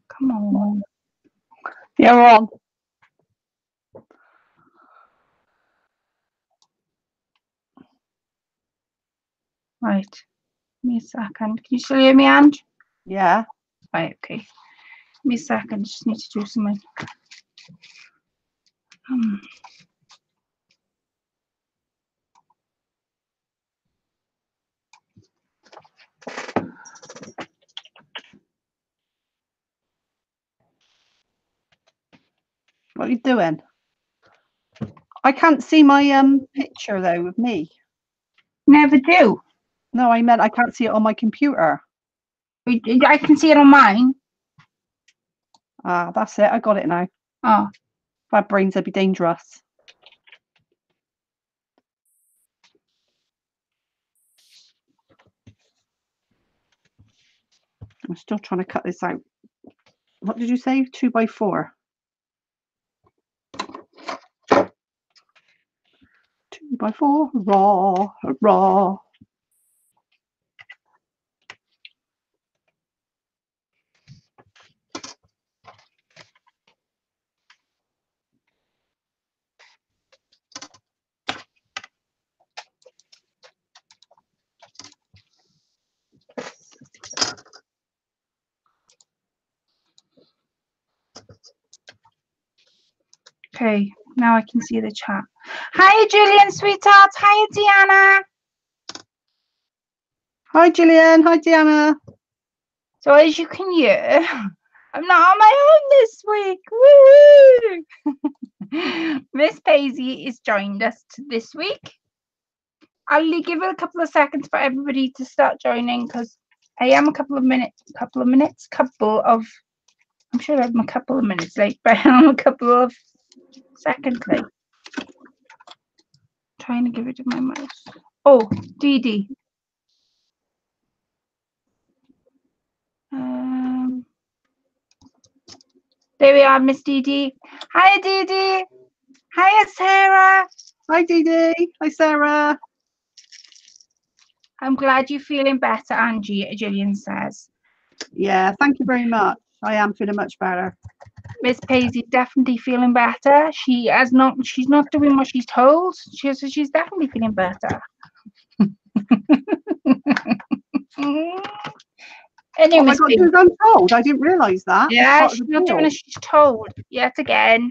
Come on. Yeah, we're on. Right. Give me a second. Can you still hear me, Ange? Yeah. Right, okay. Give me a second. Just need to do something. What are you doing? I can't see my picture though of me. Never do. No, I meant I can't see it on my computer. I can see it on mine. Ah, that's it. I got it now. Oh. If I had brains, they'd be dangerous. I'm still trying to cut this out. What did you say? 2x4. 2x4. Raw. Raw. Okay, now I can see the chat. Hi, Julian, sweetheart. Hi, Deanna. Hi, Gillian. Hi, Deanna. So as you can hear, I'm not on my own this week. Woo! Ms Paisey is joined us this week. I'll give it a couple of seconds for everybody to start joining because I am a couple of minutes, I'm sure I'm a couple of minutes late, but I'm a couple of seconds late. Trying to give it to my mouse. Oh, Dee Dee. There we are, Miss Dee Dee. Hi, Dee Dee. Hi, Sarah. Hi, Dee Dee. Hi, Sarah. I'm glad you're feeling better, Angie, Gillian says. Yeah, thank you very much. I am feeling much better. Miss Paisey definitely feeling better. She's not doing what she's told. She's definitely feeling better. Anyway, oh my God, she was untold. I didn't realise that. Yeah, she's not doing as she's told yet again.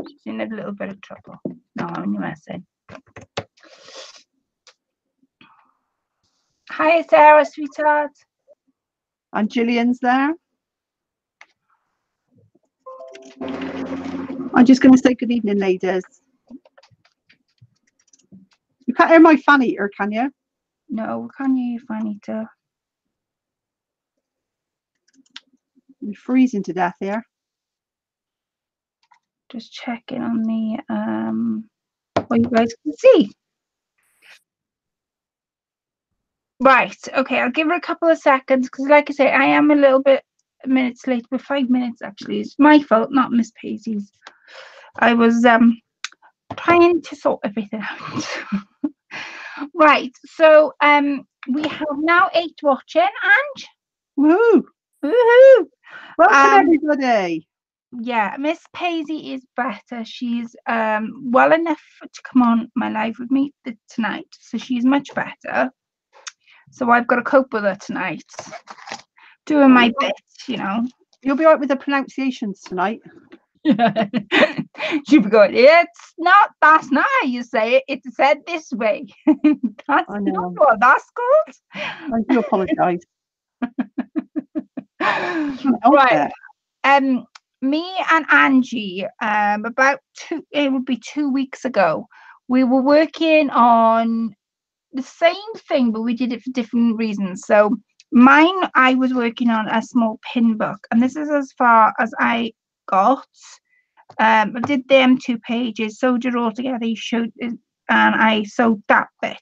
She's in a little bit of trouble. No, I'm only messing. Hi, Sarah, sweetheart. And Gillian's there. I'm just going to say good evening, ladies. You can't hear my fan eater, can you? No, we can't hear you, fan eater. I'm freezing to death here. Just checking on the what you guys can see. Right, okay, I'll give her a couple of seconds because, like I say, I am a little bit minutes late. We're 5 minutes actually. It's my fault, not Miss Paisey's. I was trying to sort everything out. Right, so we have now 8 watching, Ange. Woohoo! Woohoo! Welcome everybody. Yeah, Miss Paisey is better. She's well enough to come on my live with me tonight, so she's much better. So I've got to cope with her tonight, doing my bit, you know. You'll be right with the pronunciations tonight. Yeah. She'll be going, that's not how you say it. It's said this way. That's not what that's called. I do apologise. Right. Me and Angie, it would be 2 weeks ago, we were working on the same thing, but we did it for different reasons. So mine, I was working on a small pin book, and this is as far as I got. I did them 2 pages, sewed it all together, and I sewed that bit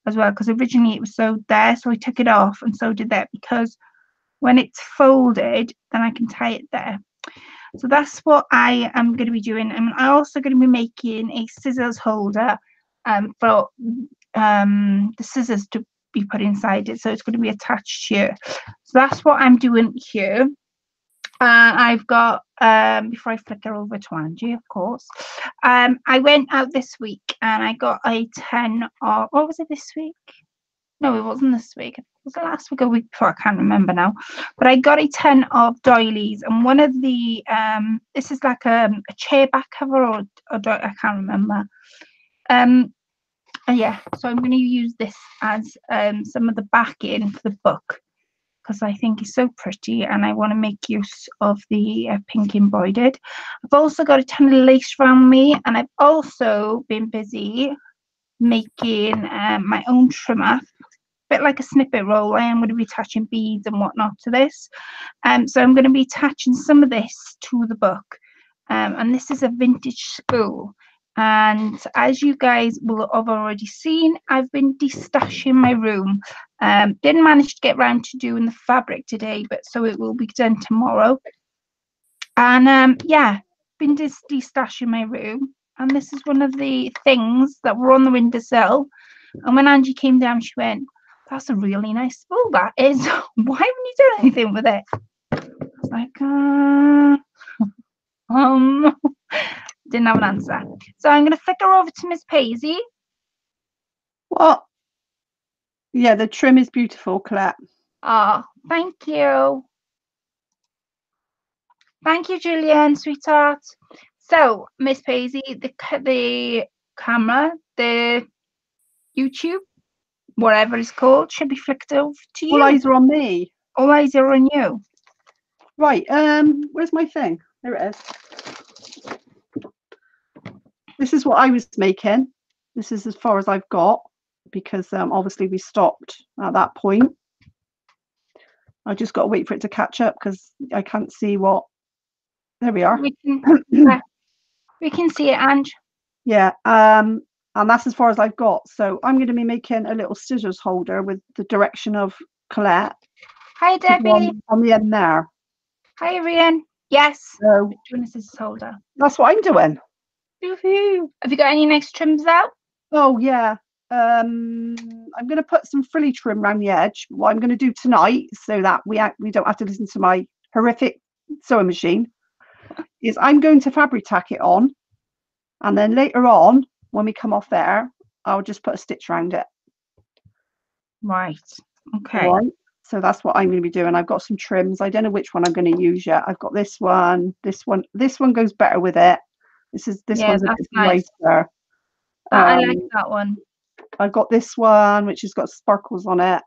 as well, because originally it was sewed there, so I took it off and sewed it there, because when it's folded, then I can tie it there. So that's what I am going to be doing. And I'm also going to be making a scissors holder for the scissors to be put inside it. So it's going to be attached here. So that's what I'm doing here. I've got before I flicker over to Angie, of course. I went out this week and I got a 10 of what was it this week? No, it wasn't this week. Was it last week or week before? I can't remember now. But I got a 10 of doilies, and one of the this is like a chair back cover or I can't remember. Yeah, so I'm going to use this as some of the backing for the book because I think it's so pretty and I want to make use of the pink embroidered. I've also got a ton of lace around me, and I've also been busy making my own trimmer, bit like a snippet roll. I am going to be attaching beads and whatnot to this. So I'm going to be attaching some of this to the book. And this is a vintage spool. And as you guys will have already seen, I've been destashing my room. Didn't manage to get round to doing the fabric today, but so it will be done tomorrow. And yeah, been destashing my room. And this is one of the things that were on the windowsill. And when Angie came down, she went, "That's a really nice spool, that is. Why haven't you done anything with it?" I was like, didn't have an answer. So I'm going to flick her over to Ms Paisey. What? Yeah, the trim is beautiful, Colette. Oh, thank you. Thank you, Julian, sweetheart. So, Ms Paisey, the camera, the YouTube, whatever it's called, should be flicked over to you. All eyes are on me. All eyes are on you. Right, where's my thing? There it is. This is what I was making. This is as far as I've got because obviously we stopped at that point. I just got to wait for it to catch up because I can't see what. There we are. We can see it, Ange. Yeah, and that's as far as I've got. So I'm going to be making a little scissors holder with the direction of Colette. Hi, Debbie. On the end there. Hi, Rian. Yes. So doing a scissors holder. That's what I'm doing. Woohoo! Have you got any nice trims out? Oh yeah. I'm going to put some frilly trim around the edge. What I'm going to do tonight, so that we don't have to listen to my horrific sewing machine, is I'm going to fabric tack it on, and then later on, when we come off there, I'll just put a stitch around it. Right. Okay. Right. So that's what I'm going to be doing. I've got some trims. I don't know which one I'm going to use yet. I've got this one. This one goes better with it. This one's a bit lighter. I like that one. I've got this one, which has got sparkles on it.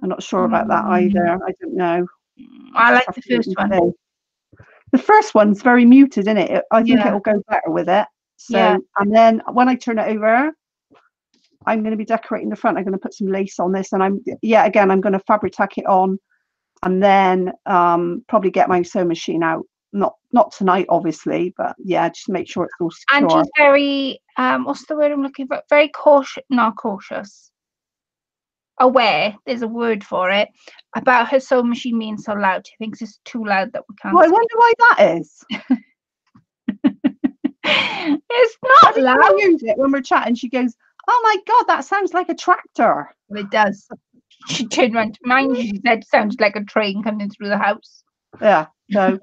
I'm not sure about that either. I don't know. I like the first one. The first one's very muted, isn't it? I think it'll go better with it. So, and then when I turn it over, I'm going to be decorating the front. I'm going to put some lace on this, and I'm going to fabric tack it on, and then probably get my sewing machine out. Not tonight, obviously, but yeah, just make sure it's all secure. And she's very what's the word I'm looking for? Very cautious, not cautious. Aware, there's a word for it, about her sewing machine being so loud. She thinks it's too loud that we can't. Well, I wonder why that is. It's not loud. I use it when we're chatting. She goes, "Oh my god, that sounds like a tractor." Well, it does. She turned around to mine. She said, it "Sounded like a train coming through the house." Yeah. So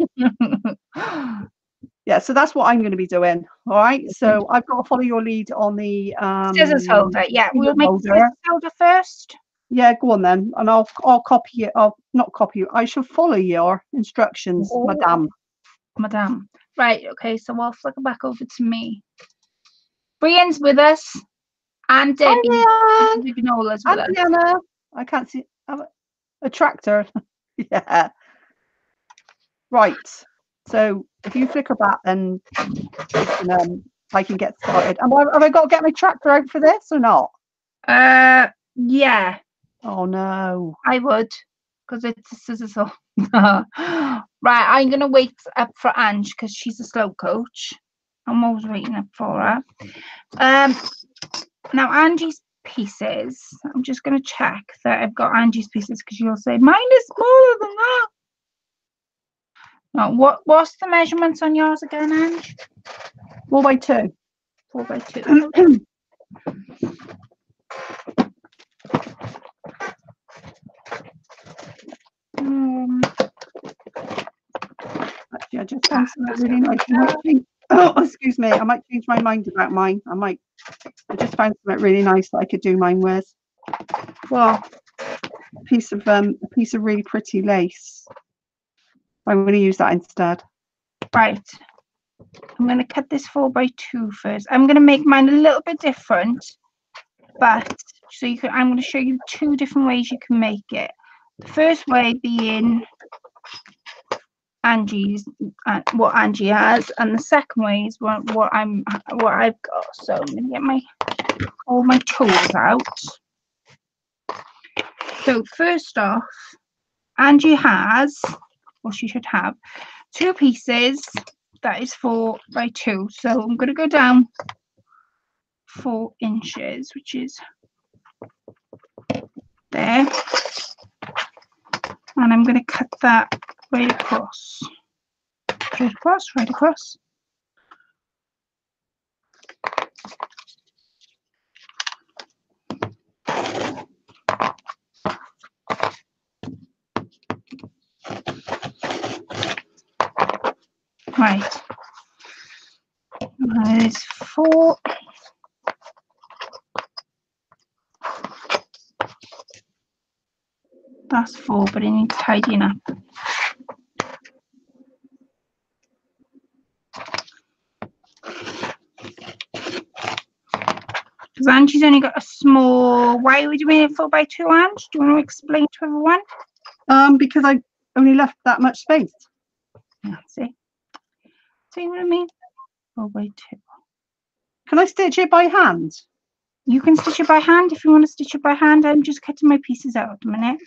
yeah, so that's what I'm going to be doing. All right. So I've got to follow your lead on the scissors holder. Yeah, we'll make the scissors holder first. Yeah, go on then, and I'll copy it. I'll not copy you. I shall follow your instructions, Madame. Right. Okay. So I'll flick it back over to me. Brian's with us, and Debbie. Hi, Nola's with us. Diana. I can't see a tractor. Yeah. Right. So if you flicker back, then I can get started. And have I got to get my tractor out for this or not? Yeah. Oh no. I would, because it's a scissors holder. Right. I'm gonna wait up for Ange because she's a slow coach. I'm always waiting up for her. Now Angie's pieces. I'm just gonna check that I've got Angie's pieces because you'll say mine is smaller than that. What's the measurements on yours again, Ange? 4x2. 4x2. just found something really nice. Oh, excuse me. I might change my mind about mine. I just found something really nice that I could do mine with. Well, a piece of really pretty lace. I'm going to use that instead. Right. I'm going to cut this 4x2 first. I'm going to make mine a little bit different, but so you can. I'm going to show you 2 different ways you can make it. The first way being Angie's, what Angie has, and the second way is what I've got. So I'm going to get all my tools out. So first off, Angie has, or she should have, 2 pieces that is 4x2. So I'm going to go down 4 inches, which is there, and I'm going to cut that right across, right across. Right, that is 4. That's 4, but it needs tidying up. Because Angie's only got a small. Why are we doing it 4x2, Ange? Do you want to explain to everyone? Because I only left that much space. Yeah, see what I mean? 4x2. Can I stitch it by hand? You can stitch it by hand if you want to stitch it by hand. I'm just cutting my pieces out at the minute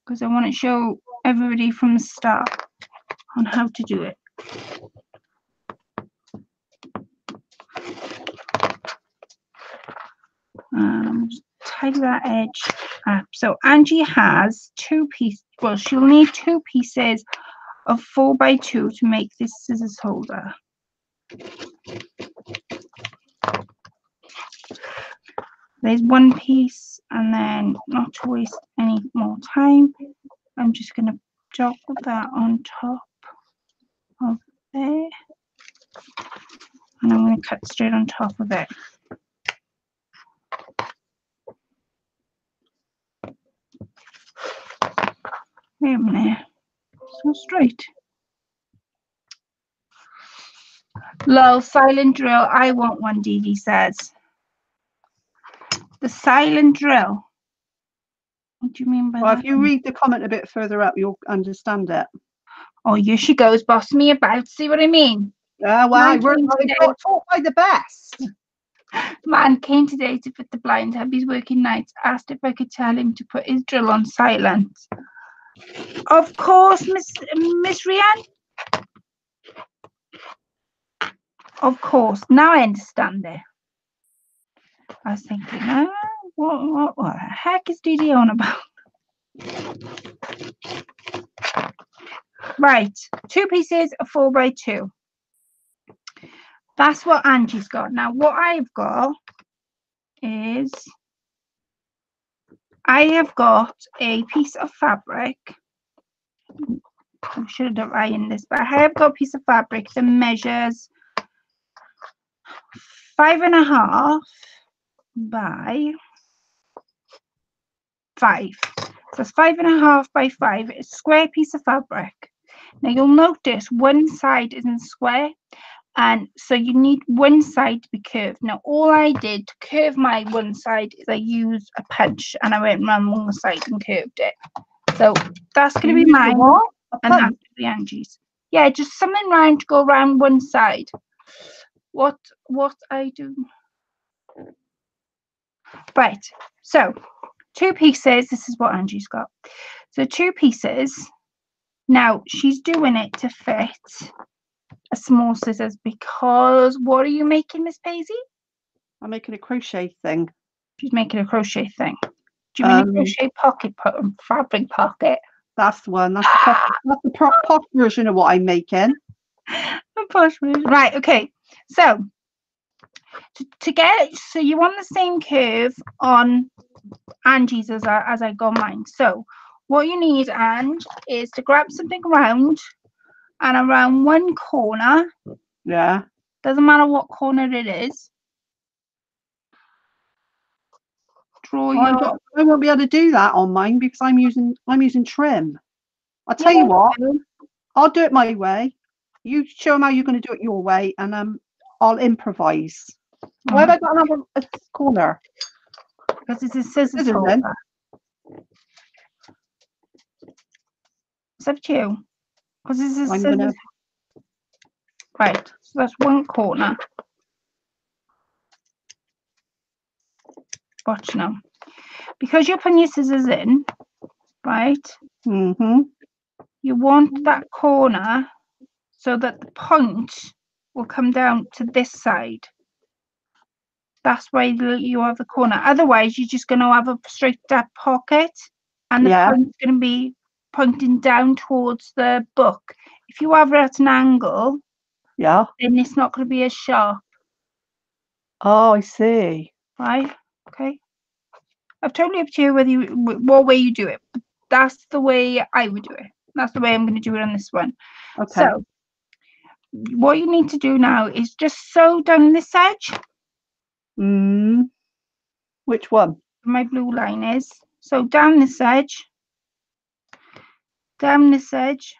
because I want to show everybody from the start on how to do it. Just tidy that edge up. So Angie has 2 pieces. Well, she'll need 2 pieces of 4x2 to make this scissors holder. There's 1 piece, and then not to waste any more time, I'm just going to joggle that on top of there, and I'm going to cut straight on top of it. Wait a minute, so straight. Lol, silent drill. I want one, Dee Dee says. The silent drill. What do you mean by that? Well, if you read the comment a bit further up, you'll understand it. Oh, here she goes, boss me about. See what I mean? Well, I got taught by the best. Man came today to fit the blind. Hubby's working nights. Asked if I could tell him to put his drill on silent. Of course, Miss Rianne. Of course. Now I understand it. I was thinking, what the heck is Dee Dee on about? Right, 2 pieces of 4x2. That's what Angie's got. Now, what I've got is I have got a piece of fabric. I should have ironed this, but I have got a piece of fabric that measures 5.5 by 5. So it's 5.5 by 5. It's a square piece of fabric. Now you'll notice one side isn't square, and so you need one side to be curved. Now all I did to curve my one side is I used a punch and I went around one side and curved it. So that's going to be mine, and that's the Angie's. Yeah, just something round to go around one side. What I do. Right, so 2 pieces. This is what Angie's got. So 2 pieces. Now she's doing it to fit a small scissors because what are you making, Miss Paisey? I'm making a crochet thing. She's making a crochet thing. Do you mean a crochet pocket, fabric pocket? That's the one. That's the posh version of what I'm making. The posh version. Right. Okay. So to get, so you want the same curve on Angie's as I got mine. So what you need, Ange, is to grab something round and around one corner. Yeah. Doesn't matter what corner it is. Draw I won't be able to do that on mine because I'm using trim. I'll tell you what, I'll do it my way. You show them how you're going to do it your way, and I'll improvise. Why have I got another corner? Because it's a scissors holder. Then. It's up to you. Because this is scissors. Right, so that's one corner. Watch now. Because you're putting your scissors in, right? Mm-hmm. You want that corner so that the point will come down to this side. That's why you have the corner. Otherwise, you're just going to have a straight up pocket, and the point's going to be pointing down towards the book. If you have it at an angle, then it's not going to be as sharp. Oh, I see. Right? Okay. I've totally up to you whether what way you do it. But that's the way I would do it. That's the way I'm going to do it on this one. Okay. So what you need to do now is just sew down this edge. Which one? My blue line is. So down this edge. Down this edge.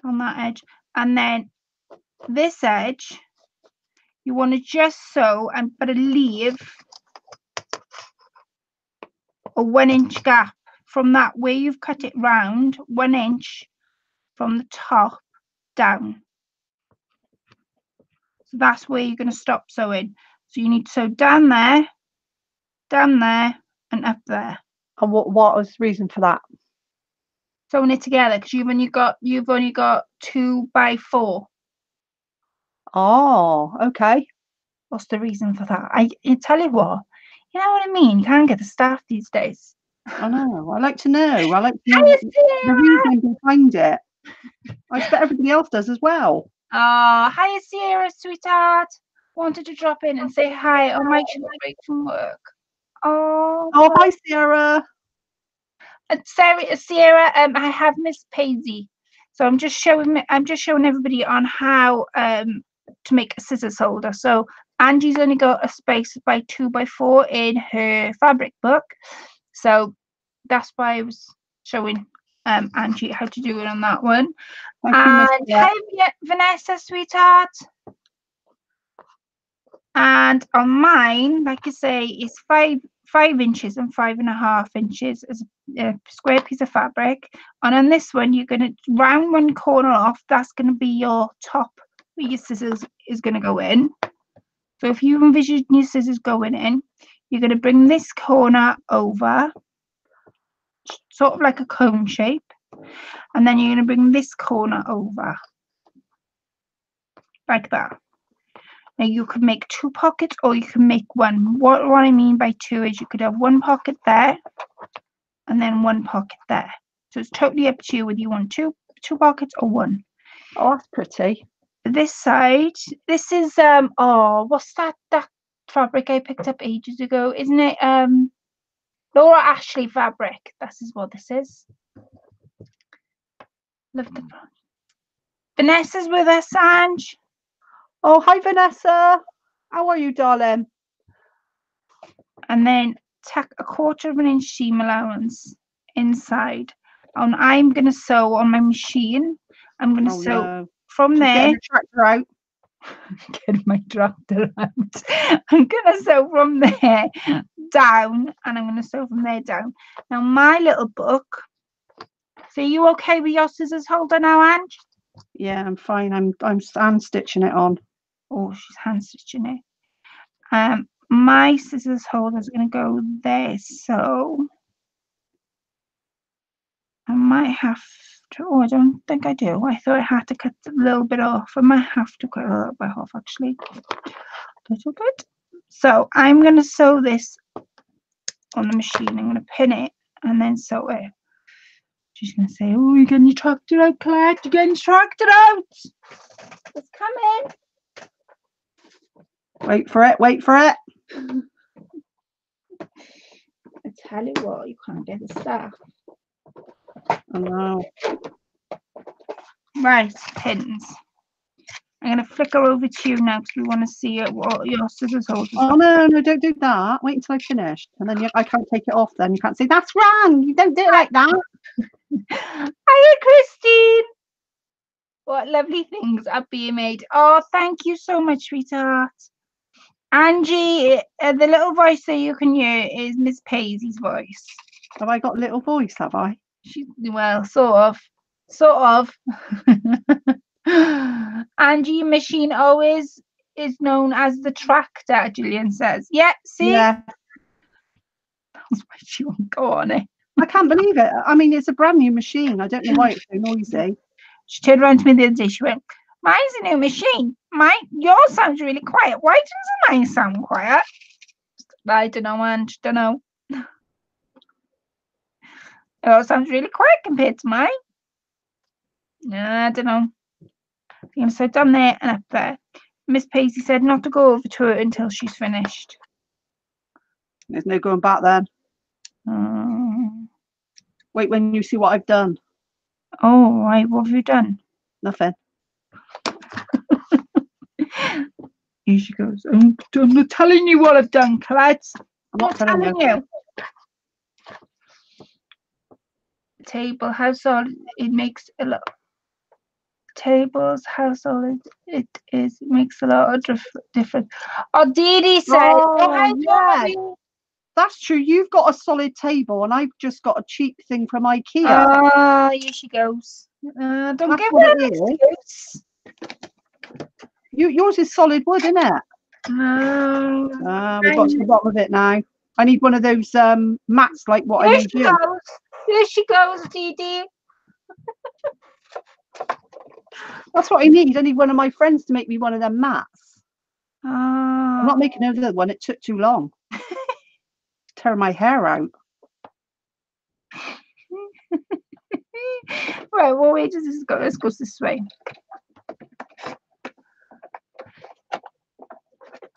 On that edge. And then this edge, you want to just sew but leave a 1 inch gap from that where you've cut it round, 1 inch from the top down. So that's where you're going to stop sewing. So you need to sew down there, and up there. And what was the reason for that? Sewing it together because you've only got 2 by 4. Oh, okay. What's the reason for that? I tell you what, you know what I mean? You can't get the staff these days. I know. I like to know. I like to know the reason behind it. I expect everybody else does as well. Hiya, Sierra, sweetheart. Wanted to drop in and say hi on my break from work. Oh, hi, Sierra. Sierra. I have Ms Paisey, so I'm just showing everybody on how to make a scissors holder. So Angie's only got a space by 2 by 4 in her fabric book, so that's why I was showing Angie how to do it on that one. And hi, Vanessa, sweetheart. And on mine, like I say, is 5 inches and 5.5 inches as a square piece of fabric. And on this one, you're going to round one corner off. That's going to be your top where your scissors is going to go in. So if you envision your scissors going in, you're going to bring this corner over, sort of like a cone shape. And then you're going to bring this corner over, like that. Now you could make 2 pockets or you can make 1. What I mean by 2 is you could have 1 pocket there and then 1 pocket there. So it's totally up to you whether you want 2 pockets or 1. Oh, that's pretty. This side, this is what's that fabric I picked up ages ago? Isn't it Laura Ashley fabric? This is what this is. Love the front. Vanessa's with us, Ange. Oh, hi, Vanessa. How are you, darling? And then tack a 1/4 inch seam allowance inside. And I'm going to sew on my machine. I'm going to sew from there. Get your tractor out. Get my tractor out. I'm going to sew from there down, and I'm going to sew from there down. Now, my little book. So, are you okay with your scissors holder now, Ange? Yeah, I'm fine. I'm hand stitching it on. Oh, she's hand stitching it. My scissors holder is going to go there, so I might have to. Oh, I don't think I do. I thought I had to cut a little bit off. I might have to cut a little bit off, actually. A little bit. So I'm going to sew this on the machine. I'm going to pin it and then sew it. She's going to say, "Oh, you're getting your tractor out, Claire. You're getting your tractor out. It's coming." Wait for it. Wait for it. I tell you what, you can't get the stuff. I know. Right, pins. I'm going to flicker over to you now because we want to see what your scissors holders are. Oh, no, don't do that. Wait until I finished. And then I can't take it off then. You can't say, that's wrong. You don't do it like that. Hiya, Christine. What lovely things are being made. Oh, thank you so much, sweetheart. Angie, the little voice that you can hear is Ms Paisey's voice. Have I got a little voice, have I? Well, sort of. Angie Machine always is known as the tractor, Gillian says. Yeah, see? Yeah. That's why she won't go on it. I can't believe it. I mean, it's a brand new machine. I don't know why it's so noisy. She turned around to me the other day. She went, mine's a new machine. Yours sounds really quiet. Why doesn't mine sound quiet? I don't know, Ange. Don't know. Yours sounds really quiet compared to mine. I don't know. I'm going to sit down there and up there. Miss Paisey said not to go over to her until she's finished. There's no going back then. Wait when you see what I've done. Oh, right. What have you done? Nothing. Here she goes. I'm not telling you what I've done, Colette. I'm not telling you. Table, how solid it makes a lot. Tables, how solid it is, makes a lot of difference. Oh, Dee Dee said, yeah. That's true. You've got a solid table, and I've just got a cheap thing from IKEA. Here she goes. Don't That's give what her it an is. Yours is solid wood, isn't it? No. We've got to the bottom of it now. I need one of those mats like what I made you. Here she goes, Dee Dee. That's what I need. I need one of my friends to make me one of them mats. I'm not making another one. It took too long. Tear my hair out. Right, well, where does this go? Let's go this way.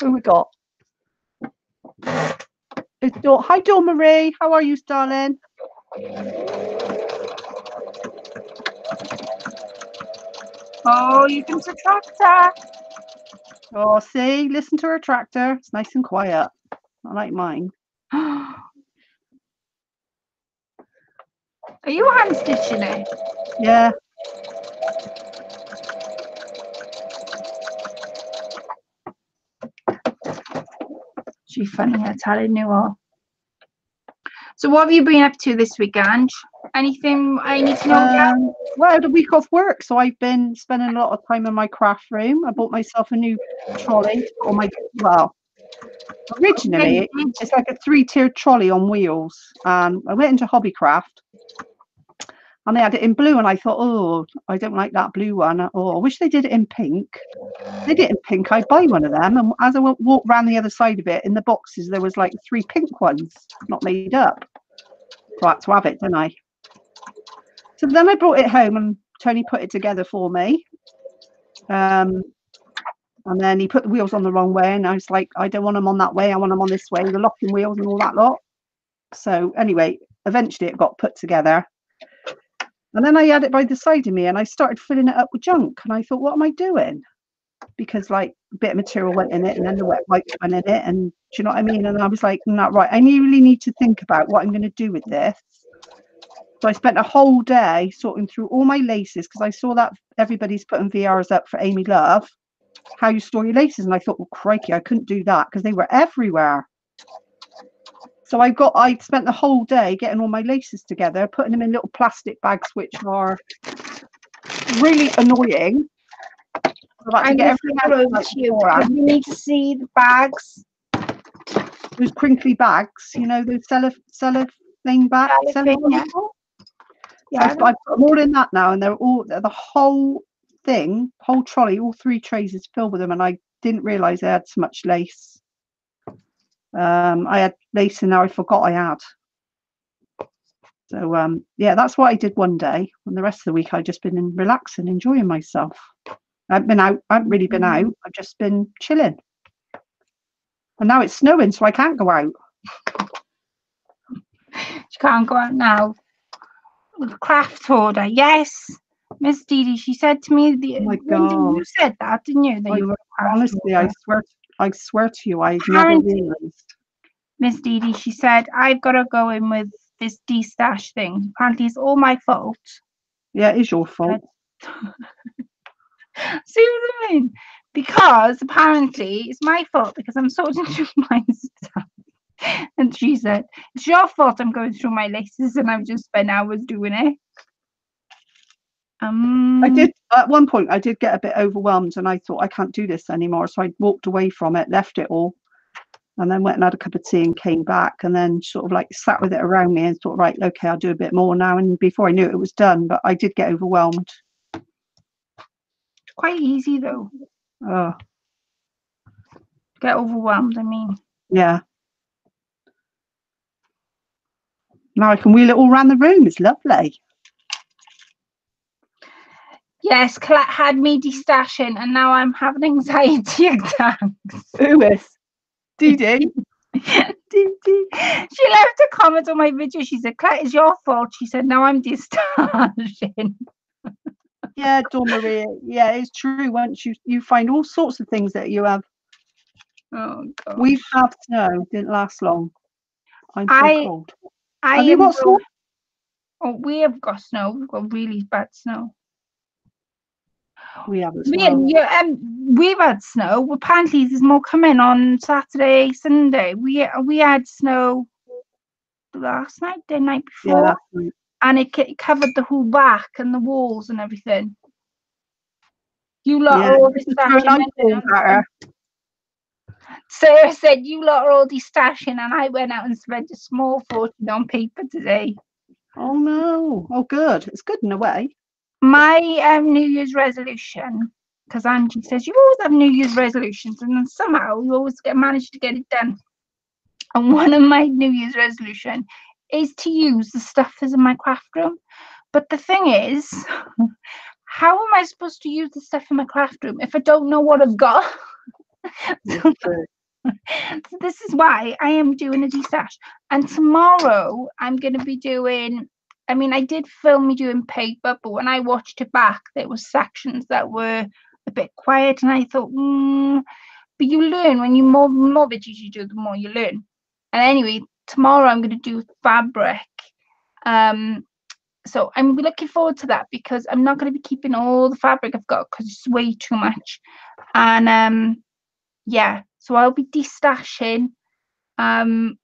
Who we got? Hi, Dawn Marie. How are you, darling? Oh, you can subtract that. Oh, see, listen to her tractor. It's nice and quiet. Not like mine. Are you hand stitching it? Yeah. She's funny, I telling you all. So what have you been up to this week, Ange? Anything I need to know? Well, I had a week off work, so I've been spending a lot of time in my craft room. I bought myself a new trolley on my, originally it's like a 3-tiered trolley on wheels, and I went into Hobbycraft and they had it in blue, and I thought, oh, I don't like that blue one. Oh, I wish they did it in pink. They did it in pink, I'd buy one of them. And as I walked around the other side of it, in the boxes there was like 3 pink ones not made up. So I had to have it, didn't I? So then I brought it home and Tony put it together for me. And then he put the wheels on the wrong way, and I was like, I don't want them on that way, I want them on this way, the locking wheels and all that lot. So anyway, eventually it got put together. And then I had it by the side of me and I started filling it up with junk. And I thought, what am I doing? Because like a bit of material went in it, and then the wet wipes went in it. And do you know what I mean? And I was like, not right. I really need to think about what I'm going to do with this. So I spent a whole day sorting through all my laces, because I saw that everybody's putting VRs up for Amy Love, how you store your laces. And I thought, well, crikey, I couldn't do that because they were everywhere. So I spent the whole day getting all my laces together, putting them in little plastic bags, which are really annoying. I get everything over to you. You need to see the bags. Those crinkly bags, you know, those cellophane bags. Yeah, I've put them all in that now, and they're the whole thing, whole trolley, all 3 trays is filled with them, and I didn't realise I had so much lace. I had lace in there I forgot I had. So yeah, that's what I did one day, and the rest of the week I've just been relaxing, enjoying myself. I haven't really been out. I've just been chilling. And now it's snowing, so I can't go out. You can't go out now. craft order. Yes, Miss Dee Dee. She said to me Oh my one day you God. said that, didn't you? That I you were a craft honestly, order. I swear to you, I'd never Apparently, realised. Miss Dee Dee. She said I've got to go in with this de-stash thing. Apparently, it's all my fault. Yeah, it is your fault. See what I mean? Because apparently it's my fault because I'm sorting through my stuff. And she said, it's your fault I'm going through my laces and I've just spent hours doing it. I did at one point. I did get a bit overwhelmed, and I thought I can't do this anymore. So I walked away from it, left it all, and then went and had a cup of tea and came back, and then sort of like sat with it around me and thought, right, okay, I'll do a bit more now. And before I knew it, it was done. But I did get overwhelmed. It's quite easy though. Oh, Get overwhelmed, I mean. yeah. Now I can wheel it all around the room. It's lovely. Yes, Colette had me de-stashing and now I'm having anxiety attacks. Who is? Dee Dee. Dee Dee. She left a comment on my video. She said, Colette, it's your fault. She said, now I'm de-stashing. Yeah, Dawn Maria. Yeah, it's true. Once you find all sorts of things that you have. Oh God. We've had snow. Didn't last long. I'm so cold. Have you got snow? Oh, we have got snow. We've got really bad snow. We have as well. We've had snow. Apparently, there's more coming on Saturday, Sunday. We had snow last night, the night before, Yeah, last night. and it covered the whole back and the walls and everything. You lot are all destashing. Sarah said you lot are all destashing, and I went out and spent a small fortune on paper today. Oh no! Oh, good. It's good in a way. My New Year's resolution, because Angie says you always have New Year's resolutions, and then somehow you always manage to get it done. And one of my New Year's resolution is to use the stuff that's in my craft room. But the thing is, how am I supposed to use the stuff in my craft room if I don't know what I've got? So this is why I am doing a de-stash. And tomorrow I'm going to be doing, I mean, I did film me doing paper, but when I watched it back, there were sections that were a bit quiet. And I thought, but you learn when you more videos you do, the more you learn. And anyway, tomorrow I'm going to do fabric. So I'm looking forward to that because I'm not going to be keeping all the fabric I've got because it's way too much. And yeah, so I'll be de-stashing, and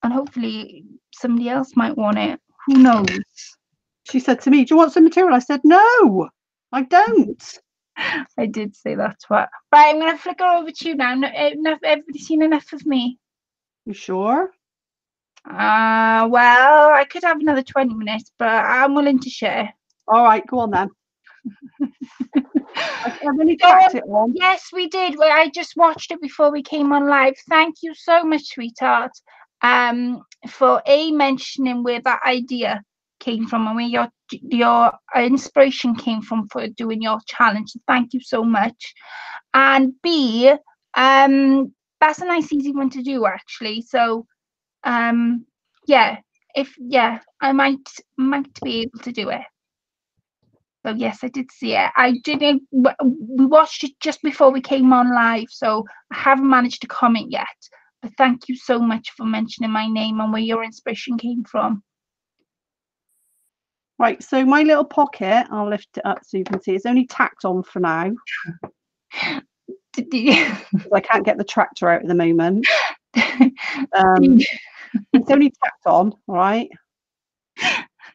hopefully somebody else might want it. Who knows? She said to me, do you want some material? I said, no, I don't. I did say that's what. Right, I'm going to flicker over to you now. Everybody's seen enough of me. You sure? Well, I could have another 20 minutes, but I'm willing to share. All right, go on then. I've only tacked it on. Yes, we did. Well, I just watched it before we came on live. Thank you so much, sweetheart, for mentioning where that idea came from and where your inspiration came from for doing your challenge. So thank you so much. And B, that's a nice, easy one to do actually. So, yeah, I might be able to do it. So yes, I did see it. I didn't. We watched it just before we came on live, so I haven't managed to comment yet. But thank you so much for mentioning my name and where your inspiration came from. Right, so my little pocket, I'll lift it up so you can see. It's only tacked on for now. I can't get the tractor out at the moment. It's only tacked on, all right?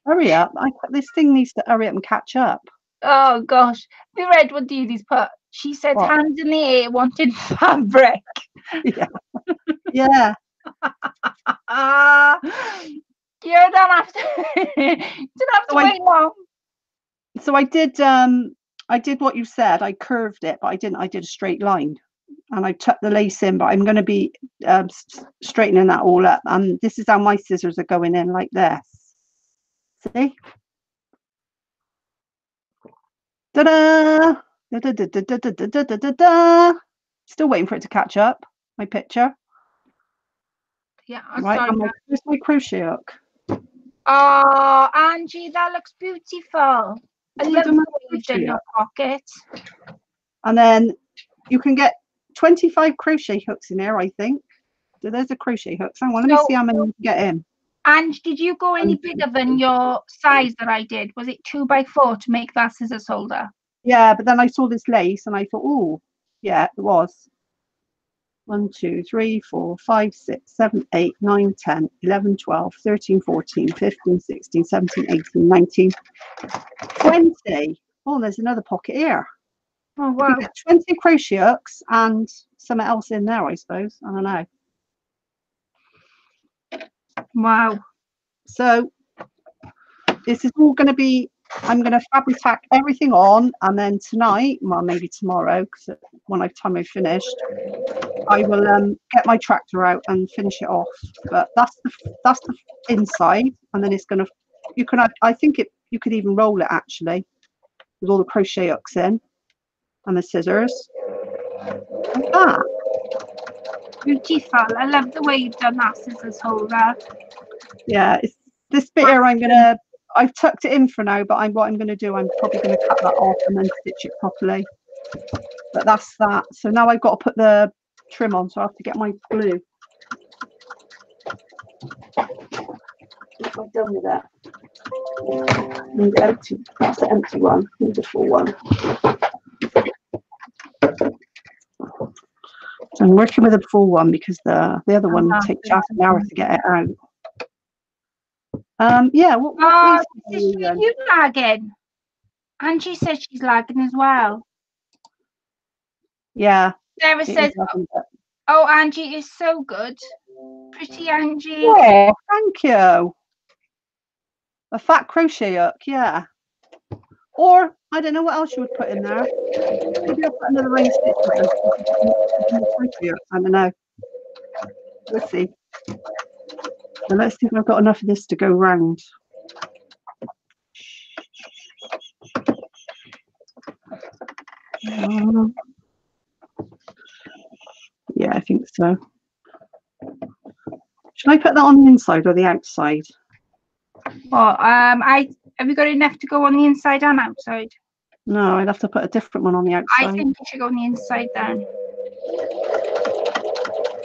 Hurry up. This thing needs to hurry up and catch up. Oh gosh. Have you read what Dee Dee's put? She said what? Hands in the air wanted fabric. Yeah. Yeah. You don't have to wait long. So I did what you said. I curved it, but I didn't. I did a straight line. And I tucked the lace in, but I'm going to be straightening that all up. And this is how my scissors are going in, like this. See? Ta-da! Da-da-da-da-da-da-da-da-da. Still waiting for it to catch up. My picture. Yeah, right. Where's my crochet hook? Oh, Angie, that looks beautiful. I love the way you've done your pocket. And then you can get 25 crochet hooks in there, I think. So there's a crochet hook. Hang on, let me see how many you can get in. And did you go any bigger than your size that I did? Was it 2x4 to make that scissors holder? Yeah, but then I saw this lace and I thought, oh, yeah, it was. 1, 2, 3, 4, 5, 6, 7, 8, 9, 10, 11, 12, 13, 14, 15, 16, 17, 18, 19, 20. Oh, there's another pocket here. Oh, wow. You can get 20 crochet hooks and something else in there, I suppose. I don't know. Wow. So this is all going to be, I'm going to fabric tack everything on, and then tonight, well, maybe tomorrow, because when I've finished, I will get my tractor out and finish it off. But that's the inside, and then it's going to, you can, I think you could even roll it actually with all the crochet hooks in and the scissors like that. Beautiful. I love the way you've done that scissors holder. Yeah, it's this bit here. I've tucked it in for now, but what I'm going to do, I'm probably going to cut that off and then stitch it properly. But that's that. So now I've got to put the trim on, so I have to get my glue. What have I done with that? Need empty. That's the empty one. Need the full one. So I'm working with a full one because the other one takes half an hour to get it out. Yeah. What is you lagging? Angie said she's lagging as well. Yeah. Sarah says, "Oh, Angie is so good, pretty Angie." Oh, thank you. A fat crochet hook, yeah. Or I don't know what else you would put in there. Maybe I'll put another ring stitch with it. I don't know. Let's see. So let's see if I've got enough of this to go round. Yeah, I think so. Should I put that on the inside or the outside? Well, have you got enough to go on the inside and outside? No, I'd have to put a different one on the outside. I think you should go on the inside then.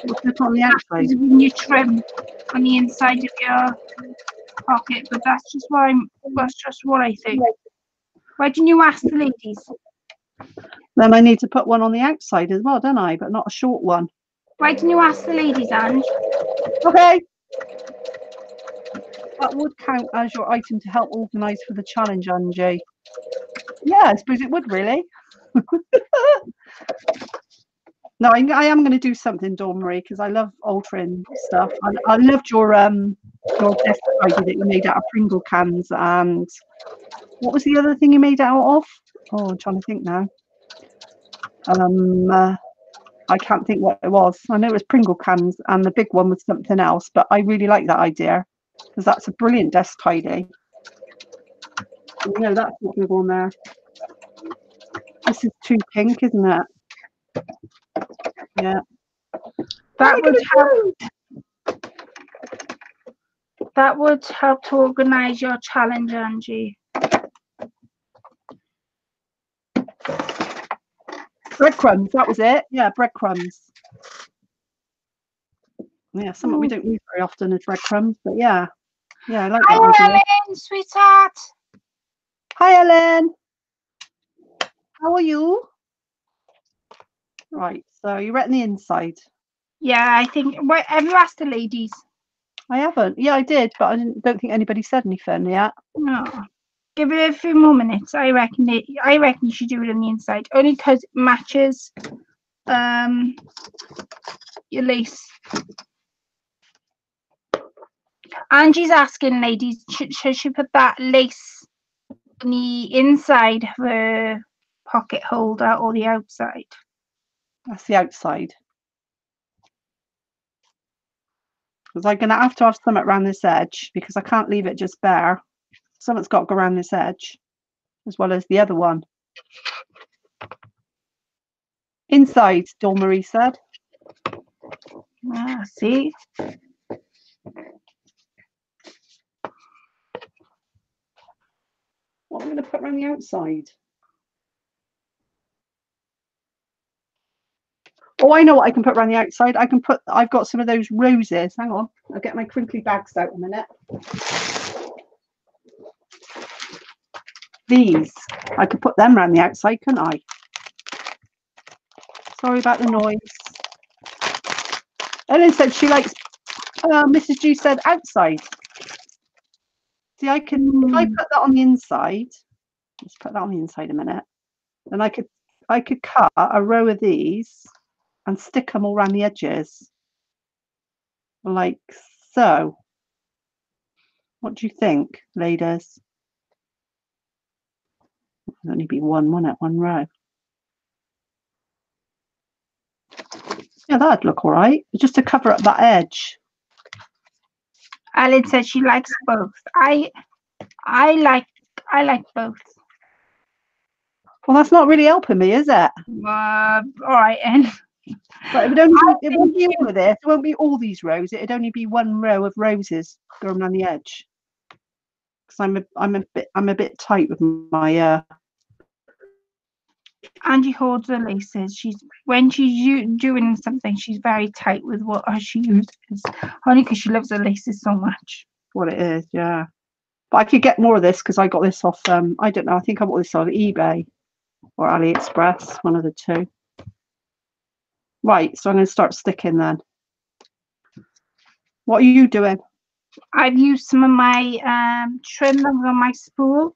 What's it on the outside? When you trim on the inside of your pocket, but that's just what I think. Why didn't you ask the ladies? Then I need to put one on the outside as well, don't I? But not a short one. Why didn't you ask the ladies, Ange? Okay. That would count as your item to help organise for the challenge, Angie. Yeah, I suppose it would really. No, I am going to do something, Dawn Marie, because I love altering stuff. I loved your desk idea that you made out of Pringle cans, and what was the other thing you made out of? Oh, I'm trying to think now. I can't think what it was. I know it was Pringle cans, and the big one was something else. But I really like that idea because that's a brilliant desk tidy. You know, that's not going to go on there. This is too pink, isn't it? Yeah. That would help to organise your challenge, Angie. Breadcrumbs, that was it. Yeah, breadcrumbs. Yeah, something we don't use very often is breadcrumbs, but yeah. Yeah, I like that idea. Hi, Ellen, sweetheart. Hi, Ellen. How are you? Right, so you're at the inside. Yeah, I think. Have you asked the ladies? I haven't. Yeah, I did, but I don't think anybody said anything yet. No. Give it a few more minutes. I reckon you should do it on the inside, only because it matches your lace. Angie's asking, ladies, should she put that lace on the inside of her pocket holder or the outside? That's the outside. Because I'm going to have something around this edge because I can't leave it just bare. Something's got to go around this edge as well as the other one. Inside, Dawn Marie said. See? going to put around the outside? Oh, I know what I can put around the outside. I've got some of those roses. Hang on, I'll get my crinkly bags out in a minute. These, I could put them around the outside, couldn't I? Sorry about the noise. Ellen said she likes, Mrs. G said outside. See, I could, if I put that on the inside, let's put that on the inside a minute, then I could cut a row of these and stick them all around the edges, like so. What do you think, ladies? There'll only be one, won't it? One row. Yeah, that'd look all right, just to cover up that edge. Alan said she likes both. I like both. Well, that's not really helping me, is it? All right, and but it won't be all of this. It won't be all these rows. It'd only be one row of roses going around the edge. Because I'm a bit tight with my. Angie hoards her laces. When she's doing something, she's very tight with what she uses. Only because she loves her laces so much. What it is, yeah. But I could get more of this because I got this off. I don't know. I think I bought this on eBay or AliExpress, one of the two. Right, so I'm going to start sticking then. What are you doing? I've used some of my trim that was on my spool.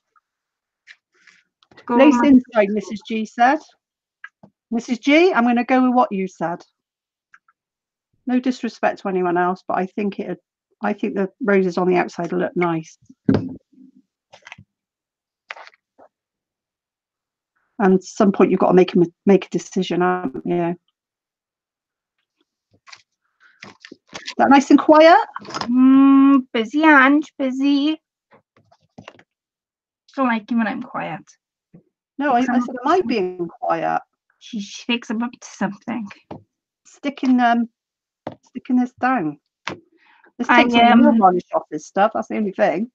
Lace inside, Mrs. G said. Mrs. G, I'm going to go with what you said. No disrespect to anyone else, but I think the roses on the outside will look nice. And at some point you've got to make a decision, haven't you? Is that nice and quiet? Busy, Ange, busy. Don't like it when I'm quiet. No, I said, am I being quiet? She thinks I'm up to something. Sticking this down. This takes more varnish off this stuff. That's the only thing.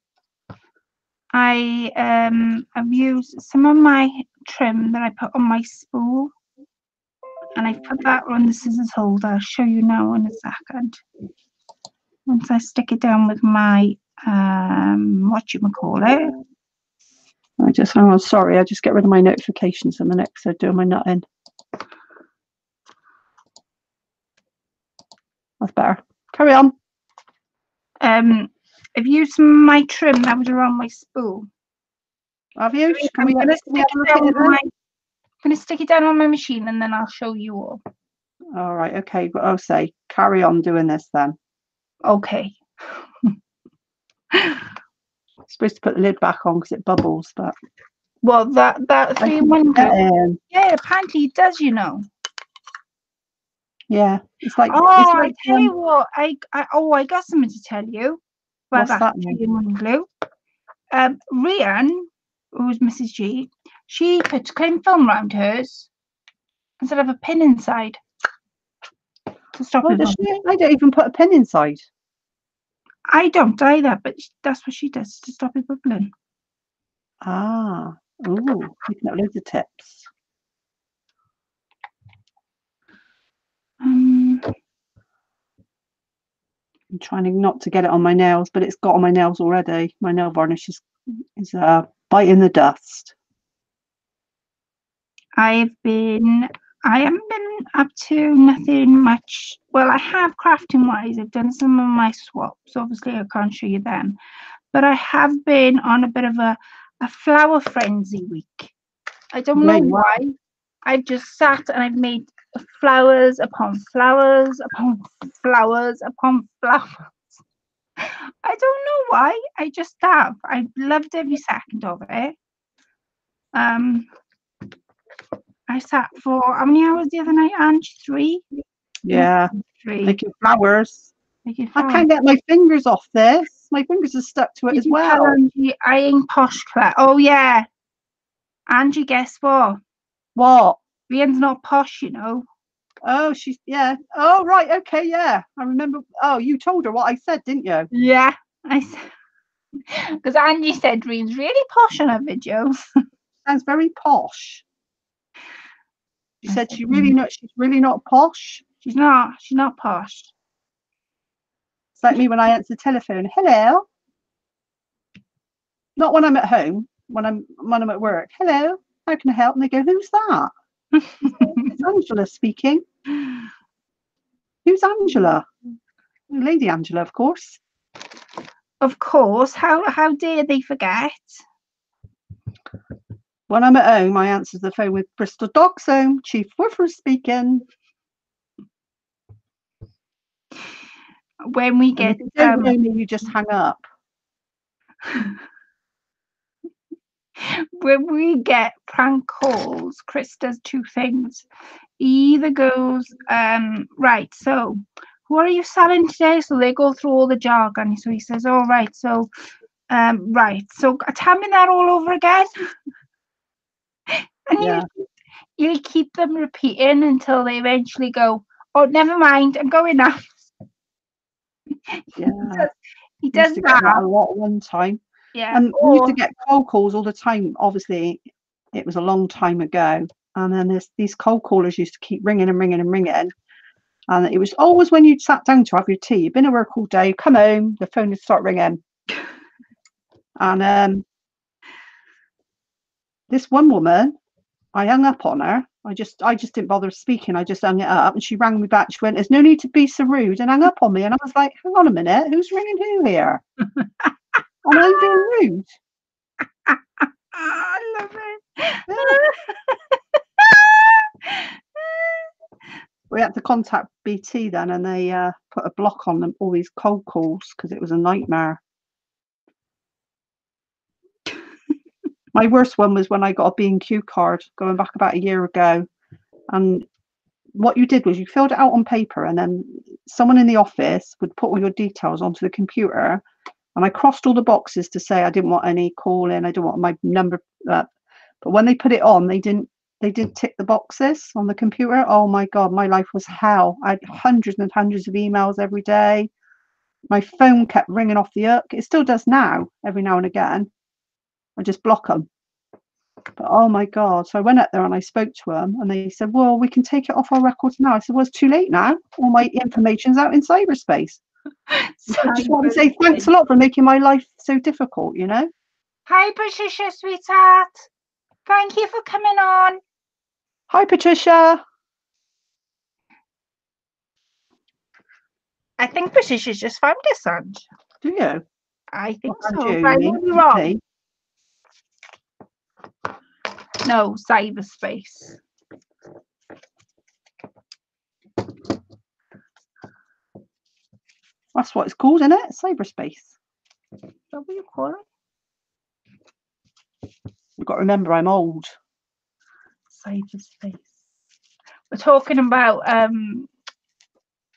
I've used some of my trim that I put on my spool, and I've put that on the scissors holder. I'll show you now in a second. Once I stick it down with my whatchamacallit. I'm sorry, I just get rid of my notifications in the next so doing my nutting. That's better. Carry on. I've used some of my trim that was around my spool. Have you? I'm going to stick it down on my machine and then I'll show you all. All right, okay, but I'll say carry on doing this then. Okay. I'm supposed to put the lid back on because it bubbles, but well, that 3-in-1 glue. Yeah, apparently it does, you know. Yeah, it's like. I tell you what, I got something to tell you about that 3-in-1 glue. Rian, who's Mrs. G, she puts cling film around hers instead of a pin inside to stop it. I don't even put a pin inside. I don't either, but that's what she does to stop it bubbling. Ah, oh, picking up loads of tips. I'm trying not to get it on my nails, but it's got on my nails already. My nail varnish is biting the dust. I haven't been up to nothing much. Well, I have crafting wise. I've done some of my swaps. Obviously, I can't show you them, but I have been on a bit of a flower frenzy week. I don't know why. I've just sat and I've made flowers upon flowers upon flowers upon flowers. I don't know why. I just have. I've loved every second of it. I sat for how many hours the other night, Ange? 3? Yeah. 3. Making flowers. I can't get my fingers off this. My fingers are stuck to it as well. Angie, I ain't posh, Claire. Oh yeah. Angie, guess what? What? Rian's not posh, you know. Oh, yeah. Oh, right. Okay, yeah. I remember. Oh, you told her what I said, didn't you? Yeah. I said. Because Angie said Reem's really posh on her videos. Sounds very posh. She said she's really not posh. She's not posh. It's like me when I answer the telephone. Hello. Not when I'm at home. When I'm at work. Hello. How can I help? And they go, who's that? It's Angela speaking. Who's Angela? Lady Angela, of course. Of course. How dare they forget? When I'm at home, I answer the phone with Bristol Dogs Home, Chief Woofer speaking. When we get, if you don't know me, you just hang up. When we get prank calls, Chris does two things. He either goes, right, so what are you selling today? So they go through all the jargon. So he says, all right, so right, so tell me that all over again. And you keep them repeating until they eventually go, oh, never mind, I'm going now. Yeah. He does that a lot one time. Yeah. And we used to get cold calls all the time. Obviously, it was a long time ago. And then these cold callers used to keep ringing and ringing and ringing. And it was always when you'd sat down to have your tea, you'd been at work all day, come home, the phone would start ringing. And this one woman, I hung up on her. I just didn't bother speaking. I just hung it up, and she rang me back. She went, "There's no need to be so rude," and hung up on me. And I was like, "Hang on a minute, who's ringing who here?" And I'm being rude. I love it. We had to contact BT then, and they put a block on them, all these cold calls, because it was a nightmare. My worst one was when I got a B&Q card going back about a year ago. And what you did was you filled it out on paper, and then someone in the office would put all your details onto the computer. And I crossed all the boxes to say I didn't want any calling, I didn't want my number. But when they put it on, they didn't tick the boxes on the computer. Oh my God, my life was hell. I had hundreds and hundreds of emails every day. My phone kept ringing off the hook. It still does now, every now and again. I just block them. But oh my God. So I went up there and I spoke to them, and they said, well, we can take it off our records now. I said, well, it's too late now. All my information's out in cyberspace. So I just want to say thanks a lot for making my life so difficult, you know. Hi, Patricia, sweetheart. Thank you for coming on. Hi, Patricia. I think Patricia's just found us, Ange. Do you? I think Not so. you, I may be wrong. Me? No, cyberspace. That's what it's called, isn't it? Cyberspace. Is that what you call it? You've got to remember, I'm old. Cyberspace. We're talking about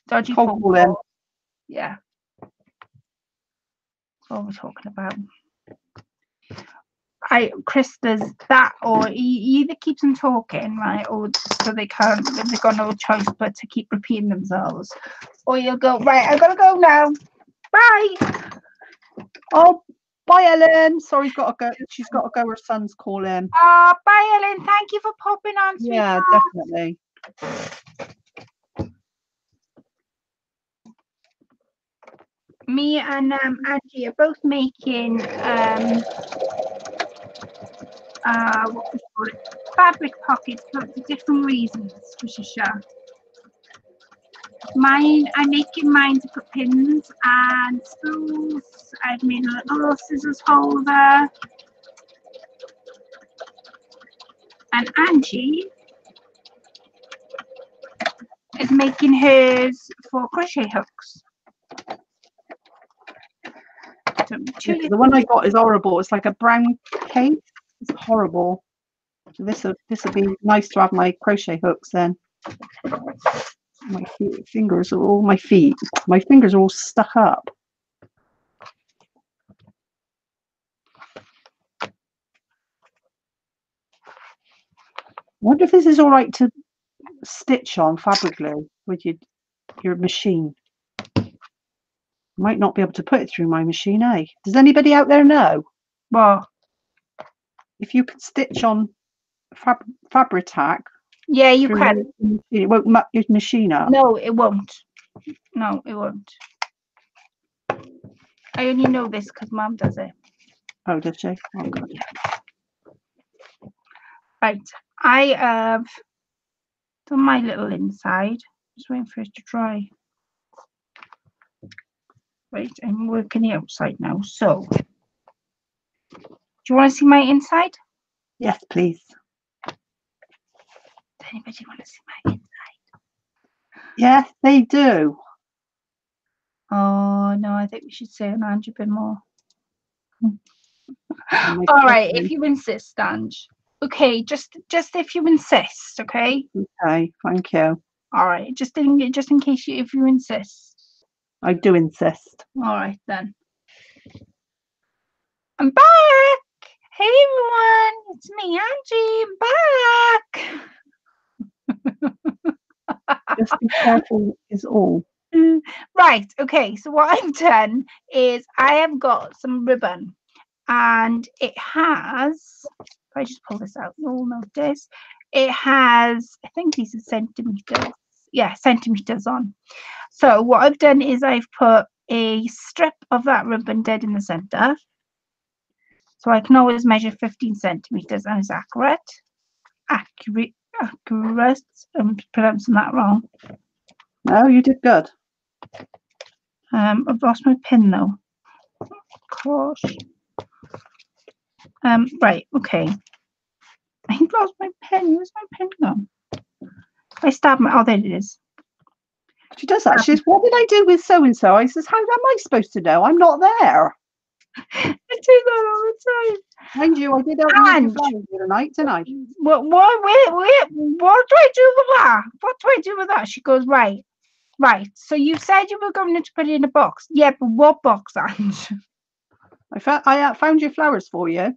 dodgy phone calls. Yeah. That's what we're talking about. Chris does that, or he either keeps them talking, right, or so they've got no choice but to keep repeating themselves, or you'll go, right, I gotta go now, bye. Oh, bye, Ellen. Sorry, she's got to go. Her son's calling. Bye, Ellen. Thank you for popping on, sweetheart. Yeah, definitely. Me and Angie are both making what we call it, fabric pockets for different reasons, Patricia. I'm making mine to put pins and spools. I've made a little scissors holder. And Angie is making hers for crochet hooks. The one I got is horrible. It's like a brown case. It's horrible. So this will be nice to have my crochet hooks then. My fingers are all my fingers are all stuck up. I wonder if this is all right to stitch on fabric glue with your machine. Might not be able to put it through my machine, eh? Does anybody out there know? Well, if you can stitch on Fabri-Tac yeah, you through can. the machine, it won't muck your machine up. No, it won't. No, it won't. I only know this because Mum does it. Oh, does she? Oh, God. Right, I have done my little inside. Just waiting for it to dry. Right, I'm working the outside now. So, do you want to see my inside? Yes, please. Does anybody want to see my inside? Yes, they do. Oh no, I think we should say an Angie bit more. All right, if you insist, Ange. Okay, just if you insist, okay? Okay, thank you. All right, just in case if you insist. I do insist. All right then. I'm back. Hey everyone, it's me, Angie. I'm back. Just be careful is all. Right, okay, so what I've done is I have got some ribbon and it has, if I just pull this out, you'll notice, it has, I think these are centimetres. Yeah, centimetres on. So what I've done is I've put a strip of that ribbon dead in the centre. So I can always measure 15 centimetres and it's accurate. Accurate. I'm pronouncing that wrong. No, you did good. I've lost my pin though. Of course. Right, okay. I've lost my pen. Where's my pen gone? I stabbed my. Oh, there it is. She does that. She says, "What did I do with so and so?" I says, "How am I supposed to know? I'm not there." I do that all the time. Mind you, I did help you with your flowers the other night, didn't I? What do I do with that? What do I do with that? She goes, right. So you said you were going to put it in a box. Yeah, but what box, Ange? I found your flowers for you.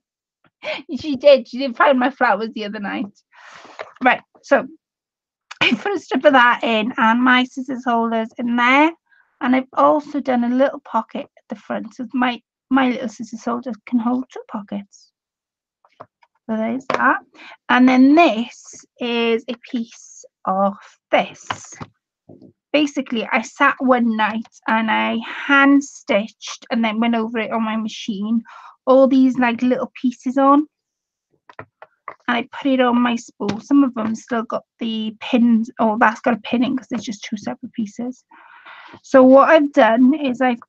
She did. She did find my flowers the other night. Right. So I put a strip of that in and my scissors holders in there. And I've also done a little pocket at the front so my little scissors holders can hold 2 pockets. So there's that. And then this is a piece of this. Basically, I sat one night and I hand stitched and then went over it on my machine, all these like little pieces on. And I put it on my spool. Some of them still got the pins. Oh, that's got a pin in because it's just 2 separate pieces. So what I've done is I've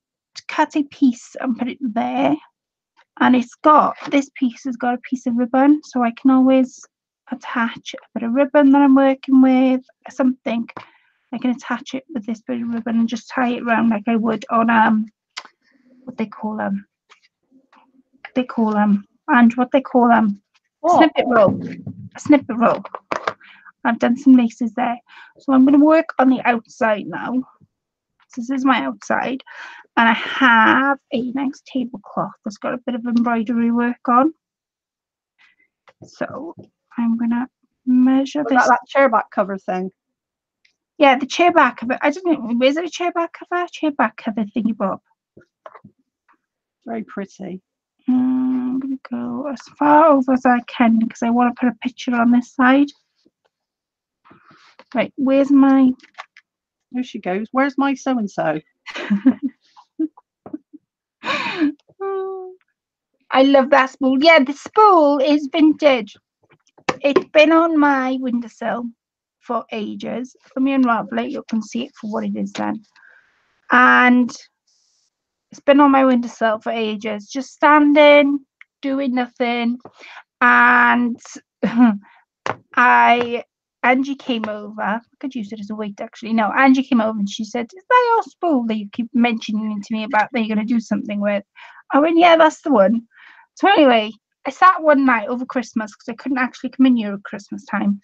cut a piece and put it there. And this piece has got a piece of ribbon. So I can always attach a bit of ribbon that I'm working with, something. I can attach it with this bit of ribbon and just tie it around like I would on what they call them. And what they call them. Snippet roll. A snippet roll. I've done some laces there. So I'm going to work on the outside now. So this is my outside. And I have a nice tablecloth that's got a bit of embroidery work on. So I'm going to measure this. That chair back cover thing. Yeah, the chair back cover. I don't know. Is it a chair back cover? Chair back cover thingy bob. Very pretty. I'm going to go as far over as I can because I want to put a picture on this side. Right, where's my... There she goes. Where's my so-and-so? I love that spool. Yeah, the spool is vintage. It's been on my windowsill for ages. Let me unravel it. You can see it for what it is then. And it's been on my windowsill for ages. Just standing, doing nothing. And Angie came over. I could use it as a weight actually. No, Angie came over and she said, "Is that your spool that you keep mentioning to me about that you're going to do something with?" I went, "Yeah, that's the one." So anyway, I sat one night over Christmas because I couldn't actually come in here at Christmas time.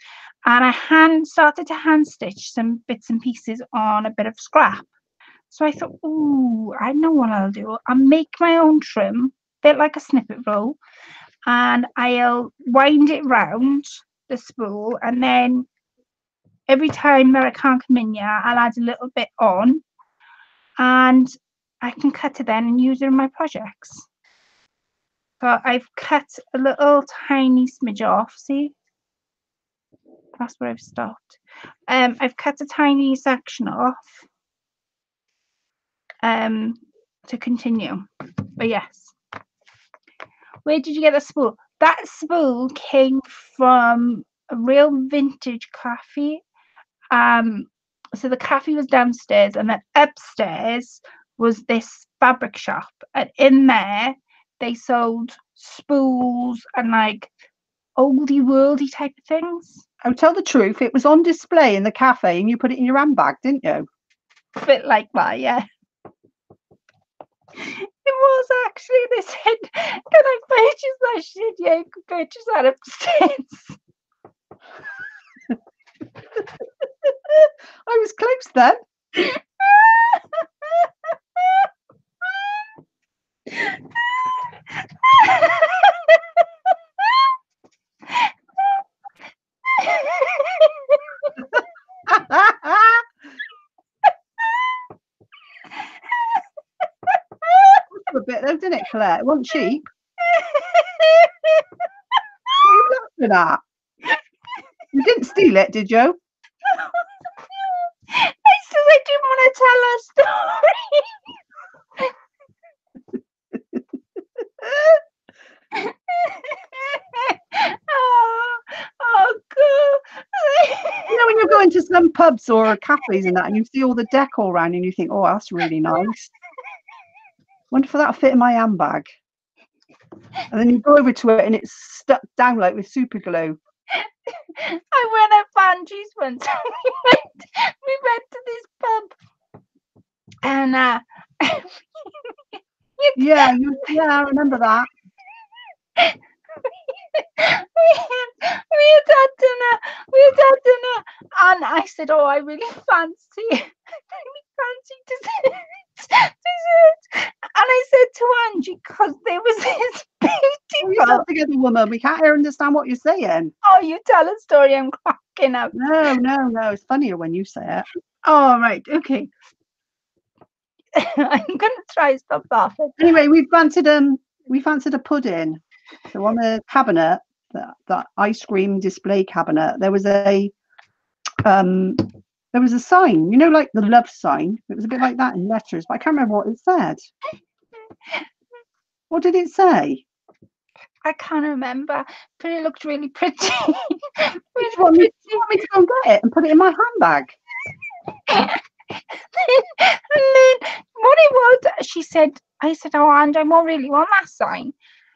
And I started to hand stitch some bits and pieces on a bit of scrap. So I thought, ooh, I know what I'll do. I'll make my own trim, a bit like a snippet roll. And I'll wind it round the spool. And then every time that I can't come in here, I'll add a little bit on. And I can cut it then and use it in my projects. So I've cut a little tiny smidge off, see? That's where I've stopped. I've cut a tiny section off to continue. But yes. Where did you get the spool? That spool came from a real vintage cafe. So the cafe was downstairs, and then upstairs was this fabric shop, and in there they sold spools and like oldie worldy type of things. Oh, tell the truth, it was on display in the cafe and you put it in your handbag, didn't you? A bit like that, yeah. It was actually. They said, can I purchase that shit? Yeah, you can purchase that upstairs. I was close then. A bit though, didn't it, Claire? It wasn't cheap. What are you laughing at? You didn't steal it, did you? I said I didn't want to tell a story. oh God. You know, when you're going to some pubs or cafes and that, and you see all the decor around and you think, oh, that's really nice. Wonder if that'll fit in my handbag. And then you go over to it and it's stuck down like with super glue. I went at Angie's once. we went to this pub, and yeah, I remember that. we had dinner, and I said, "Oh, I really fancy dessert." And I said to Angie, because there was this beautiful. Together, woman. We can't understand what you're saying. Oh, you tell a story. I'm cracking up. No. It's funnier when you say it. Oh, right. Okay. I'm gonna try to stop laughing. Anyway, we fancied a pudding. So on the cabinet, that ice cream display cabinet, there was a sign, you know, like the love sign. It was a bit like that in letters, but I can't remember what it said. What did it say? I can't remember, but it looked really pretty. You want me to go and get it and put it in my handbag? And then what it was, she said, I said, oh, and I won't really want that sign.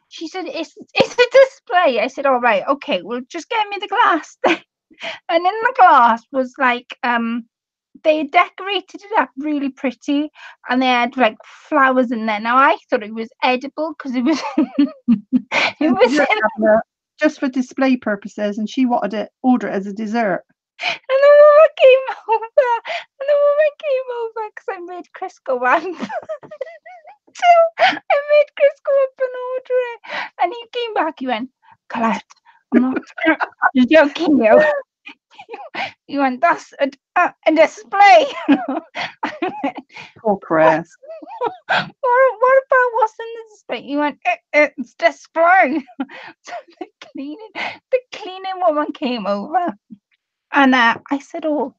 She said, it's a display. I said, all right, okay, well, just get me the glass. And in the glass was like, they decorated it up really pretty, and they had like flowers in there. Now I thought it was edible because it was just for display purposes, and she wanted to order it as a dessert. And the woman came over because I made Chris go up. So I made Chris go up and order it, and he came back. He went, Colette, I'm not joking you. You went, that's a display. Poor Chris. What about what's in the display? You went, it's display. So the cleaning woman came over, and I said, oh,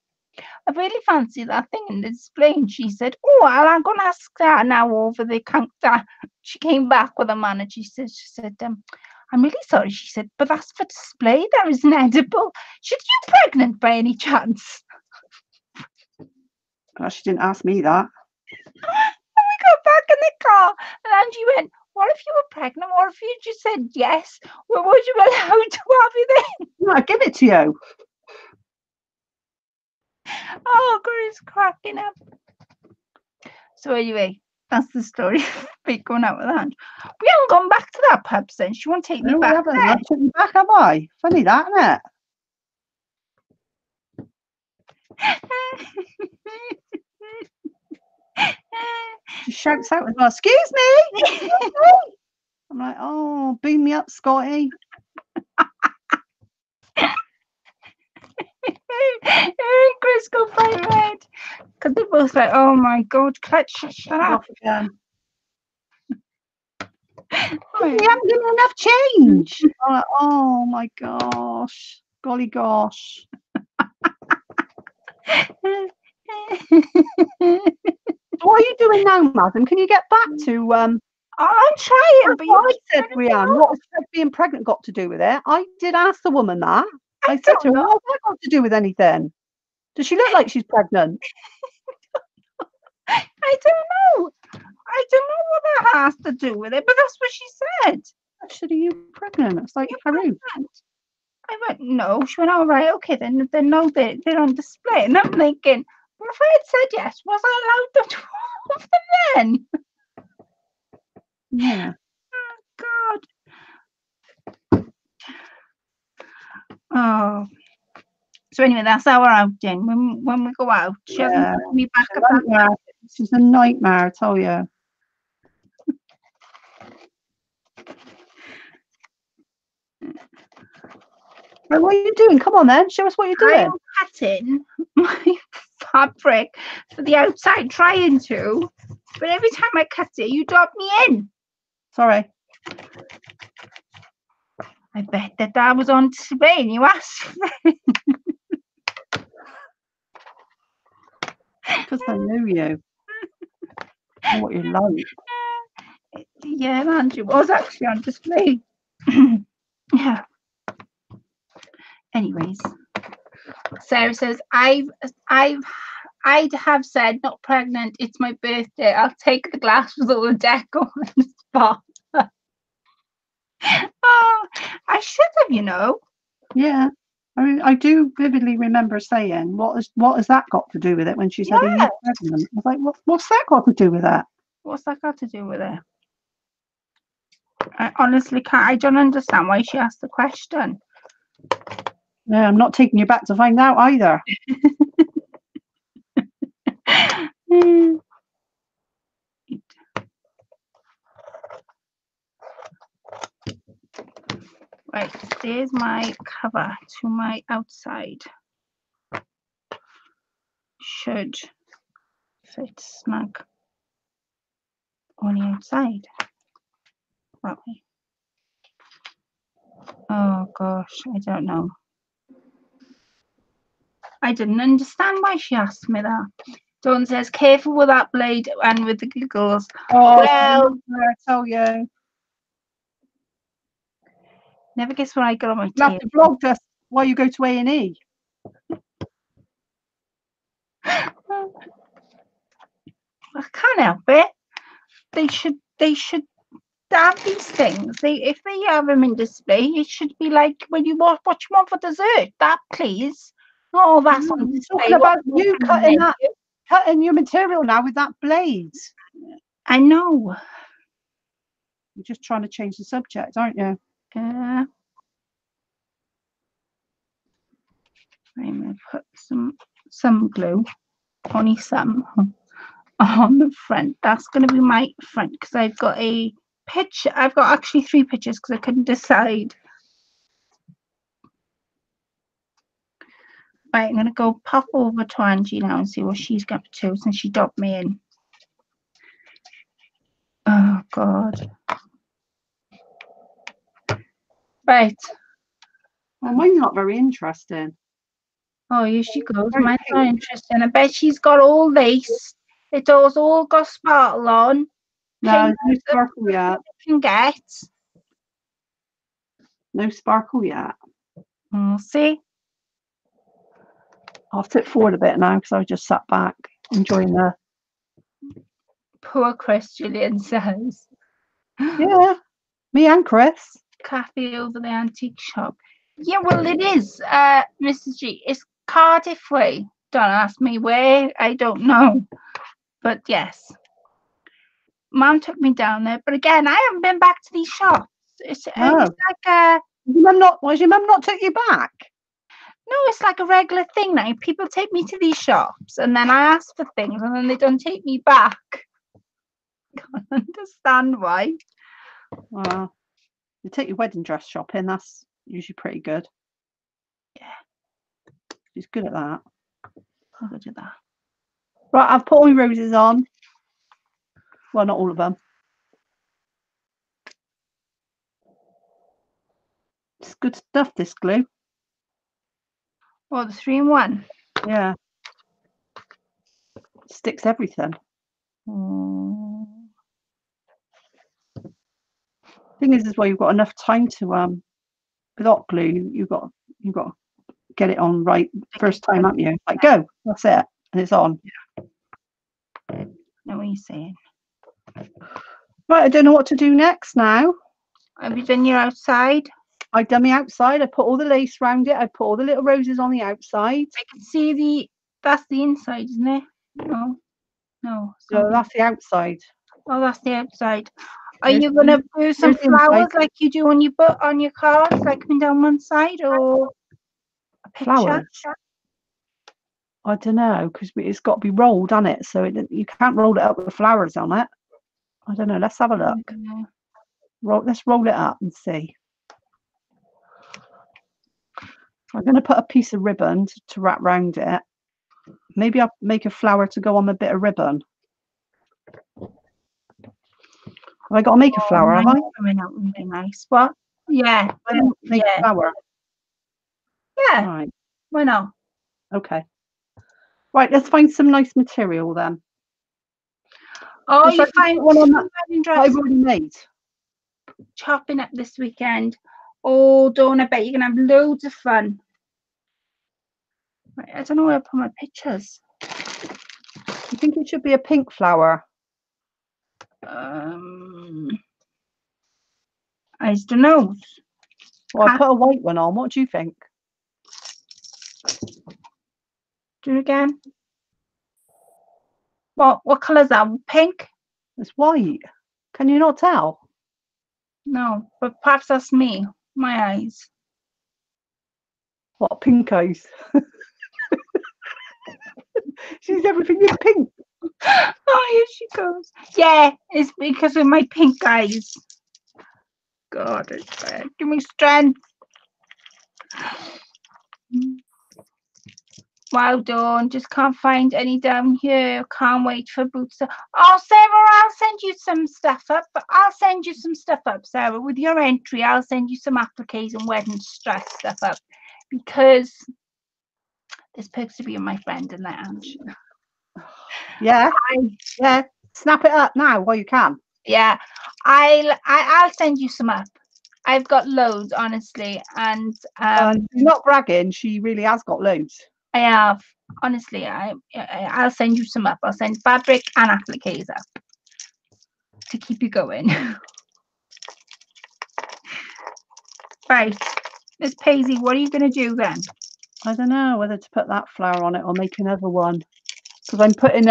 I really fancy that thing in the display. And she said, oh, I'm going to ask that now over the counter. She came back with a man, and she said, I'm really sorry. She said, but that's for display. That isn't edible. Should you pregnant by any chance? Oh, she didn't ask me that. And we got back in the car, and Angie went, what if you were pregnant? What if you just said yes? Well, would you allow to have it then? No, I'll give it to you. Oh, Grace cracking up. So anyway, that's the story. Be going out with Ange. We haven't gone back to that pub since. You want to take me back? I took you back, have I? Funny that, isn't it? She shouts out as well, excuse me. I'm like, oh, beam me up, Scotty. Chris go bright red. Because they're both like, oh my God, shut up. Again. Right. We haven't given enough change. Like, oh my gosh. Golly gosh. What are you doing now, madam? Can you get back to I'm trying, but I said, Brianne, what has being pregnant got to do with it? I did ask the woman that. I said to her, what's that got to do with anything? Does she look like she's pregnant? I don't know. I don't know what that has to do with it, but that's what she said. Actually, are you pregnant? It's like, Haru. I went, no. She went, all right, okay, then no, they're on display. And I'm thinking, well, if I had said yes, was I allowed to have them then? Yeah. Oh, God. Oh. So anyway, that's our outing. When we go out, she hasn't put me back at that. This is a nightmare, I tell you. Right, what are you doing? Come on then, show us what you're doing. I'm cutting my fabric for the outside, trying to, but every time I cut it, you drop me in. Sorry. I bet that was on display and you asked for it. Because I know you. I know what you're like. Yeah, Andrew was actually on display. Yeah. Anyways, Sarah says, I'd have said not pregnant. It's my birthday. I'll take the glass with all the deco on the spot. Oh, I should have, you know. Yeah. I mean, I do vividly remember saying, what has that got to do with it? When she said, are you pregnant? I was like, what's that got to do with that? What's that got to do with it? I honestly can't. I don't understand why she asked the question. Yeah, I'm not taking you back to find out either. Right, there's my cover to my outside. Should fit snug on the outside. That way. Oh gosh, I don't know. I didn't understand why she asked me that. Dawn says, careful with that blade and with the giggles. Oh, well, I tell you. Never guess what I got on my tail. You have to vlog us while you go to A&E. I can't help it. They should have these things. If they have them in display, it should be like when you what you want for dessert. That please. Oh, that's on display. Talking about you cutting your material now with that blade. I know. You're just trying to change the subject, aren't you? I'm going to put some glue, only some, on the front. That's going to be my front because I've got a picture. I've got actually 3 pictures because I couldn't decide. Right, I'm going to go pop over to Angie now and see what she's got to since she dropped me in. Oh, God. Right. Well, mine's not very interesting. Oh, here she goes. Mine's not interesting. I bet she's got all lace. It's all got sparkle on. No, no sparkle yet. You can get. No sparkle yet. We'll see. I'll tip forward a bit now because I just sat back enjoying the. Poor Chris, Julian says. Yeah, me and Chris. Cafe over the antique shop. Yeah, well, it is, Mrs. G. It's Cardiff way. Don't ask me where. I don't know. But yes. Mum took me down there. But again, I haven't been back to these shops. It's like Why your mum not took you back? No, it's like a regular thing now. People take me to these shops and then I ask for things and then they don't take me back. Can't understand why. Well, you take your wedding dress shopping, that's usually pretty good. Yeah. She's good at that. I'll go do that. Right, I've put all my roses on. Well, not all of them. It's good stuff, this glue. Well, the 3-in-1. Yeah. Sticks everything. Thing is well, you've got enough time to with hot glue. You've got to get it on right first time, haven't you? Like, go, that's it, and it's on. I know what you're saying. Right, I don't know what to do next now. Have you done your outside? I've done the outside. I put all the lace around it. I put all the little roses on the outside. I can see that's the inside, isn't it? No. So that's the outside. Oh, that's the outside. Are you gonna do some flowers like you do on your cards, like coming down one side, or a picture? Flowers. I don't know, because it's got to be rolled on it, so you can't roll it up with flowers on it. I don't know. Let's have a look. Let's roll it up and see. I'm going to put a piece of ribbon to wrap round it. Maybe I'll make a flower to go on the bit of ribbon. Have I got to make a flower, have I? Coming out would be nice. What? Yeah. I don't make a flower. Yeah. Right. Why not? Okay. Right, let's find some nice material then. Oh, you find one on that I've already made. Chopping up this weekend. Oh, Dawn, I bet you're gonna have loads of fun. Right, I don't know where to put my pictures. You think it should be a pink flower? I don't know. Well, I put a white one on. What do you think? Do it again. What colour is that? Pink? It's white. Can you not tell? No, but perhaps that's me. My eyes. What, pink eyes? She's everything in pink. Oh, here she goes. Yeah, it's because of my pink eyes. God, it's bad. Give me strength. Wow, Dawn, just can't find any down here. Can't wait for boots. Oh, Sarah, I'll send you some stuff up. Sarah. With your entry, I'll send you some appliques and wedding stress stuff up, because there's perks to being my friend in that, Ange. Yeah, yeah. Snap it up now while you can. Yeah, I'll send you some up. I've got loads, honestly, and you're not bragging. She really has got loads. I have, honestly. I'll send you some up. I'll send fabric and appliques up to keep you going. Right, Ms Paisey, what are you going to do then? I don't know whether to put that flower on it or make another one, because I'm putting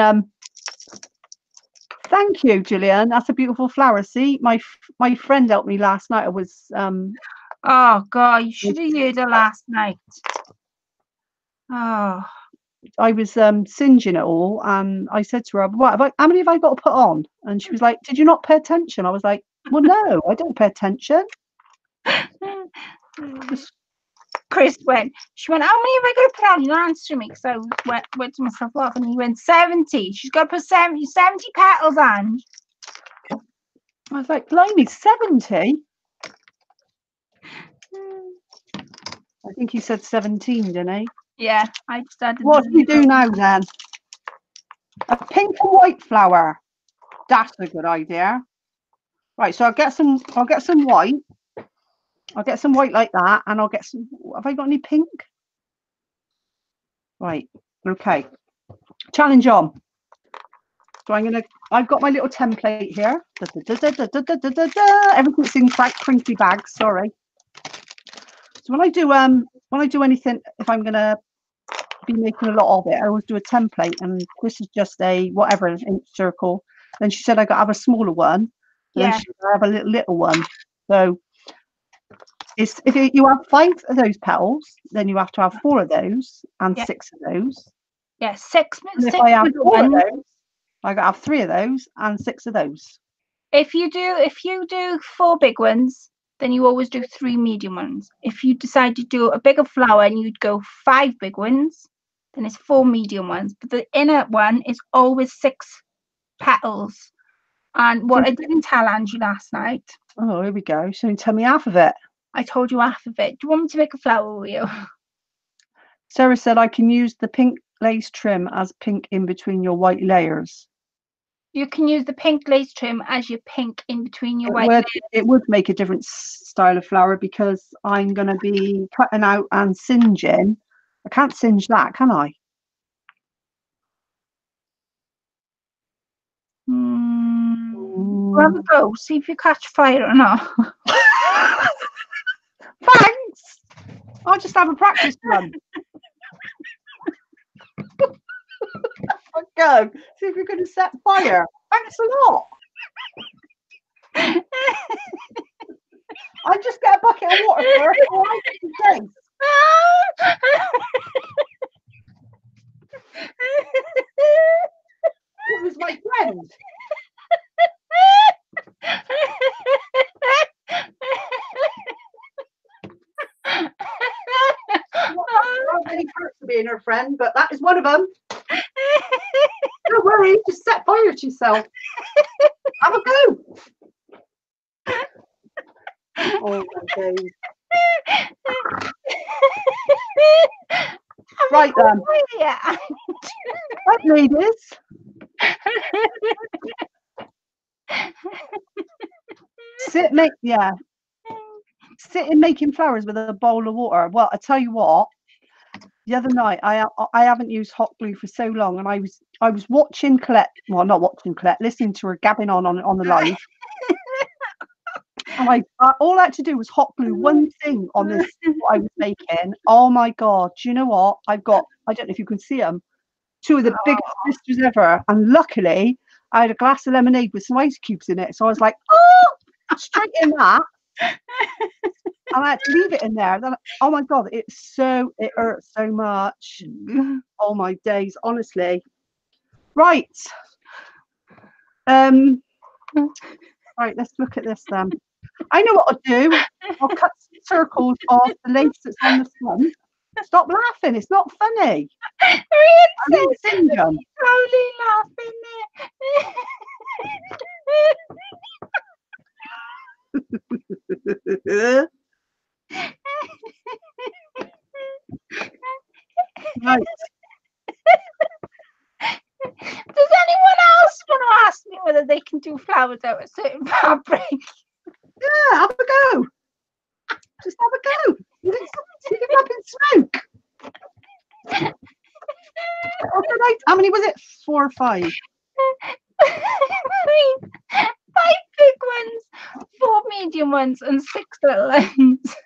Thank you, Gillian. That's a beautiful flower. See, my friend helped me last night. I was Oh God, you should have heard her last night. Oh. I was singeing it all, and I said to her, how many have I got to put on? And she was like, did you not pay attention? I was like, well, no, I don't pay attention. Chris she went, how many have I got to put on? You don't answer me, because I went to myself off, and he went, 70. She's got to put 70 petals on. I was like, blimey, 70? I think he said 17, didn't he? Yeah, I started. What do we do now then? A pink and white flower. That's a good idea. Right, so I'll get some white. I'll get some white like that, and I'll get some. Have I got any pink? Right. Okay. Challenge on. So I've got my little template here. Everything's in quite crinkly bags. Sorry. So when I do anything, if I'm gonna be making a lot of it, I always do a template, and this is just a whatever inch circle. Then she said I got to have a smaller one. And then she said I have a little one. So if you have 5 of those petals, then you have to have 4 of those and 6 of those. Yeah, 6. And if I have 4 of those, I got to have 3 of those and 6 of those. If you do 4 big ones, then you always do 3 medium ones. If you decide to do a bigger flower, and you'd go 5 big ones, then it's 4 medium ones, but the inner one is always 6 petals. And what I didn't tell Angie last night. Oh, here we go. So you tell me half of it. I told you half of it. Do you want me to make a flower with you? Sarah said I can use the pink lace trim as pink in between your white layers. You can use the pink lace trim as your pink in between your white layers. It would make a different style of flower because I'm going to be cutting out and singeing. I can't singe that, can I? Have a go. See if you catch fire or not. Thanks. I'll just have a practice run. I'll go. See if you're going to set fire. Thanks a lot. I just get a bucket of water first. It was my friend. Not many perks of being her friend, but that is one of them. Don't worry, just set fire to yourself. Have a go. Oh my days. Right then. Right, ladies. Sit and making flowers with a bowl of water. Well, I tell you what, the other night I haven't used hot glue for so long, and I was watching Colette, well, not watching Colette, listening to her gabbing on the live. And all I had to do was hot glue one thing on this what I was making. Oh my God, do you know what? I've got, I don't know if you can see them, 2 of the biggest blisters ever, and luckily I had a glass of lemonade with some ice cubes in it, so I was like, oh, straight in that. And I had to leave it in there. Then, oh my God, it hurts so much. Oh my days, honestly. Right. Right, let's look at this then. I know what I'll do. I'll cut circles off the lace that's on the front. Stop laughing, it's not funny. I'm totally laughing there. Right. Does anyone else want to ask me whether they can do flowers out of certain fabric? Yeah, have a go. Just have a go. You can up in smoke. How many was it? 4 or 5? 5 big ones, 4 medium ones, and 6 little ones.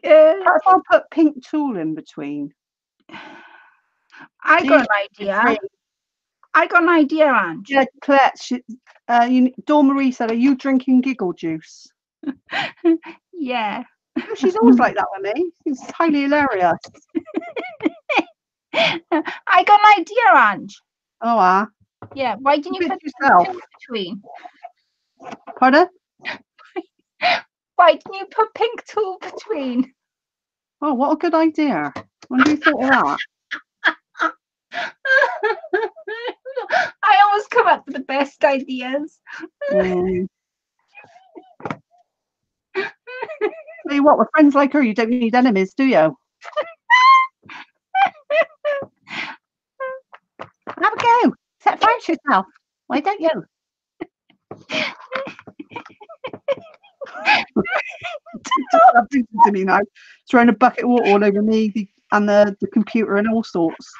If I put pink tulle in between. I got an idea, Ange. Yeah, Colette. Dawn Marie said, "Are you drinking giggle juice?" Yeah. She's always like that with me. She's highly hilarious. I got an idea, Ange. Oh, yeah. Why didn't you put yourself in between? Pardon? Why didn't you put pink tulle between? Oh, what a good idea. When do you thought of that? I always come up with the best ideas. Tell you what, with friends like her, you don't need enemies, do you? Have a go. Set fire to yourself. Why don't you? Stop thinking to me now. Throwing a bucket of water all over me and the computer and all sorts.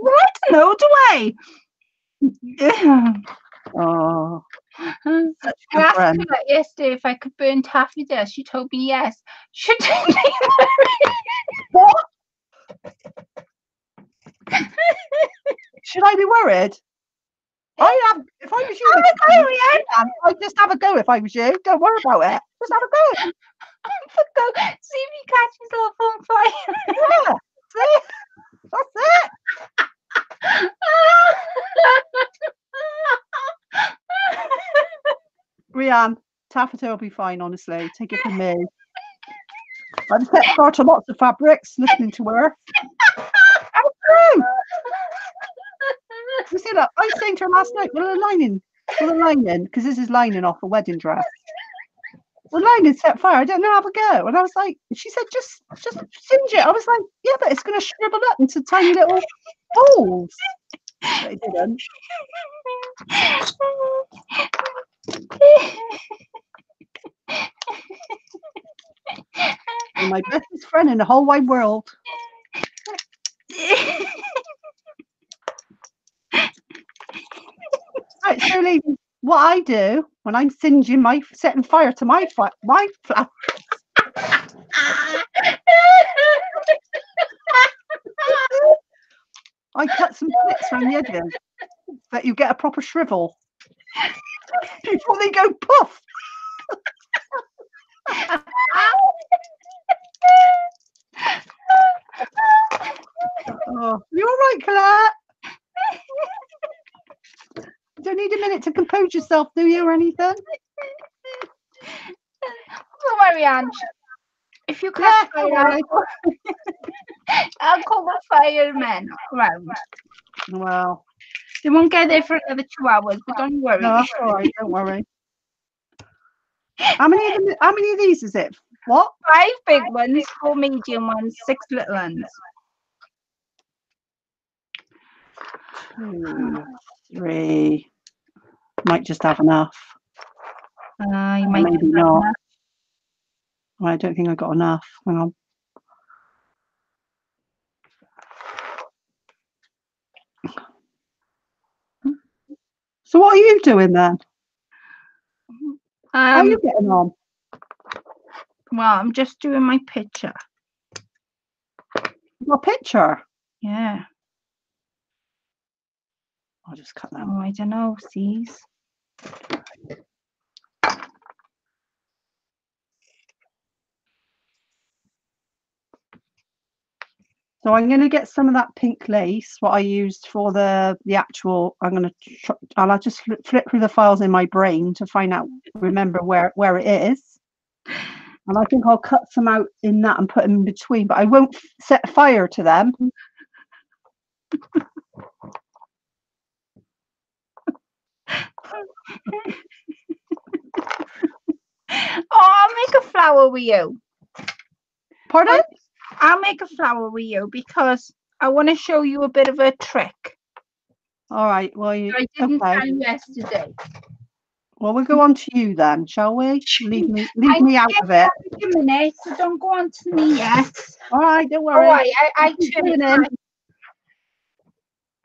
What? No, do I? Oh, I asked her yesterday if I could burn taffy dust. She told me yes. Should I be worried? What? Should I be worried? If I was you, I'd just have a go if I was you. Don't worry about it. Just have a go. Have a go. See if you catch yourself on fire. Yeah. See? That's it. Rianne, Taffeta will be fine, honestly. Take it from me. I've set fire to lots of fabrics listening to her. How true! You see that? I was saying to her last night, will the lining, because this is lining off a wedding dress. The lining set fire. I don't know how to go. And I was like, she said, just singe it. I was like, yeah, but it's going to shrivel up into tiny little balls. But it didn't. You're my bestest friend in the whole wide world. Right, so ladies, what I do when I'm singeing setting fire to my flower. I cut some slits around the edges so that you get a proper shrivel before they go poof. Oh, you all right, Colette? You don't need a minute to compose yourself, do you, or anything? Don't worry, Ange. If you catch fire, I'll call the firemen around. Well, they won't get there for another 2 hours, but don't worry. No, that's all right. Don't worry. How many of these is it? What? 5 big ones, 4 medium ones, 6 little ones. 2, 3. Might just have enough. You might maybe not. Enough. Well, I don't think I got enough. Hang on. So what are you doing then? How are you getting on? Well, I'm just doing my picture. Your picture? Yeah. I'll just cut that. Oh, I don't know, sees. So I'm going to get some of that pink lace, what I used for the actual. I'll just flip through the files in my brain to remember where it is. And I think I'll cut some out in that and put them in between, but I won't set fire to them. I'll make a flower with you. Pardon? I'll make a flower with you because I want to show you a bit of a trick. All right. Well, I didn't tell you yesterday. Well, we'll go on to you then, shall we? Leave me out of it. A minute, so don't go on to me yet. All right, don't worry. All right, I turn it in.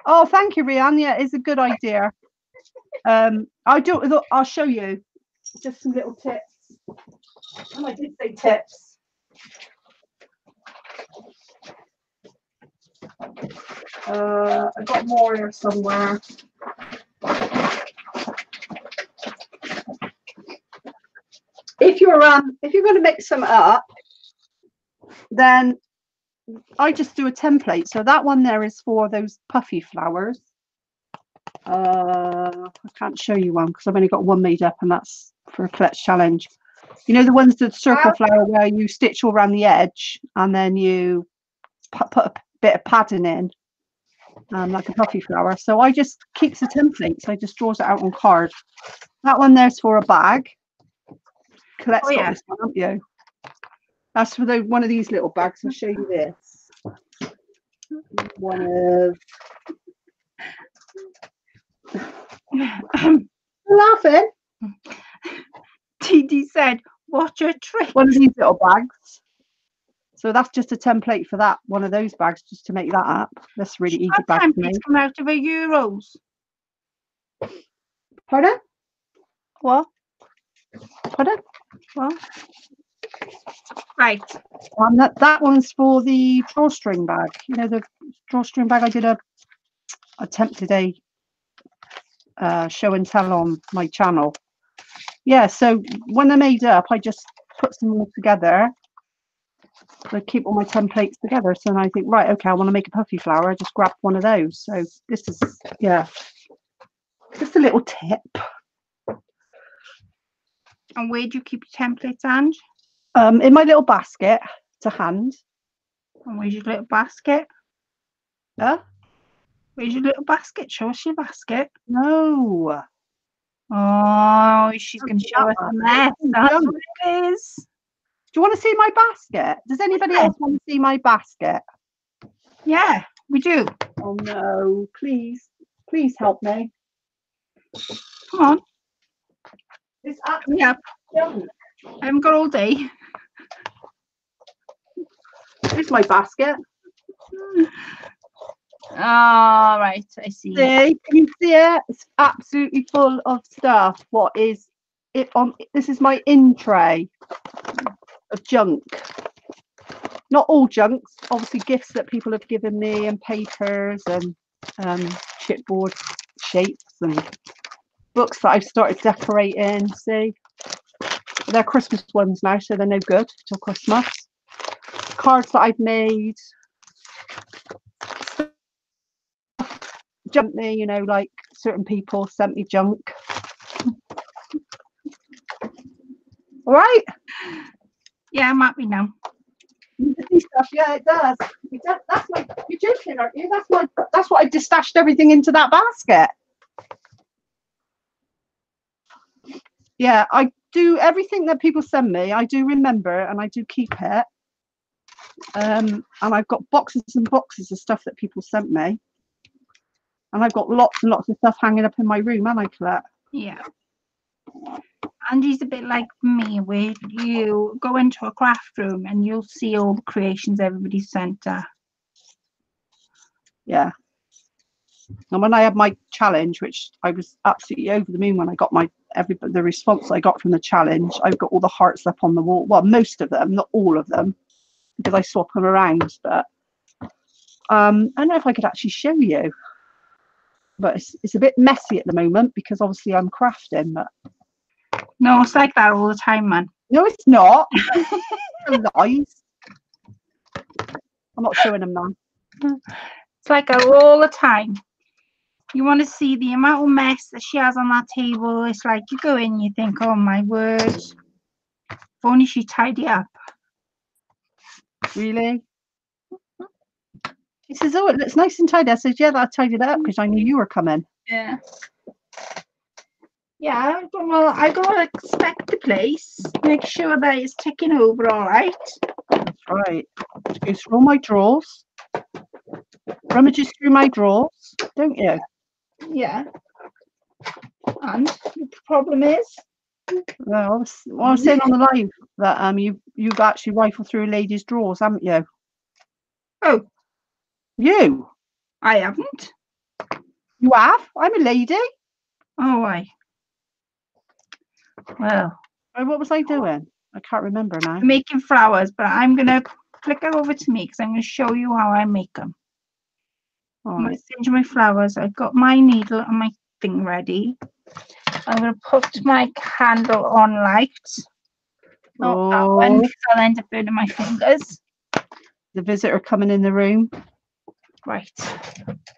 Oh, thank you, Rianne. Yeah, it's a good idea. I'll show you just some little tips. Oh, I did say tips. I've got more here somewhere. If you're going to mix them up, then I just do a template. So that one there is for those puffy flowers. I can't show you one because I've only got one made up, and that's for a Colette's challenge. You know the ones that circle flower where you stitch all around the edge and then you put a bit of padding in, like a puffy flower. So I just keeps the template. So I just draws it out on card. That one there's for a bag. Colette's got this one, haven't you? That's for one of these little bags. I'll show you this. One of. Laughing. TD said, "What's your trick?" One of these little bags. So that's just a template for that. One of those bags, just to make that up. That's really easy bag to make. Come out of a Euros. Pardon? What? Pardon? What? Right. That one's for the drawstring bag. You know the drawstring bag. I did attempted a show and tell on my channel. Yeah. So when they're made up, I just put them all together. I keep all my templates together. So then I think, right, okay, I want to make a puffy flower. I just grab one of those. So this is just a little tip. And where do you keep your templates, Ange? In my little basket to hand. And where's your little basket? Huh? Where's your little basket? Show us your basket. No. Oh, she's going to show us the mess. That's what it is. Do you want to see my basket? Does anybody else want to see my basket? Yeah, we do. Oh no, please help me. Come on. It's absolutely junk. I haven't got all day. Here's my basket. All right, I see. See, can you see it? It's absolutely full of stuff. What is it on? This is my in tray of junk. Not all junks, obviously gifts that people have given me, and papers and chipboard shapes and books that I've started decorating. See, they're Christmas ones now, so they're no good till Christmas. Cards that I've made. Junk me, you know, like certain people sent me junk. All right? Yeah, I'm happy now. Stuff. Yeah, it does. That's my. You're joking, aren't you? That's what I just stashed everything into that basket. Yeah, I do everything that people send me. I do remember and I do keep it. And I've got boxes and boxes of stuff that people sent me. And I've got lots and lots of stuff hanging up in my room, and I collect. Yeah. Angie's a bit like me, where you go into a craft room and you'll see all the creations everybody sent her. Yeah. And when I had my challenge, which I was absolutely over the moon when I got the response I got from the challenge, I've got all the hearts up on the wall. Well, most of them, not all of them, because I swap them around. But I don't know if I could actually show you. But it's a bit messy at the moment because obviously I'm crafting. But no, it's like that all the time, man. No, it's not. Lies. I'm not showing them now. It's like that all the time. You want to see the amount of mess that she has on that table. It's like you go in, you think, oh my word, if only she tidy up. Really? He says, oh, it looks nice and tidy. I said, yeah, I tidied it up because I knew you were coming. Yeah. Yeah, well, I gotta inspect the place, make sure that it's ticking over all right. That's right. Just go through all my drawers. Rummages through my drawers, don't you? Yeah. And the problem is? Well, I was saying on the live that you've actually rifled through a lady's drawers, haven't you? Oh. You? I haven't. You have? I'm a lady. Oh, I. Well. What was I doing? I can't remember now. Making flowers, but I'm going to flick it over to me because I'm going to show you how I make them. I'm going to send you my flowers. I've got my needle and my thing ready. I'm going to put my candle on light. Not that one because I'll end up burning my fingers. The visitor coming in the room. Right.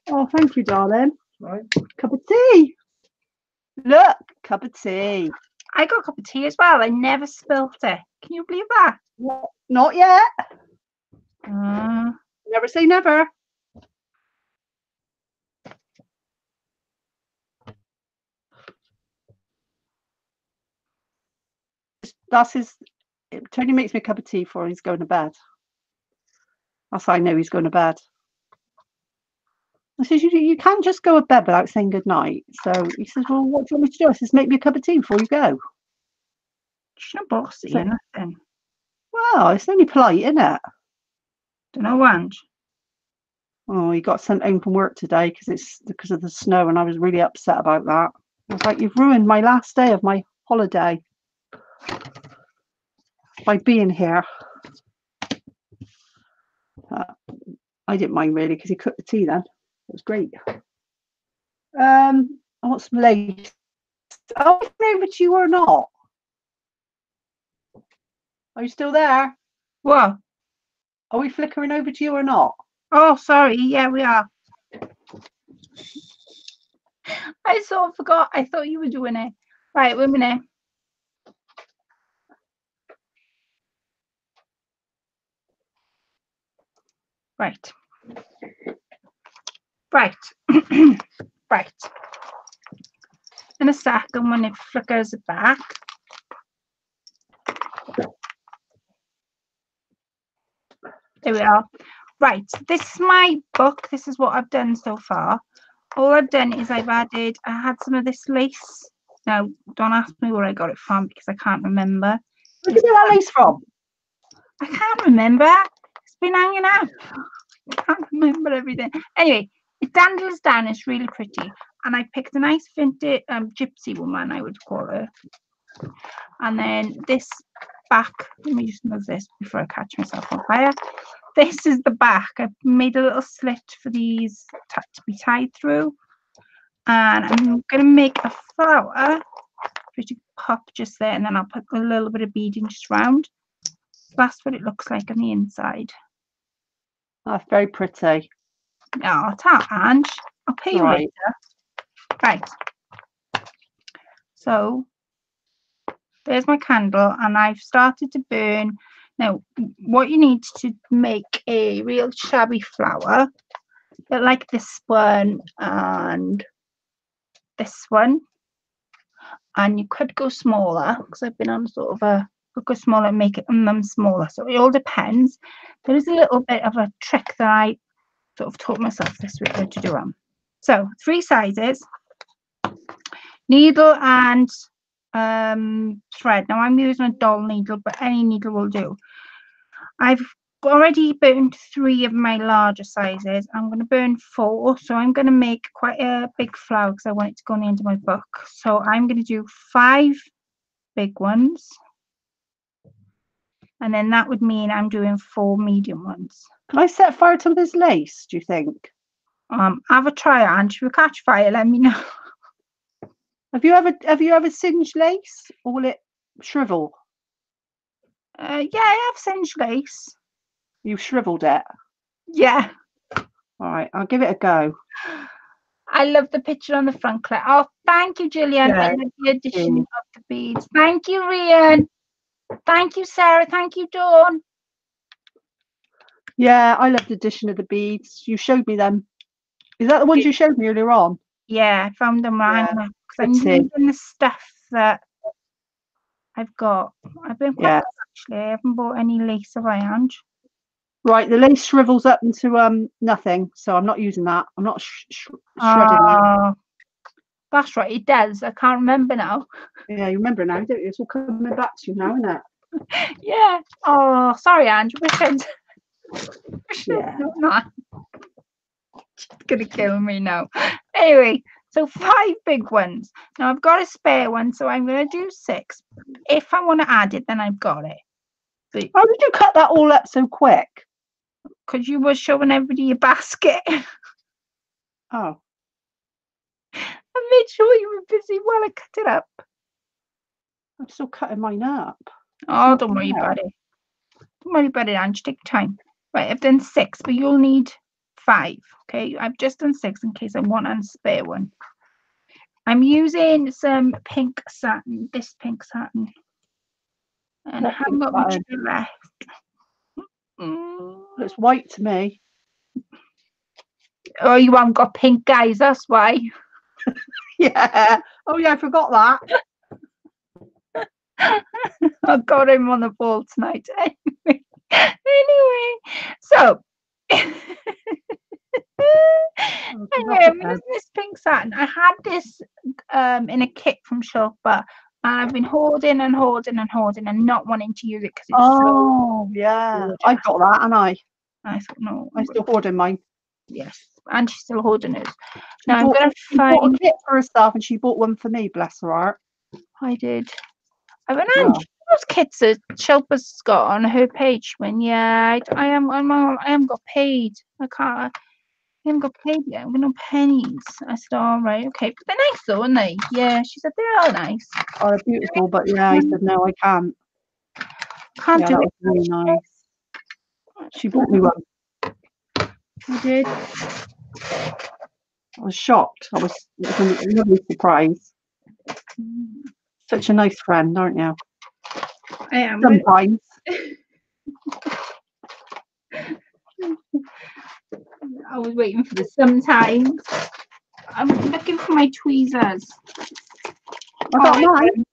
Oh, thank you, darling. Right. Cup of tea. Look, cup of tea. I got a cup of tea as well. I never spilt it. Can you believe that? Not yet. Never say never. That's his. Tony makes me a cup of tea before he's going to bed. That's how I know he's going to bed. I says, you can't just go to bed without saying good night. So he says, well, what do you want me to do? I says, make me a cup of tea before you go. She's not bossy or nothing. Well, it's only polite, isn't it? Don't know, Ange. Oh, he got sent home from work today because of the snow, and I was really upset about that. I was like, you've ruined my last day of my holiday by being here. I didn't mind really because he cooked the tea then. It was great. I want some lace. Are we coming over to you or not? Are you still there? What? Are we flickering over to you or not? Oh, sorry. Yeah, we are. I sort of forgot. I thought you were doing it. Right, wait a minute. Right. Right. Right. In a second, when it flickers it back. There we are. Right. This is my book. This is what I've done so far. All I've done is I had some of this lace. Now, don't ask me where I got it from because I can't remember. Where did you get that lace from? I can't remember. It's been hanging up. I can't remember everything. Anyway, it dangles down. It's really pretty. And I picked a nice vintage gypsy woman, I would call her. And then this back, let me just move this before I catch myself on fire. This is the back. I've made a little slit for these to be tied through. And I'm going to make a flower, which you pop just there, and then I'll put a little bit of beading just round. So that's what it looks like on the inside. That's very pretty. Oh, ta, Ange. I'll pay you later. Right. So there's my candle, and I've started to burn. Now, what you need to make a real shabby flower, but like this one and this one, and you could go smaller because I've been on sort of a could go smaller and make it them smaller. So it all depends. There is a little bit of a trick that I sort of taught myself this week how to do them. So 3 sizes, needle and thread. Now I'm using a doll needle, but any needle will do. I've already burned 3 of my larger sizes. I'm going to burn 4, so I'm going to make quite a big flower because I want it to go on the end of my book. So I'm going to do 5 big ones, and then that would mean I'm doing 4 medium ones. Can I set fire to this lace, do you think? Have a try, Ange. If you catch fire, let me know. Have you ever singed lace, or will it shrivel? Yeah, I have singed lace. You've shriveled it? Yeah. All right, I'll give it a go. I love the picture on the front clip. Oh, thank you, Gillian. Yeah, I love the addition of the beads. Thank you, Rian. Thank you, Sarah. Thank you, Dawn. Yeah, I love the addition of the beads. You showed me them. Is that the ones you showed me earlier on? Yeah, I found them right now because I'm using the stuff that I've got. I've been quite good, actually. I haven't bought any lace of Ange. Right, the lace shrivels up into nothing, so I'm not using that. I'm not shredding that. That's right, it does. I can't remember now. Yeah, you remember now, don't you? It's all coming back to you now, isn't it? Yeah. Oh, sorry, Ange. Yeah. Not. She's gonna kill me now. Anyway, so 5 big ones. Now I've got a spare one, so I'm gonna do 6. If I want to add it, then I've got it. But how did you cut that all up so quick? Because you were showing everybody your basket. Oh. I made sure you were busy while I cut it up. I'm still cutting mine up. Oh, don't worry about it. Don't worry about it, Ange. Take time. Right, I've done 6, but you'll need 5. Okay, I've just done 6 in case I want a spare one. I'm using some pink satin, this pink satin. And I haven't got much left. It's white to me. Oh, you haven't got pink, guys, that's why. Yeah. Oh, yeah, I forgot that. I've got him on the ball tonight. Anyway, so anyway, I'm using this pink satin. I had this in a kit from Shop, but I've been holding and not wanting to use it because it's yeah. I got that, and I thought, no, I'm still holding mine. Yes, and she's still holding it. Now I'm going to find a kit for herself, and she bought one for me. Bless her heart. I did. I went, Angie, those kits that Shelpa's got on her page. When I haven't got paid. I haven't got paid yet. I've got no pennies. I said, all right, okay, but they're nice though, aren't they? Yeah, she said they are nice. Oh, they're beautiful, but yeah, I said no, I can't. Can't do it. Really nice. She bought me one. You did. I was shocked. It was a lovely surprise. Such a nice friend, aren't you? I am. Sometimes. I was waiting for this sometimes. I'm looking for my tweezers. I got mine.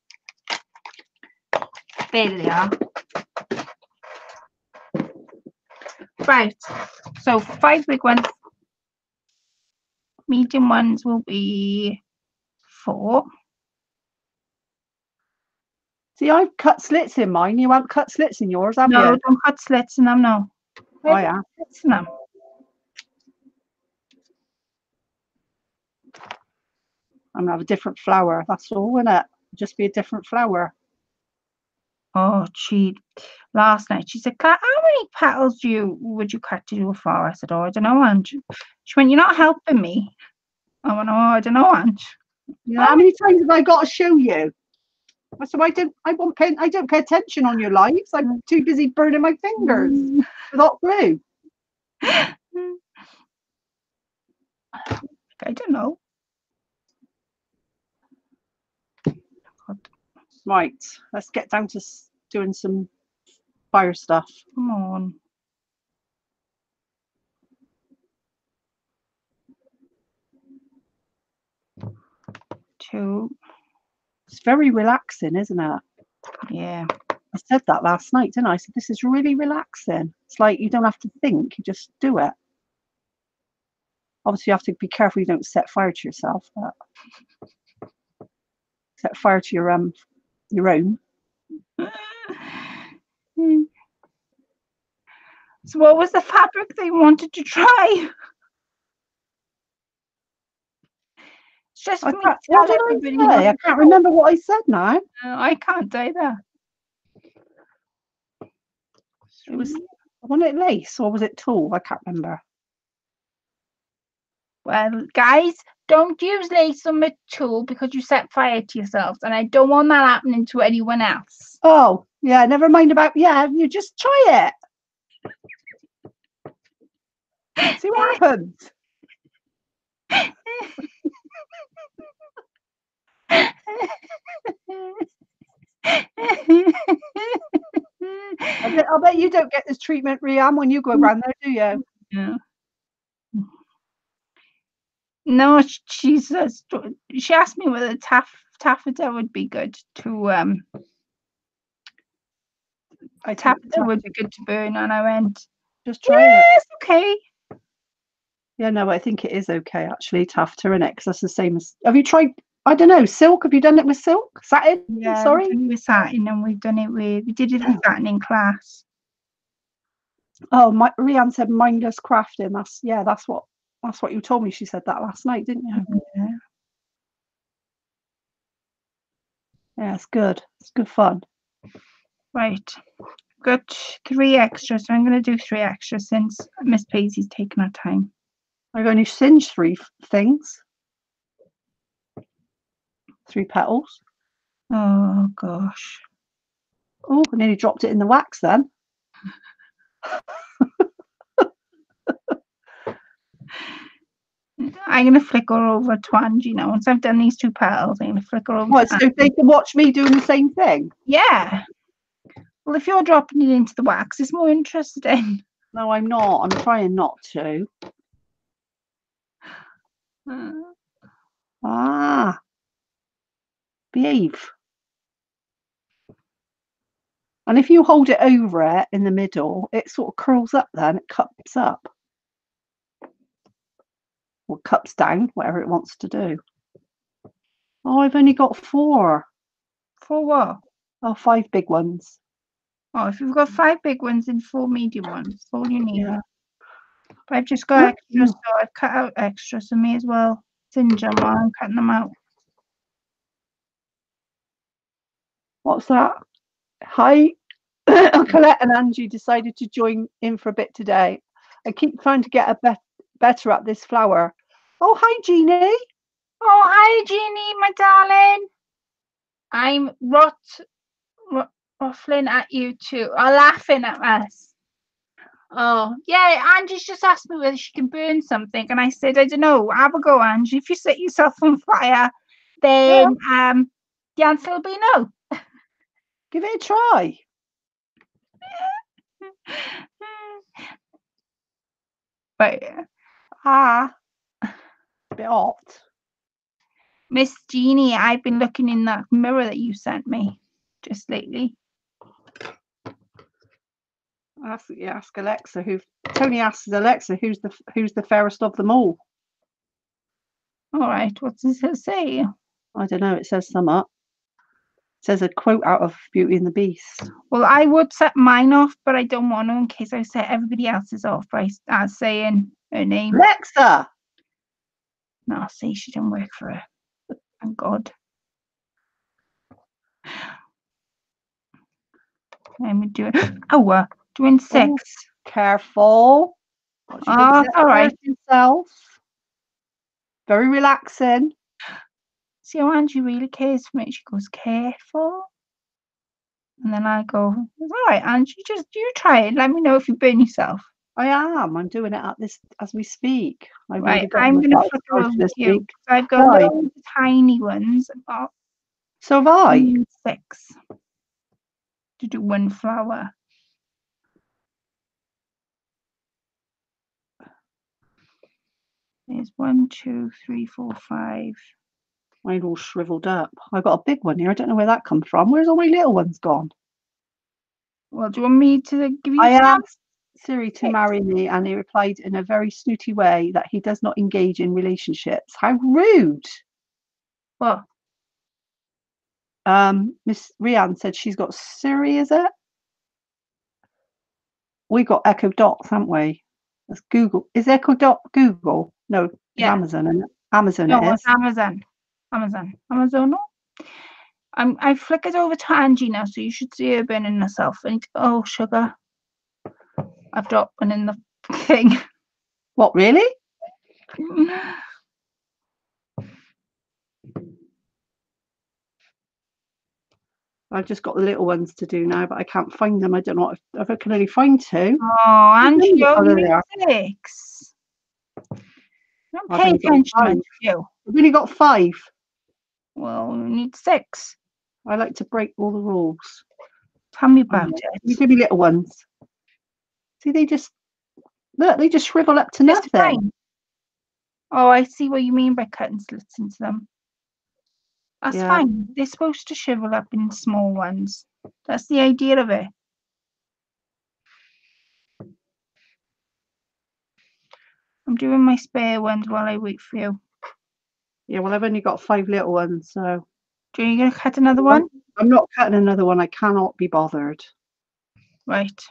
There they are. Right. So 5 big ones. Medium ones will be 4. See, I've cut slits in mine. You haven't cut slits in yours, have you? No, don't cut slits in them, no. I have. Slits in them. I'm gonna have a different flower. That's all, isn't it? Just be a different flower. Oh, last night she said, how many petals would you cut to do a flower? I said, oh, I don't know, Ange. She went, you're not helping me. I went, oh, I don't know, Ange. Yeah, how many times have I got to show you? I said, I don't pay attention on your lives. I'm too busy burning my fingers with hot glue. I don't know. Right, let's get down to doing some fire stuff. Come on. Two. It's very relaxing, isn't it? Yeah. I said that last night, didn't I? I said, this is really relaxing. It's like you don't have to think, you just do it. Obviously, you have to be careful you don't set fire to yourself, but set fire to your own. So what was the fabric they wanted to try? It's just for me to tell everybody. I can't remember what I said now. I can't either. Was it lace or was it tulle? I can't remember. Well, guys, don't use lace on my tulle because you set fire to yourselves, and I don't want that happening to anyone else. Oh, yeah, never mind about, you just try it. See what happens. I bet you don't get this treatment, Riam, when you go around there, do you? Yeah. No, she asked me whether taffeta would be good to taffeta would be good to burn, and I went, just try it. Yes, okay. Yeah, no, I think it is okay actually, taffeta, innit? Because that's the same as. Have you tried? I don't know, silk. Have you done it with silk? Satin? Yeah, sorry. we've done it with satin, and we did it with satin in class. Oh, Rianne said mindless crafting. That's what you told me. She said that last night, didn't you? Yeah. Yeah, it's good. It's good fun. Right. Got 3 extras, so I'm going to do 3 extras since Ms Paisey's taken her time. I've only singed 3 things. 3 petals. Oh gosh. Oh, I nearly dropped it in the wax then. I'm going to flick her over to Angie now. Once I've done these 2 petals, I'm going to flick her over to so they can watch me doing the same thing? Yeah. Well, if you're dropping it into the wax, it's more interesting. No, I'm not. I'm trying not to. Behave. And if you hold it over it in the middle, it sort of curls up then, it cups up. Or cups down, whatever it wants to do. Oh, I've only got 4. 4 what? Oh, 5 big ones. Oh, if you've got 5 big ones and 4 medium ones, that's all you need. Yeah. But I've just got extras, so I've cut out extras, so may as well singe them while I'm cutting them out. What's that? Hi. Colette and Angie decided to join in for a bit today. I keep trying to get better at this flower. Oh, hi, Jeannie. Oh, hi, Jeannie, my darling. I'm ruffling at you too, or laughing at us. Oh, yeah, Angie's just asked me whether she can burn something, and I said, I don't know, have a go, Angie. If you set yourself on fire, then the answer will be no. Give it a try. But Ah, a bit hot. Miss Jeannie, I've been looking in that mirror that you sent me just lately. Ask Alexa. Tony asks Alexa who's the fairest of them all. All right, what does it say? I don't know. It says something. It says a quote out of Beauty and the Beast. Well, I would set mine off, but I don't want to in case I set everybody else's off by saying her name. Alexa! No, see, she didn't work for her. Thank God. Let me do it. Oh, we're doing 6. Oh, careful. Oh, all right. Himself. Very relaxing. See how Angie really cares for me. She goes, careful. And then I go, it's all right, Angie, just you try it. Let me know if you burn yourself. I am. I'm doing it as we speak. Right, I'm going to flip it over to you. I've got little tiny ones. So have I. 6 to do 1 flower. There's 1, 2, 3, 4, 5. Mine all shriveled up. I've got a big one here. I don't know where that come from. Where's all my little ones gone? Well, do you want me to give you I some? asked Siri to marry me, and he replied in a very snooty way that he does not engage in relationships. How rude! What? Miss Rianne said she's got Siri, is it? We got Echo Dots, haven't we? That's Google. Is Echo Dot Google? No, it's Amazon, and Amazon no, it is. It's Amazon. Amazon. I flick it over to Angie now, so you should see her burning herself. Oh, sugar. I've dropped one in the thing. What, really? I've just got the little ones to do now, but I can't find them. I don't know if I can only find 2. Oh, Angie, you only 6. Don't pay attention to you. I've only got 5. Well, we need 6. I like to break all the rules. Tell me about it. You give me little ones. See, they just shrivel up to nothing. Fine. Oh, I see what you mean by cutting slits into them. That's fine. They're supposed to shrivel up in small ones. That's the idea of it. I'm doing my spare ones while I wait for you. Yeah, well, I've only got 5 little ones, so. Are you going to cut another one? I'm not cutting another one. I cannot be bothered. Right.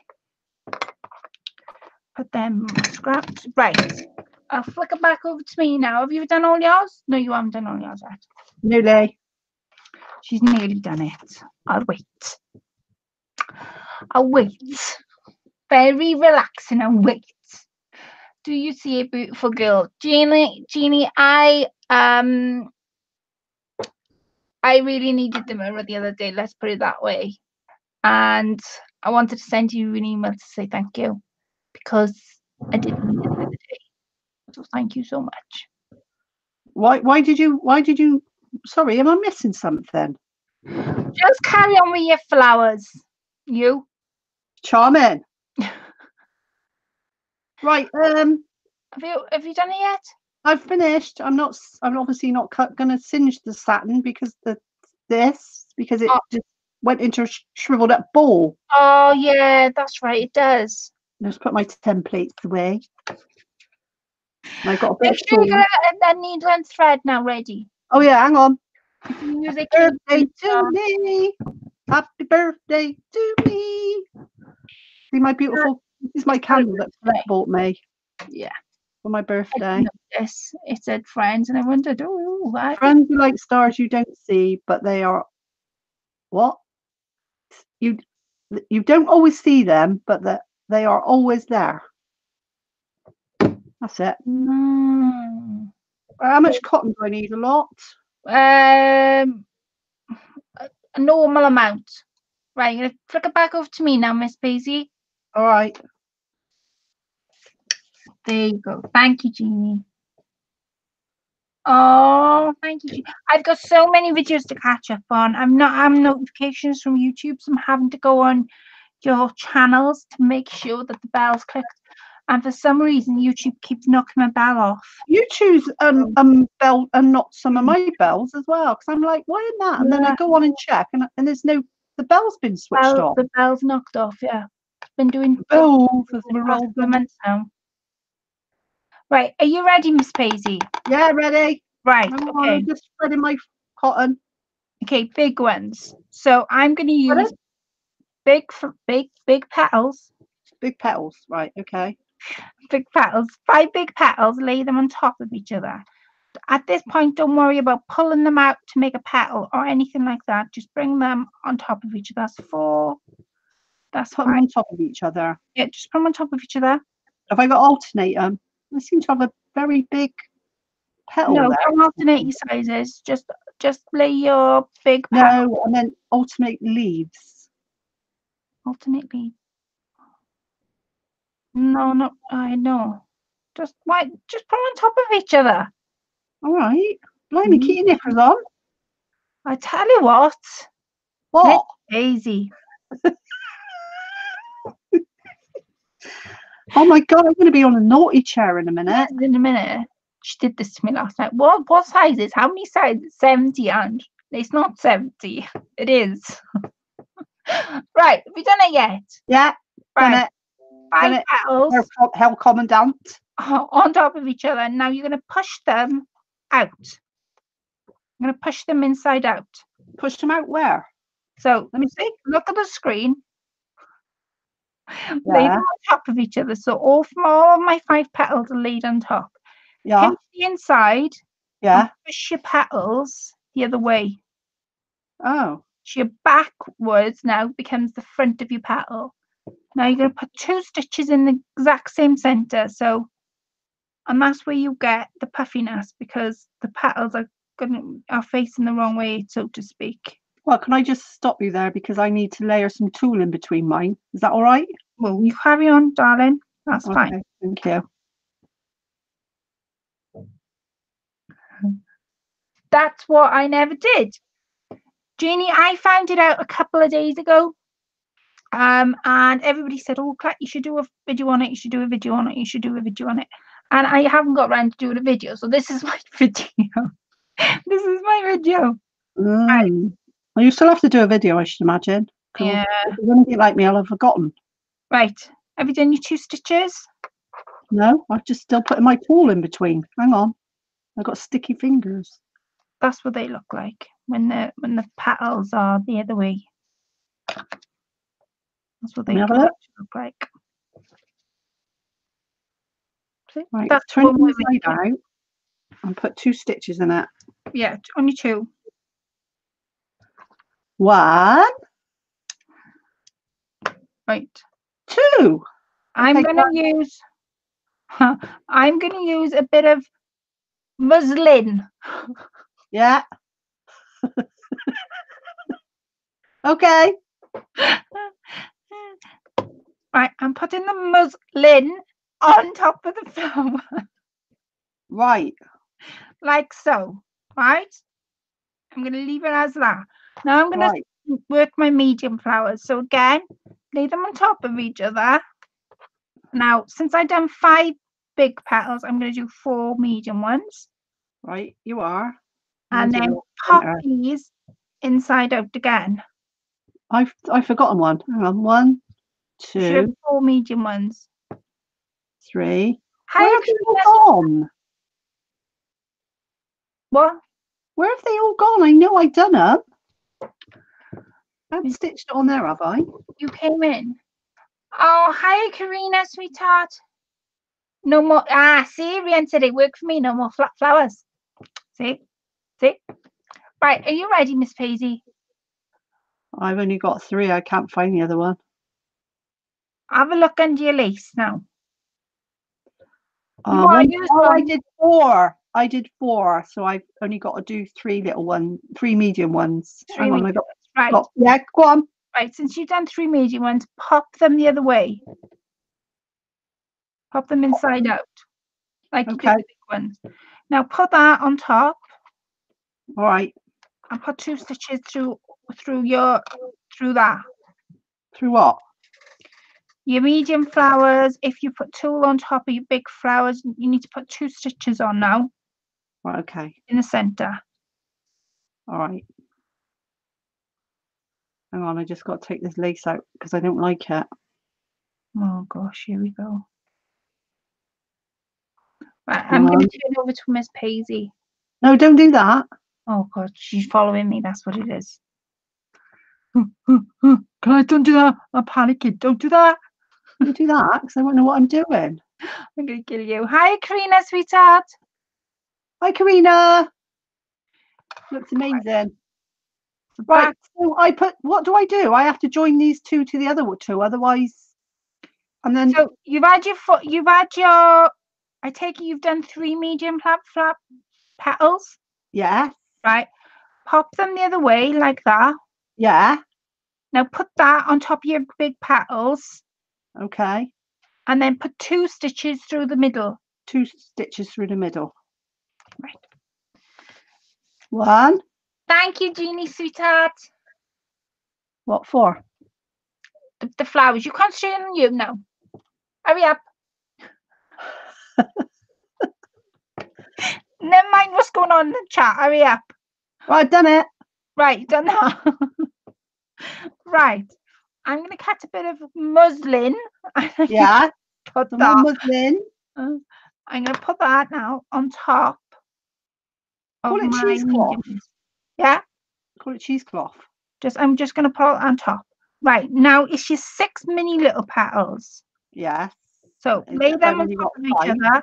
Put them scraps. Right. I'll flick it back over to me now. Have you done all yours? No, you haven't done all yours yet. Nearly. She's nearly done it. I'll wait. Very relaxing and wait. Do you see a beautiful girl? Jeannie, I really needed the mirror the other day, let's put it that way. And I wanted to send you an email to say thank you because I didn't need it the other day. So thank you so much. Why did you sorry, am I missing something? Just carry on with your flowers. You. Charming. Right, have you done it yet? I've finished. I'm obviously not gonna singe the satin because it just went into a shriveled up ball. Oh yeah, that's right, it does. Let's put my templates away. And I got a bit Make sure you got that needle and thread now ready. Oh yeah, hang on. Happy birthday to me. Happy birthday to me. See my beautiful. This is my candle that Colette bought me. Yeah. For my birthday. Yes, it said friends, and I wondered, friends are like stars you don't see, but they are what? You don't always see them, but they are always there. That's it. How much cotton do I need? A lot? A normal amount. Right, you're gonna flick it back over to me now, Ms Paisey. All right. There you go. Thank you, Jeannie. Oh, thank you, Jeannie. I've got so many videos to catch up on. I'm not having notifications from YouTube, so I'm having to go on your channels to make sure that the bell's clicked. and for some reason YouTube keeps knocking my bell off. You choose bell and not some of my bells as well, because I'm like, why isn't that? And then I go on and check, and there's no, the bell's been switched off. The bell's knocked off. Yeah, been doing the months now. Right, are you ready, Ms Paisey? Yeah, ready. Right, okay. I'm just spreading my cotton. Okay, big ones. So I'm going to use big petals. Big petals, right? Okay. Big petals. 5 big petals. Lay them on top of each other. At this point, don't worry about pulling them out to make a petal or anything like that. Just bring them on top of each other. That's 4. That's 5. Put them on top of each other. Yeah, just put them on top of each other. Have I got to alternate them? I seem to have a very big petal. No, there. don't alternate your sizes. Just lay your big petal. No, and then alternate leaves. Alternate leaves. No, I know. Just put them on top of each other. All right. Blimey, keep your knickers on. I tell you what. What? Easy. Oh my God, I'm going to be on a naughty chair in a minute. In a minute. She did this to me last night. What size is? How many sizes? 70, and it's not 70. It is. Right. Have you done it yet? Yeah. Right. Done it. 5 petals. Hell commandant. On top of each other. Now you're going to push them out. I'm going to push them inside out. Push them out where? So let me see. Look at the screen. Yeah. Lay them on top of each other. So all of my 5 petals are laid on top. Yeah. Come to the inside. Yeah. Push your petals the other way. Oh. So your backwards now becomes the front of your petal. Now you're going to put 2 stitches in the exact same center. And that's where you get the puffiness, because the petals are facing the wrong way, so to speak. Well, can I just stop you there, because I need to layer some tulle in between mine? Is that all right? Well, you carry on, darling. That's fine. Thank you. That's what I never did. Jeannie, I found it out a couple of days ago. And everybody said, oh, Claire, you should do a video on it. You should do a video on it. You should do a video on it. And I haven't got around to doing a video. So this is my video. This is my video. Right. Well, you still have to do a video, I should imagine. Yeah. If you're anything like me, I'll have forgotten. Right. Have you done your 2 stitches? No, I've just still putting my tulle in between. Hang on. I've got sticky fingers. That's what they look like when the petals are the other way. That's what they look like. See? Right, That's turn it inside out and put 2 stitches in it. Yeah, only 2. 1. Right. 2. I'm gonna use a bit of muslin. Yeah. Okay. Right, I'm putting the muslin on top of the flower. Right. Like so. Right? I'm going to leave it as that. Now I'm going to work my medium flowers. So again, lay them on top of each other. Now, since I've done 5 big petals, I'm going to do 4 medium ones. Right, you are. And then pop these inside out again. I've forgotten one. Hang on. 1, 2, 4 medium ones. 3. Where have they all gone? What? Where have they all gone? I know I've done them. I've stitched it on there, have I? You came in. Oh, hi, Karina, sweetheart. No more. See, Rian said it worked for me. No more flat flowers. See? Right, are you ready, Ms Paisey? I've only got 3. I can't find the other one. Have a look under your lace now. I did 4. I did 4, so I've only got to do 3 medium ones. 3 medium ones. Right. Yeah, go on. Right, since you've done 3 medium ones, pop them the other way. Pop them inside out, like you did the big ones. Now put that on top. All right. And put 2 stitches through that. Through what? Your medium flowers, if you put tulle on top of your big flowers, you need to put 2 stitches on now. Right, okay. In the centre. All right. Hang on, I just got to take this lace out because I don't like it. Oh gosh, here we go. Right, I'm going to turn over to Ms Paisey. No, don't do that. Oh god, she's following me. That's what it is. Can I don't do that? I'm panicking. Don't do that. Don't do that because I won't know what I'm doing. I'm going to kill you. Hi, Karina, sweetheart. Hi, Karina. Looks amazing. Right, so what do I do? I have to join these two to the other two, otherwise, and then. So you've had your, I take it you've done 3 medium flap petals? Yeah. Right. Pop them the other way like that. Yeah. Now put that on top of your big petals. Okay. And then put 2 stitches through the middle. 2 stitches through the middle. Right. 1. Thank you, Jeannie, sweetheart. What for? The flowers. You concentrate on you now. Hurry up. Never mind what's going on in the chat. Hurry up. Right, I've done it. Right, done that. Right. I'm going to cut a bit of muslin. Yeah. Put some that. more muslin. I'm going to put that now on top of Call it my cheesecloth. Yeah. Call it cheesecloth. I'm just going to put it on top. Right, now it's your 6 mini little petals. Yeah. So lay them on top of each other.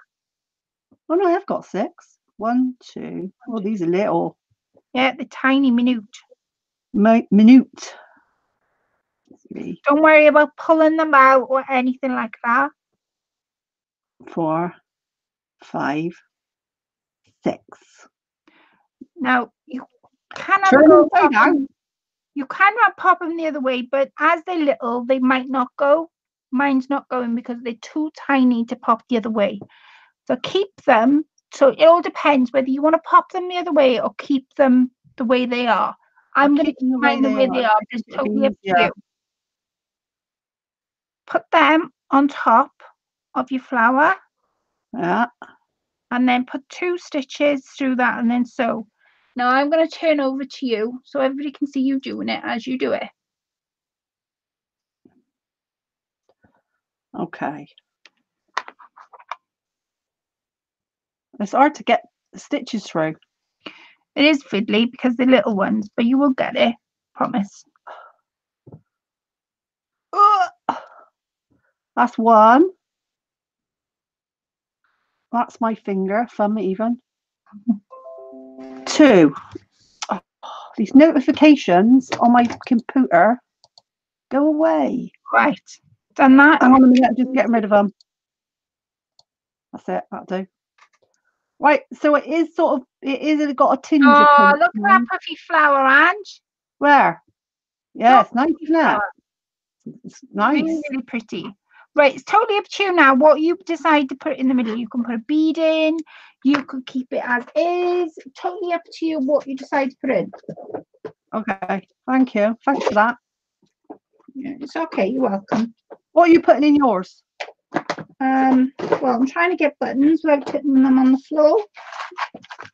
Oh no, I've got 6. 1, 2. Oh, these are little. Yeah, the tiny minute. Minute. 3. Don't worry about pulling them out or anything like that. 4, 5, 6. Now you cannot Turn go them down. You cannot pop them the other way, but as they're little, they might not go. Mine's not going because they're too tiny to pop the other way. So keep them. So it all depends whether you want to pop them the other way or keep them the way they are. I'm going to keep mine the way they are. It's totally up to you. Put them on top of your flower. Yeah. And then put 2 stitches through that and then sew. Now I'm going to turn over to you so everybody can see you doing it as you do it. Okay. It's hard to get stitches through. It is fiddly because they're little ones, but you will get it. Promise. That's 1. That's my finger, thumb even. 2. Oh, these notifications on my computer. Go away. Right. Done that. Hang on a minute, just getting rid of them. That's it, that'll do. Right, so it's got a tinge of pink. Look at that puffy flower, Ange. Where? Yeah, it's nice, isn't it? It's nice. Really, really pretty. Right, it's totally up to you now what you decide to put in the middle. You can put a bead in, you could keep it as is. Totally up to you what you decide to put in. Okay, thank you. Thanks for that. Yeah, it's okay, you're welcome. What are you putting in yours? Well, I'm trying to get buttons without putting them on the floor.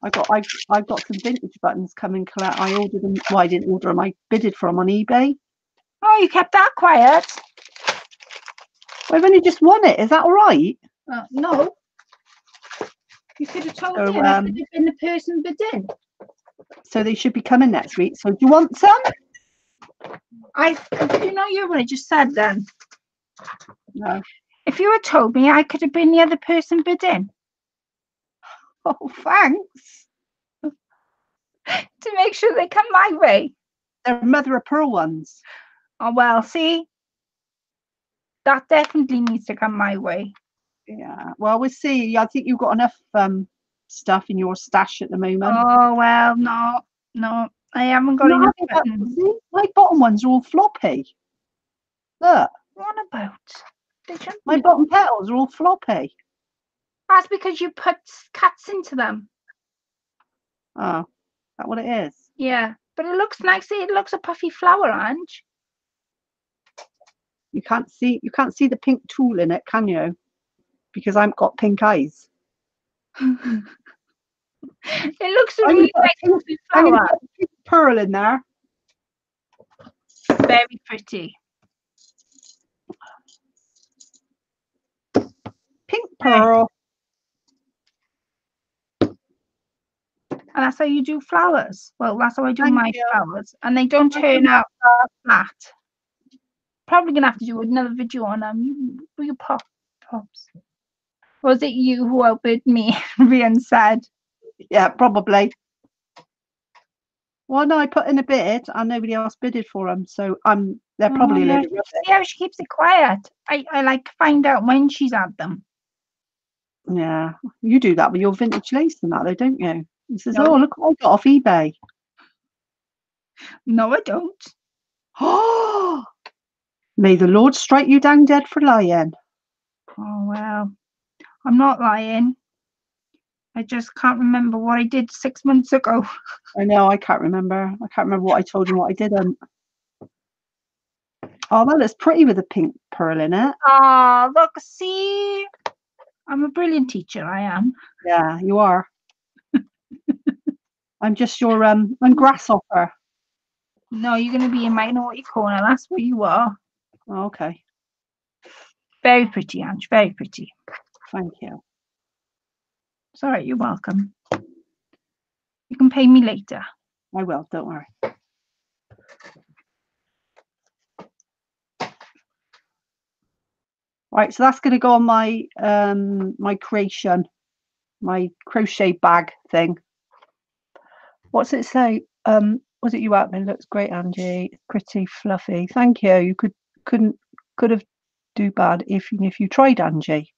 I've got some vintage buttons coming. I ordered them. Well, I didn't order them. I bidded for them on eBay. Oh, you kept that quiet. I've only just won it. Is that all right? No. You could have told me. I could have been the person bidding. So they should be coming next week. So do you want some? You know, you would have just said then. No. If you had told me, I could have been the other person bidding. Oh, thanks. To make sure they come my way. They're mother of pearl ones. Oh, well, see? That definitely needs to come my way. Yeah. Well, we'll see. I think you've got enough stuff in your stash at the moment. Oh, well, no. I haven't got enough buttons. My bottom ones are all floppy. Look. What about? My bottom petals are all floppy. That's because you put cuts into them. Oh, is that what it is? Yeah, but it looks nice. It looks a puffy flower, Ange. You can't see the pink tool in it, can you? Because I've got pink eyes. It looks a I'm gonna really put a nice pink, I'm gonna flower. put a pink pearl in there. Very pretty. Pink pearl. And that's how you do flowers. Well, that's how I do Thank my you. flowers. And they don't turn out flat. Probably going to have to do another video on them. You pops. Was it you who outbid me? Rian said. Yeah, probably. Well, no, I put in a bid and nobody else bidded for them. So they're probably a load of rubbish. See how she keeps it quiet. I like to find out when she's had them. Yeah, you do that with your vintage lace and that, though, don't you? He says, No. "Oh, look what I got off eBay." No, I don't. Oh, may the Lord strike you down dead for lying. Oh, well. I'm not lying. I just can't remember what I did 6 months ago. I know, I can't remember. I can't remember what I told you and what I didn't. Oh, that looks pretty with a pink pearl in it. Ah, look, see? I'm a brilliant teacher, I am. Yeah, you are. I'm just your I'm grasshopper. No, you're going to be in my naughty corner. That's what you are. Oh, okay. Very pretty, Ange. Very pretty. Thank you. It's all right. You're welcome. You can pay me later. I will. Don't worry. Right, so that's going to go on my my creation, my crochet bag thing. What's it say? Was it you out there? Looks great, Angie. Pretty fluffy. Thank you. You could have do bad if you tried, Angie.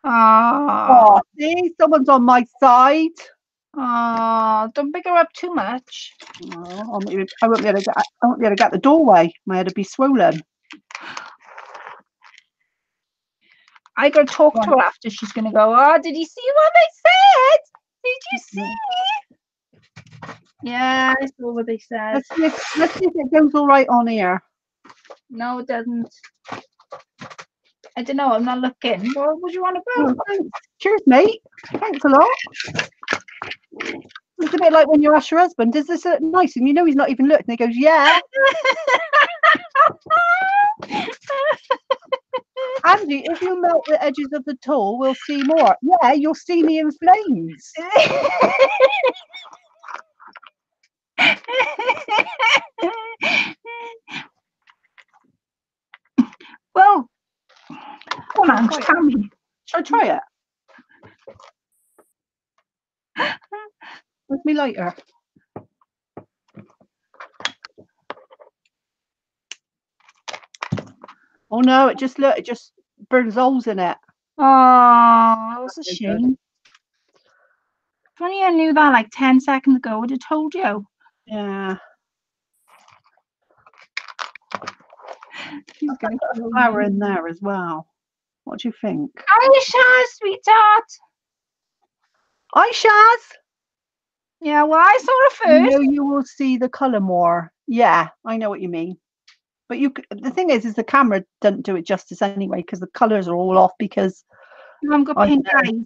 Ah. Oh, see, someone's on my side. Oh, don't pick her up too much. Oh, I won't be able to get the doorway. My head would be swollen. I gotta talk to her after. She's gonna go, oh, did you see what they said? Did you see? Yeah, I saw what they said. Let's see if it goes all right on here. No, it doesn't. I don't know. I'm not looking. What would you want to go? Oh, cheers, mate. Thanks a lot. It's a bit like when you ask your husband, does this look nice? And you know he's not even looked. And he goes, yeah. Angie, if you melt the edges of the tool, we'll see more. Yeah, you'll see me in flames. Well, come on, tell me. Shall I try it? Where's me lighter? Oh no, it just burns holes in it. Oh, that was a shame. If only I knew that like 10 seconds ago, I would have told you. Yeah. She's going to put a flower in there as well. What do you think? Aisha, sweetheart. Hi, Shaz. Yeah, well, I saw her first. You know you will see the colour more. Yeah, I know what you mean. But the thing is the camera doesn't do it justice anyway because the colours are all off because I've got pink eyes.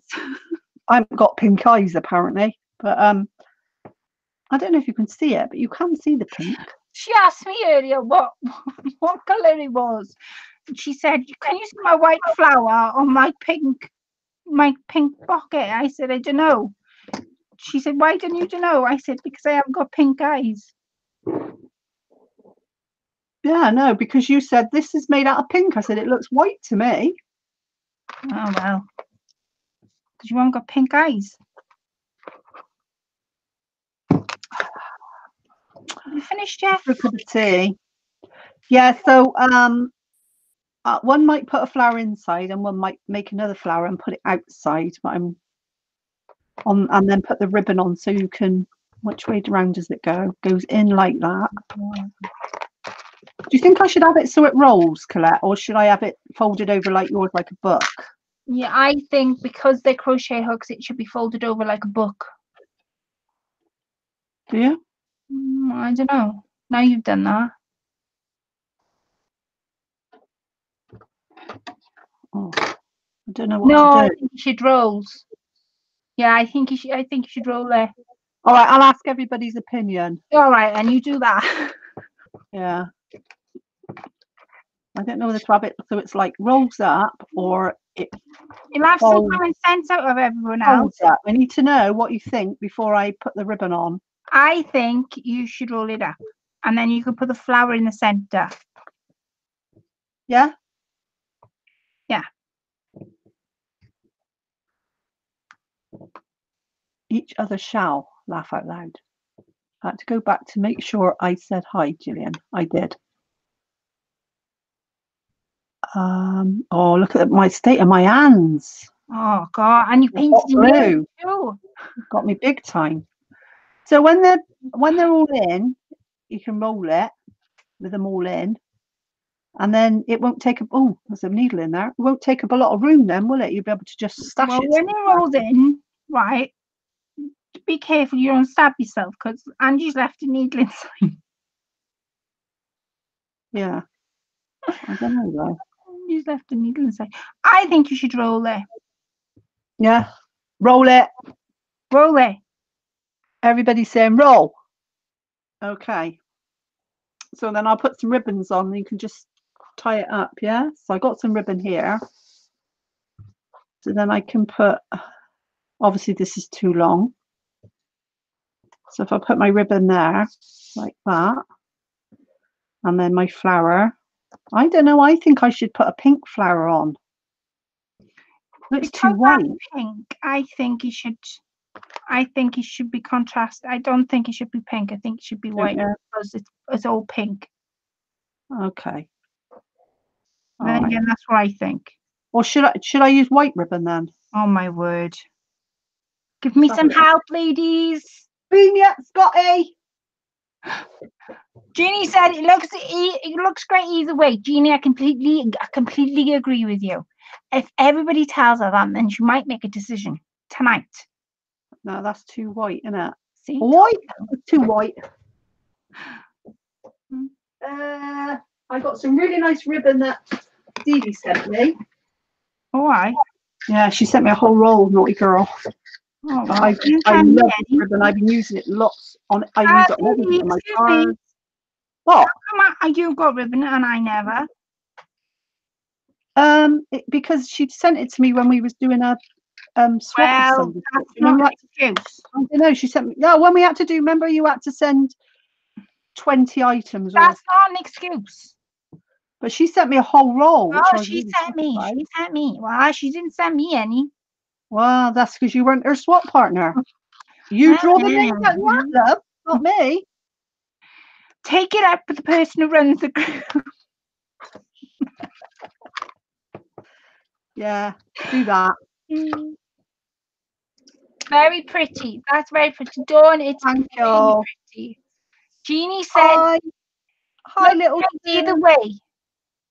I haven't got pink eyes apparently. But I don't know if you can see it, but you can see the pink. She asked me earlier what colour it was. And she said, can you see my white flower on my pink pocket? I said, I don't know. She said, why don't you know? I said, because I haven't got pink eyes. Yeah, no, because you said this is made out of pink. I said, it looks white to me. Oh, well. Because you haven't got pink eyes. You finished yet? A cup of tea. Yeah, so one might put a flower inside and one might make another flower and put it outside. But I'm on and then put the ribbon on so you can. Which way around does it go? Goes in like that. Do you think I should have it so it rolls, Colette, or should I have it folded over like yours, like a book? Yeah, I think because they're crochet hooks, it should be folded over like a book. Do you? I don't know. Now you've done that. Oh, I don't know what No, to I do. think you should rolls. Yeah, I think you should roll there. All right, I'll ask everybody's opinion. All right, and you do that. Yeah. I don't know whether to have it so it's like rolls up or it You'll have some common sense out of everyone else. folds up. I need to know what you think before I put the ribbon on. I think you should roll it up, and then you can put the flower in the centre. Yeah? Yeah. Each other shall laugh out loud. I had to go back to make sure I said hi, Gillian. I did. Oh, look at my state of my hands. Oh God! And you painted blue. too. Got me big time. So when they're all in, you can roll it with them all in, and then it won't take up. Oh, there's a needle in there. It won't take up a lot of room, then, will it? You'll be able to just stash it. When it rolls in, right? Be careful you don't stab yourself because Angie's left a needle inside. Yeah. I don't know though. Angie's left a needle inside. I think you should roll it. Yeah. Roll it. Roll it. Everybody's saying roll. Okay. So then I'll put some ribbons on and you can just tie it up, yeah? So I got some ribbon here. So then I can put, obviously this is too long. So if I put my ribbon there, like that, and then my flower, I don't know, I think I should put a pink flower on. Looks too white. Pink, I think it should be contrast. I don't think it should be pink. I think it should be white because it's all pink. Okay. Then again, that's what I think. Or should I use white ribbon then? Oh my word. Give me some help, ladies. Boom, yeah, Scotty. Jeannie said it looks great either way. Jeannie, I completely agree with you. If everybody tells her that, then she might make a decision tonight. No, that's too white, isn't it? See? White? Too white. I got some really nice ribbon that Dee Dee sent me. Oh, yeah, she sent me a whole roll, naughty girl. Oh, I love this ribbon. I've been using it lots on. I use it on everything on my cards. What? How come you got ribbon and I never? Because she sent it to me when we was doing a swap. Well, that's not an excuse. I don't know. She sent me. No, when we had to do. Remember, you had to send 20 items. That's not an excuse. But she sent me a whole roll. Oh, she sent me. She sent me. Well, she didn't send me any. Well, that's because you weren't her swap partner. You draw the name out loud, love, not me. Take it up with the person who runs the group. Yeah, do that. Very pretty. That's very pretty. Dawn, it's very pretty. Jeannie said, Hi little either way.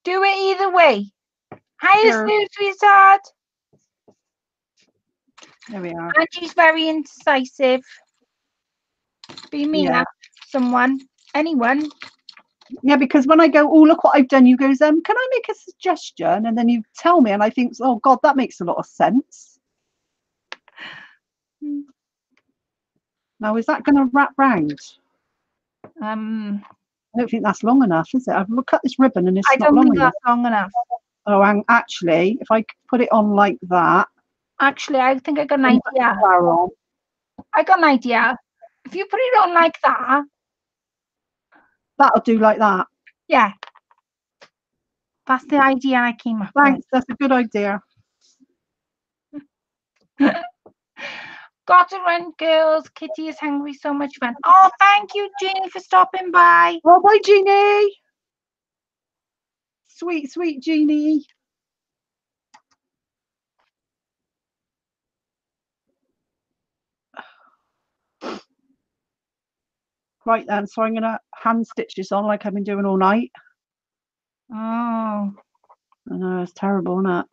Do it either way. Hi, Sue, sweetheart. There we are. Angie's very indecisive. Be me up, someone, anyone. Yeah, because when I go, oh, look what I've done, you goes, can I make a suggestion? And then you tell me, and I think, oh God, that makes a lot of sense. Now, is that going to wrap round? I don't think that's long enough, is it? I've cut this ribbon and it's not long enough. I don't think that's long enough. Oh, and actually, if I put it on like that. Actually, I think I got an idea. I got an idea. If you put it on like that. That'll do like that. Yeah. That's the idea I came up with. Thanks, that's a good idea. Got to run, girls. Kitty is hungry. So much fun. Oh, thank you, Jeannie, for stopping by. Oh, bye, Jeannie. Sweet, sweet Jeannie. Right then, so I'm going to hand stitch this on like I've been doing all night. Oh. I know, it's terrible, isn't it?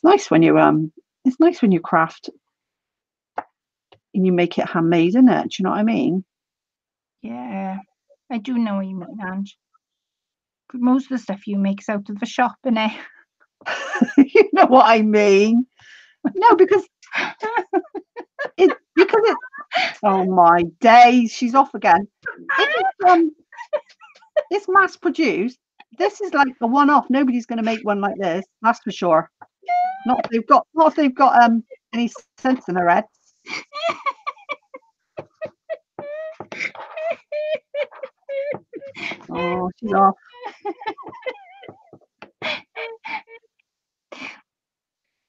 Nice when you it's nice when you craft and you make it handmade, isn't it? Do you know what I mean? Yeah, I do know what you mean, Ange. Most of the stuff you make is out of the shop, innit? You know what I mean? No, because it oh my days, she's off again. If it's mass produced, this is like a one-off. Nobody's going to make one like this, that's for sure. Not if they've got any sense in their heads. Oh, she's off.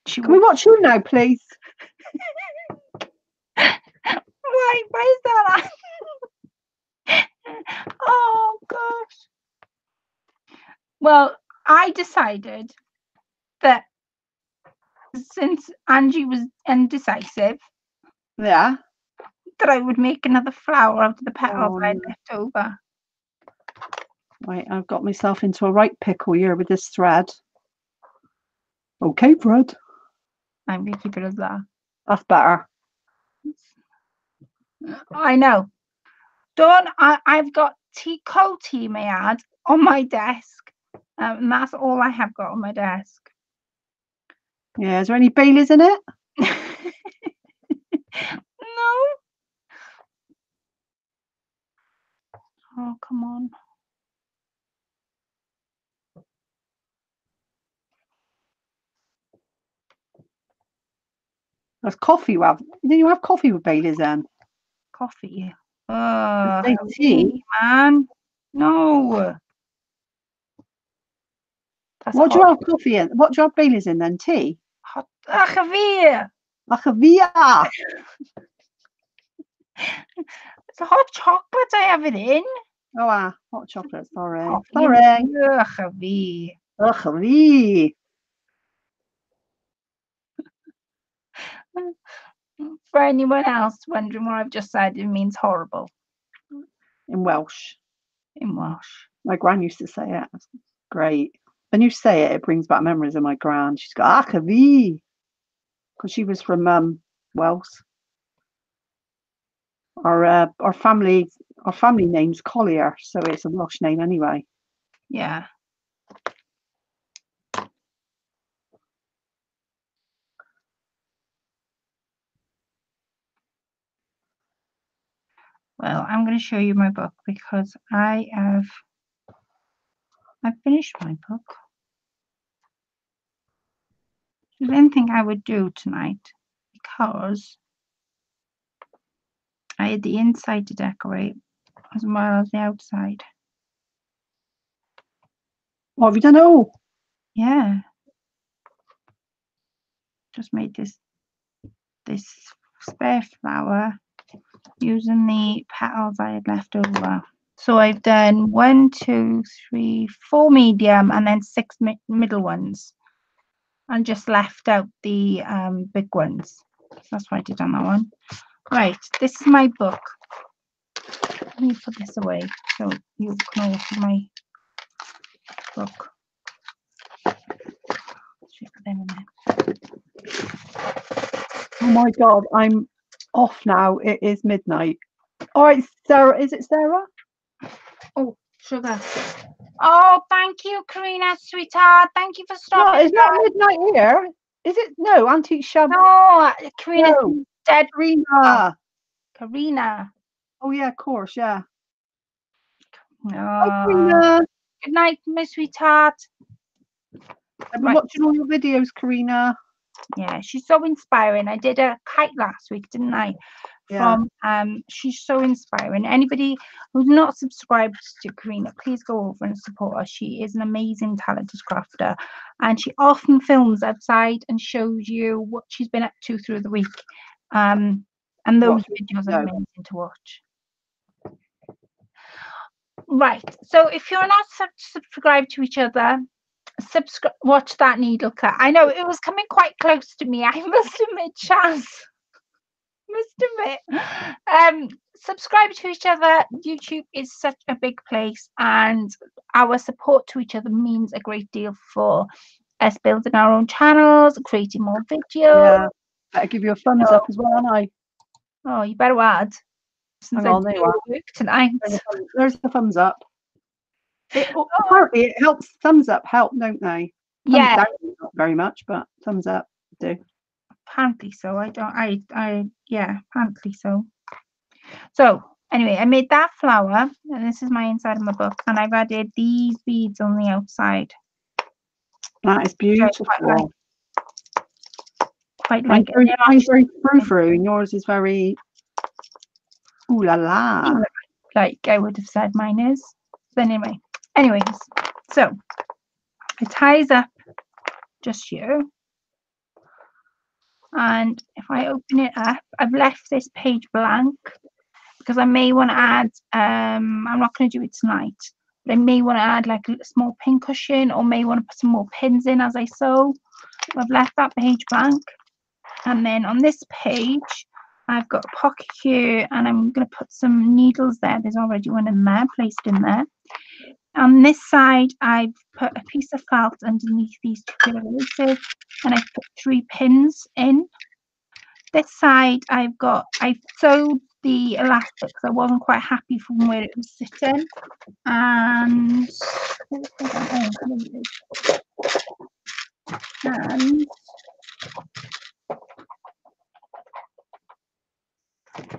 Can we watch you now, please? Why is that? Oh gosh. Well, I decided that since Angie was indecisive, Yeah. that I would make another flower out of the petals I had left over. Right, I've got myself into a right pickle here with this thread. Okay, Fred. I'm going to keep it as that. That's better. I know. Dawn, I've got cold tea, may I add, on my desk. And that's all I have got on my desk. Yeah, is there any Baileys in it? No. Oh, come on. There's coffee you have. Did you have coffee with Baileys then? Coffee. Tea, man. No. That's what do you have coffee in? What do you have Baileys in then? Tea? Hot. Agavia. Agavia. It's a hot chocolate I have it in. Oh, hot chocolate. Sorry. Agavia. Agavia. For anyone else wondering what I've just said, it means horrible. In Welsh. In Welsh. My gran used to say it. It's great. When you say it, it brings back memories of my gran. She's got Agavia. Because she was from Wales. Our family name's Collier, so it's a Welsh name anyway. Yeah. Well, I'm going to show you my book because I've finished my book. I didn't think I would do tonight because I had the inside to decorate as well as the outside. What have you done? Oh, yeah. Just made this spare flower using the petals I had left over. So I've done 1, 2, 3, 4 medium and then 6 middle ones, and just left out the big ones. So that's why I did on that one. Right, this is my book. Let me put this away so you can all see my book. Oh my God, I'm off now. It is midnight. All right, Sarah. Is it Sarah? Oh, sugar. Oh, thank you, Karina, sweetheart. Thank you for stopping. No, it's not midnight here. Is it? No, Auntie Shab. No, Karina's dead. Karina. Oh yeah, of course, yeah. Hi, Karina. Good night, my sweetheart. I've been watching all your videos, Karina. Yeah, she's so inspiring. I did a kite last week, didn't I? Yeah. From she's so inspiring. Anybody who's not subscribed to Karina, please go over and support her. She is an amazing, talented crafter, and she often films outside and shows you what she's been up to through the week. And those videos are amazing to watch. Right. So if you're not subscribed to each other, watch that needle cut. I know it was coming quite close to me. I must admit, Chaz. Subscribe to each other. YouTube is such a big place, and our support to each other means a great deal for us building our own channels, creating more videos. Yeah, better give you a thumbs up as well, aren't I? Oh, you better add. since Hang I on, do there you are. work tonight. There's the thumbs up. Oh, Apparently it helps. Thumbs up help, don't they? Thumbs yeah, down not very much, but thumbs up do. apparently so. Yeah, apparently so. So anyway, I made that flower, and this is my inside of my book, and I've added these beads on the outside. That is beautiful. Quite like mine's very frou-frou, and yours is very ooh la la. Like I would have said mine is. But anyways, so it ties up just here. And if I open it up, I've left this page blank because I may want to add, I'm not going to do it tonight, but I may want to add like a small pin cushion, or may want to put some more pins in as I sew. So I've left that page blank. And then on this page, I've got a pocket here, and I'm going to put some needles there. There's already one in there, placed in there. On this side, I've put a piece of felt underneath these two little laces, and I've put 3 pins in. This side, I've sewed the elastic because I wasn't quite happy from where it was sitting. And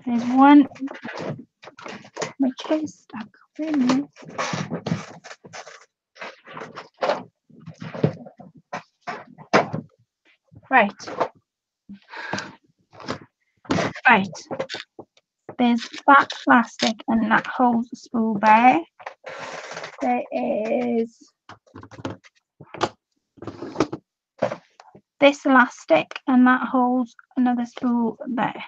there's one. My chair's stuck. Right. There's that plastic, and that holds the spool there. There is this elastic, and that holds another spool there.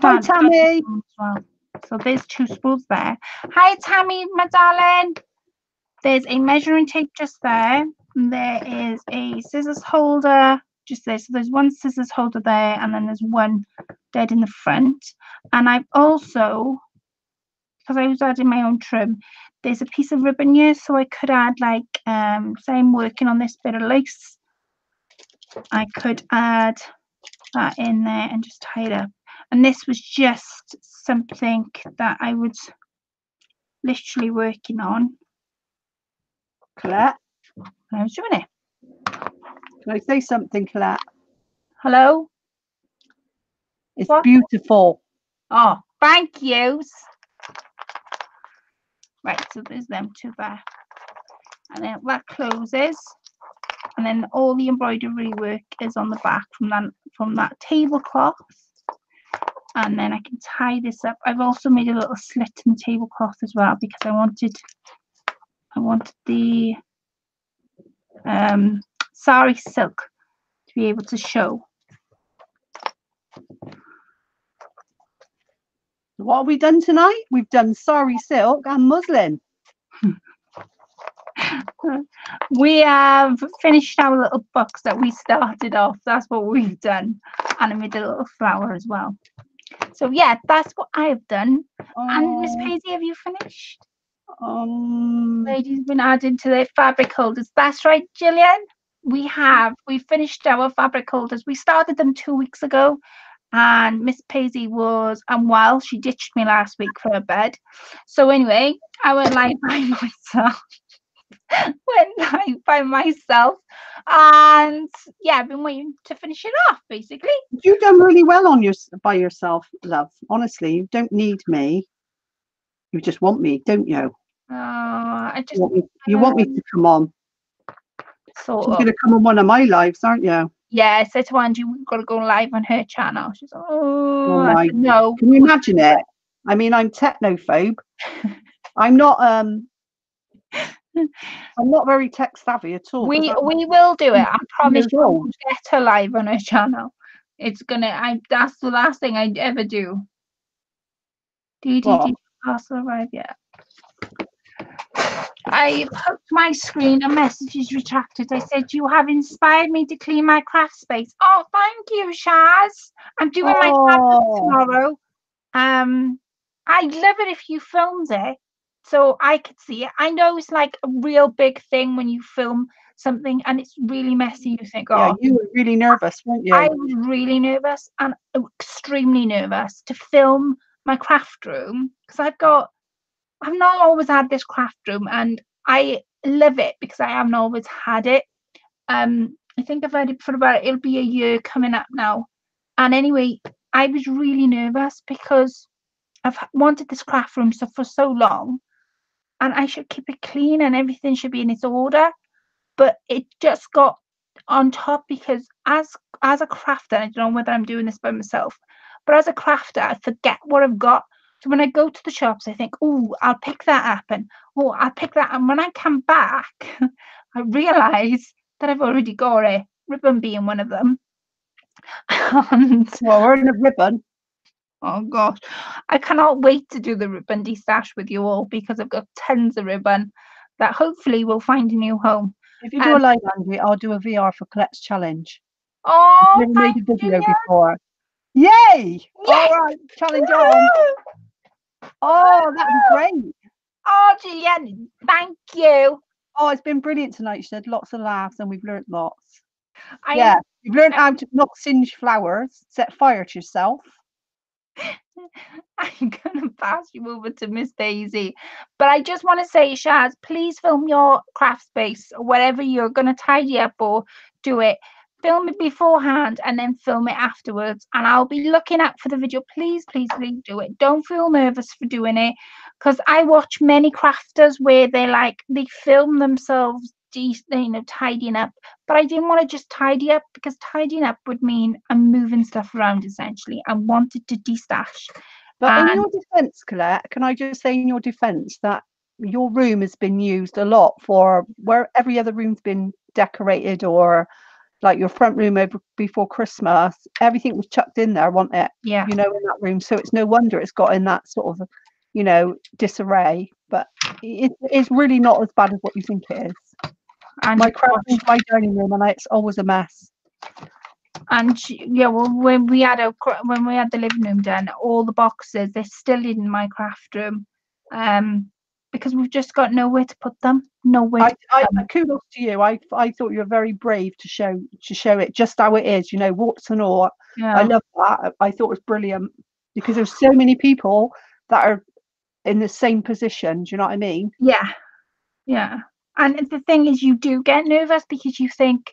Hi, Tammy. As well. So there's 2 spools there. Hi, Tammy, my darling. There's a measuring tape just there. And there is a scissors holder just there. So there's one scissors holder there, and then there's one dead in the front. And I've also, because I was adding my own trim, there's a piece of ribbon here, so I could add like, say I'm working on this bit of lace, I could add that in there and just tie it up. And this was just something that I was literally working on. Colette? When I was doing it. Can I say something, Colette? Hello? It's beautiful. Oh, thank you. Right, so there's them 2 there. And then that closes. And then all the embroidery work is on the back from that tablecloth. And then I can tie this up. I've also made a little slit in the tablecloth as well, because I wanted the sari silk to be able to show. What have we done tonight? We've done sari silk and muslin. We have finished our little box that we started off. That's what we've done. And I made a little flower as well. So yeah, that's what I've done. And Ms Paisey, have you finished? Ladies been adding to their fabric holders. That's right, Gillian. We finished our fabric holders. We started them 2 weeks ago, and Miss Paisey was unwell. She ditched me last week for a bed. So anyway, I went live by myself. And yeah, I've been waiting to finish it off, basically. You've done really well by yourself, love. Honestly, you don't need me. You just want me, don't you? You want me to come on. She's going to come on one of my lives, aren't you? Yeah, I said to Angie, we've got to go live on her channel. She's like, my, said, no. Can you imagine it? I mean, I'm technophobe. I'm not very tech savvy at all. We will do it. I promise you, we'll get her live on her channel. It's gonna. That's the last thing I'd ever do. Did parcel arrive yet? I put my screen and messages retracted. I said, you have inspired me to clean my craft space. Oh, thank you, Shaz. I'm doing my fabric tomorrow. I'd love it if you filmed it so I could see it. I know it's like a real big thing when you film something and it's really messy. You think, oh. Yeah, you were really nervous, weren't you? I was really nervous and extremely nervous to film my craft room, because I've not always had this craft room, and I love it because I haven't always had it. I think I've had it for it'll be a year coming up now. And anyway, I was really nervous because I've wanted this craft room stuff for so long, and I should keep it clean and everything should be in its order. But it just got on top because as a crafter, I don't know whether I'm doing this by myself, but as a crafter, I forget what I've got. So when I go to the shops, I think, oh, I'll pick that up, and oh, I'll pick that. And when I come back, I realise that I've already got it. Ribbon being one of them. And Well, we're in a ribbon. oh gosh, I cannot wait to do the ribbon destash with you all because I've got tons of ribbon that hopefully will find a new home. If you do a live, Angie, I'll do a VR for Colette's challenge. Oh, I've never made a video you. before. Yay! Yes! All right, challenge on. Oh, that'd be great. Oh, Gillian, thank you. Oh, it's been brilliant tonight. She said lots of laughs and we've learnt lots. Yeah, you've learned how to not singe flowers, set fire to yourself. I'm going to pass you over to Ms Paisey. But I just want to say, Shaz, please film your craft space or whatever you're going to tidy up or do it. Film it beforehand and then film it afterwards. And I'll be looking out for the video. Please, please, please do it. Don't feel nervous for doing it. Because I watch many crafters where they film themselves tidying up, but I didn't want to just tidy up because tidying up would mean I'm moving stuff around essentially. I wanted to destash. But in your defense, Colette, can I just say in your defense that your room has been used a lot for where every other room's been decorated, or like your front room over before Christmas, everything was chucked in there, wasn't it? Yeah, in that room, so it's no wonder it's got in that sort of disarray. But it's really not as bad as what you think it is. And my dining room, and it's always a mess. And yeah, well, when we had the living room done, all the boxes, they're still in my craft room, because we've just got nowhere to put them. Nowhere. Kudos to you. I thought you were very brave to show it just how it is. Warts and all. Yeah. I love that. I thought it was brilliant because there's so many people that are in the same position. Do you know what I mean? Yeah, yeah. And the thing is, you do get nervous because you think,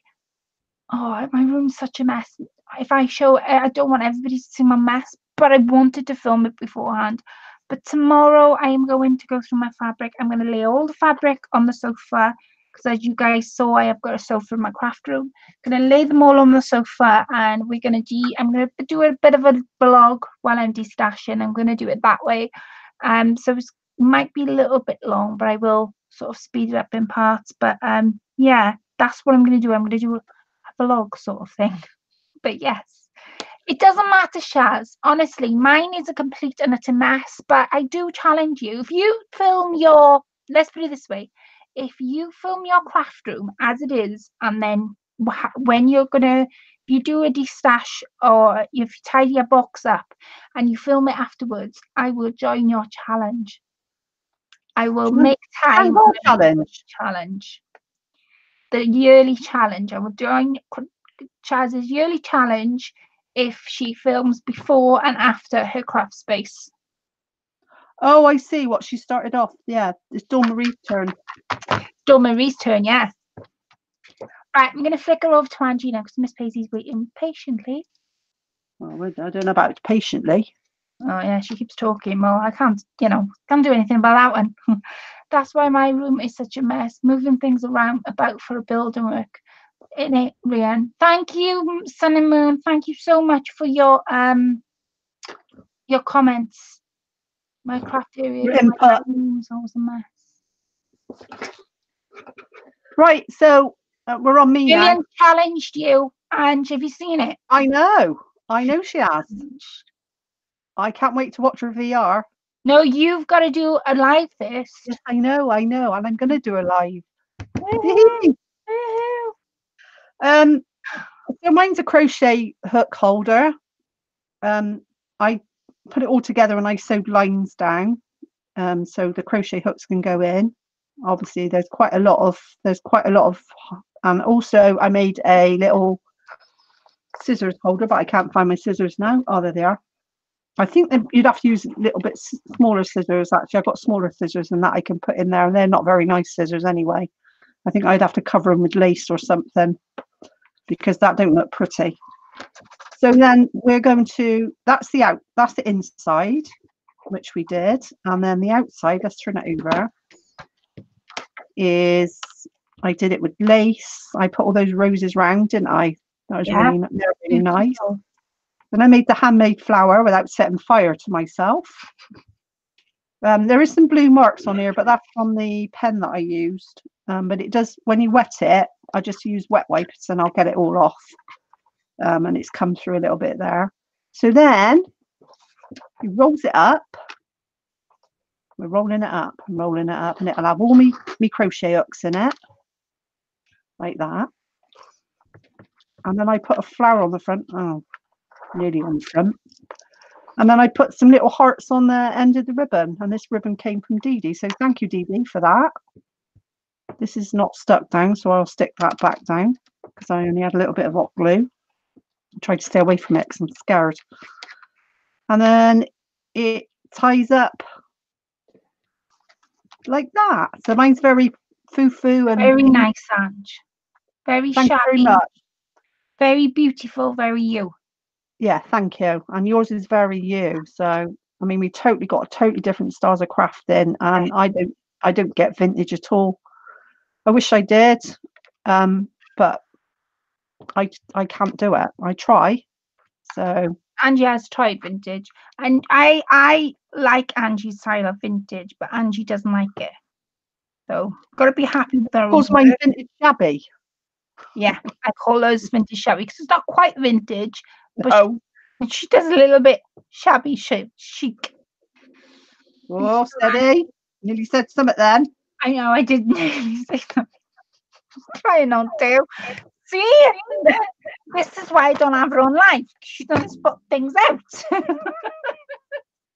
oh, my room's such a mess. If I show it, I don't want everybody to see my mess, but I wanted to film it beforehand. But tomorrow I am going to go through my fabric. I'm going to lay all the fabric on the sofa because, as you guys saw, I have got a sofa in my craft room. I'm going to lay them all on the sofa, and I'm going to do a bit of a vlog while I'm destashing. I'm going to do it that way. So it might be a little bit long, but I will sort of speed it up in parts. But yeah, that's what I'm going to do. I'm going to do a vlog sort of thing. But yes, it doesn't matter, Shaz. Honestly, mine is a complete and utter mess. But I do challenge you. If you film let's put it this way, if you film your craft room as it is, and then when you do a destash or you tidy your box up and you film it afterwards, I will join your challenge. I will make time for the challenge. The yearly challenge. I will join Chaz's yearly challenge if she films before and after her craft space. Oh, I see what she started off. Yeah, it's Dawn Marie's turn. Dawn Marie's turn, yes. Right, I'm going to flick her over to Angie now because Ms Paisey's waiting patiently. Well, I don't know about patiently. Oh yeah, she keeps talking. Well, I can't do anything about that one. That's why my room is such a mess, moving things around about for a building work. In it, Rian. Thank you, Sun and Moon. Thank you so much for your comments. My craft area is always a mess. Right, so we're on me now. Gillian challenged you, and have you seen it? I know she has. I can't wait to watch her VR. No, you've got to do a live this. Yes, I know, and I'm going to do a live. So mine's a crochet hook holder. I put it all together and I sewed lines down, so the crochet hooks can go in. Obviously, there's quite a lot of, and also I made a little scissors holder, but I can't find my scissors now. Oh, there they are. I think that you'd have to use a little bit smaller scissors. Actually, I've got smaller scissors than that I can put in there, and they're not very nice scissors anyway. I think I'd have to cover them with lace or something because that don't look pretty. So then we're going to, that's the inside, which we did. And then the outside, let's turn it over, is I did it with lace. I put all those roses round, didn't I? That was really nice. Then I made the handmade flower without setting fire to myself. There is some blue marks on here, but that's from the pen that I used. But it does, when you wet it, I just use wet wipes and I'll get it all off. And it's come through a little bit there. So then he rolls it up. We're rolling it up and rolling it up, and it'll have all me crochet hooks in it, like that. And then I put a flower on the front. Oh, nearly on the front. And then I put some little hearts on the end of the ribbon, and this ribbon came from Dee Dee. So thank you, Dee Dee, for that. This is not stuck down, so I'll stick that back down because I only had a little bit of hot glue. I tried to stay away from it because I'm scared. And then it ties up like that. So mine's very foo-foo and very nice, Ange. Very thank shabby. you very much. Very beautiful, very you. Yeah, thank you. And yours is very you. So I mean, we totally got totally different styles of crafting, and I don't get vintage at all. I wish I did, but I can't do it. I try. So Angie has tried vintage, and I like Angie's style of vintage, but Angie doesn't like it. So got to be happy with her. Of course, mine's vintage shabby. Yeah, I call those vintage shabby because it's not quite vintage, but she does a little bit shabby chic. Oh, steady! Nearly said something then. I know I did nearly say something. Trying not to. See, this is why I don't have her on live. She doesn't put things out.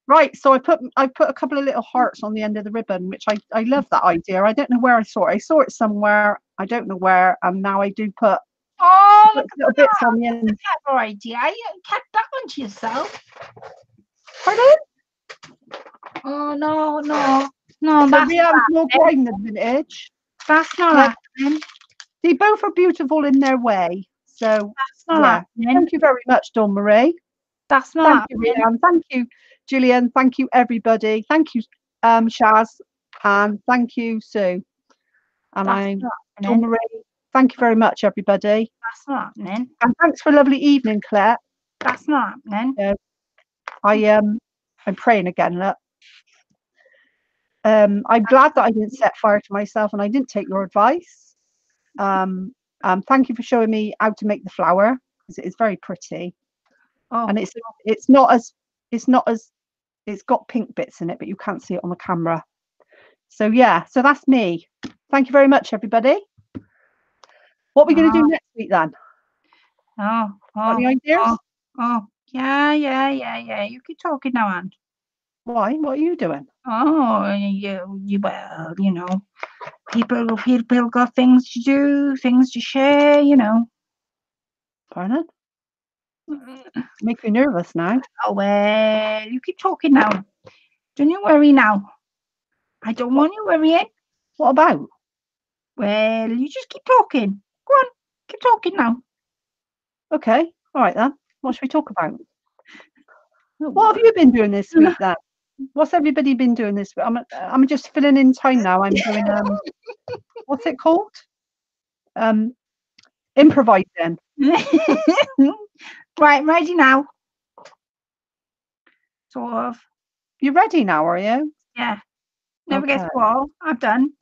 Right, so I put a couple of little hearts on the end of the ribbon, which I love that idea. I don't know where I saw it. I saw it somewhere. I don't know where, and now I do put little bits on the end. Clever idea. You kept that one to yourself. Pardon? Oh no. That's Rianne's more grind than vintage. That's not happening. They both are beautiful in their way. So that's not happening. Thank you very much, Dawn Marie. That's not Thank you, Rianne. Thank you, Gillian. Thank you, everybody. Thank you, Shaz, and thank you, Sue. And I'm Dawn Marie. Thank you very much, everybody. That's not happening. And thanks for a lovely evening, Claire. That's not happening. I'm praying again, look. I'm glad that I didn't set fire to myself and I didn't take your advice. Thank you for showing me how to make the flower, because it is very pretty. And it's got pink bits in it, but you can't see it on the camera. So yeah, so that's me. Thank you very much, everybody. What are we going to do next week then? Any ideas? Yeah. You keep talking now, Anne. Why? What are you doing? Well, you know, people got things to do, things to share, you know. Pardon? Make me nervous now. Oh, well, you keep talking now. Don't you worry now. I don't want you worrying. What about? Well, you just keep talking. Go on, keep talking now. Okay, all right then. What should we talk about? What have you been doing this week then? What's everybody been doing this week? I'm just filling in time now. I'm doing what's it called? Improvising. Right, ready now. Sort of. You ready now, are you? Yeah. Never gets well. I'm done.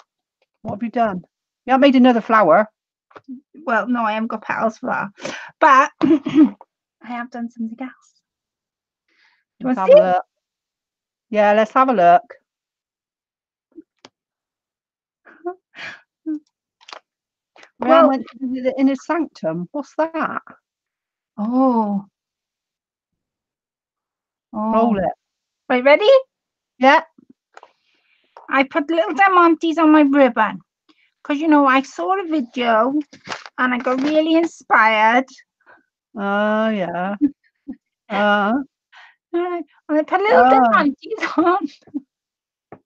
What have you done? You haven't made another flower. Well, no, I haven't got petals for that. But I have done something else. Do you want to see? Look. Yeah, let's have a look. Well, went to the inner sanctum. What's that? Oh. Roll it. Right, ready? Yeah. I put little diamantes on my ribbon because, you know, I saw a video and I got really inspired. Oh, yeah. And I put little Oh. panties on.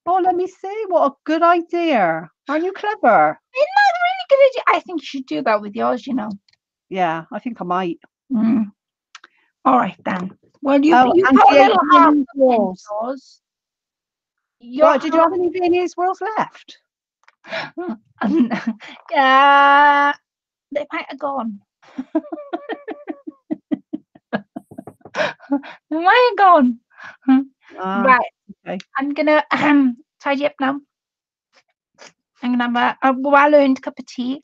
Oh, let me see. What a good idea. Aren't you clever? Isn't that a really good idea? I think you should do that with yours, you know. Yeah, I think I might. Mm. All right then. Well, you Oh, you put a Angie, little half Viennese in rolls. yours. Your What, did you half. have any Viennese rolls left? Yeah, they might have gone. They might have gone. Ah, Right. okay. I'm gonna tidy up now. I'm gonna have a well-earned cup of tea,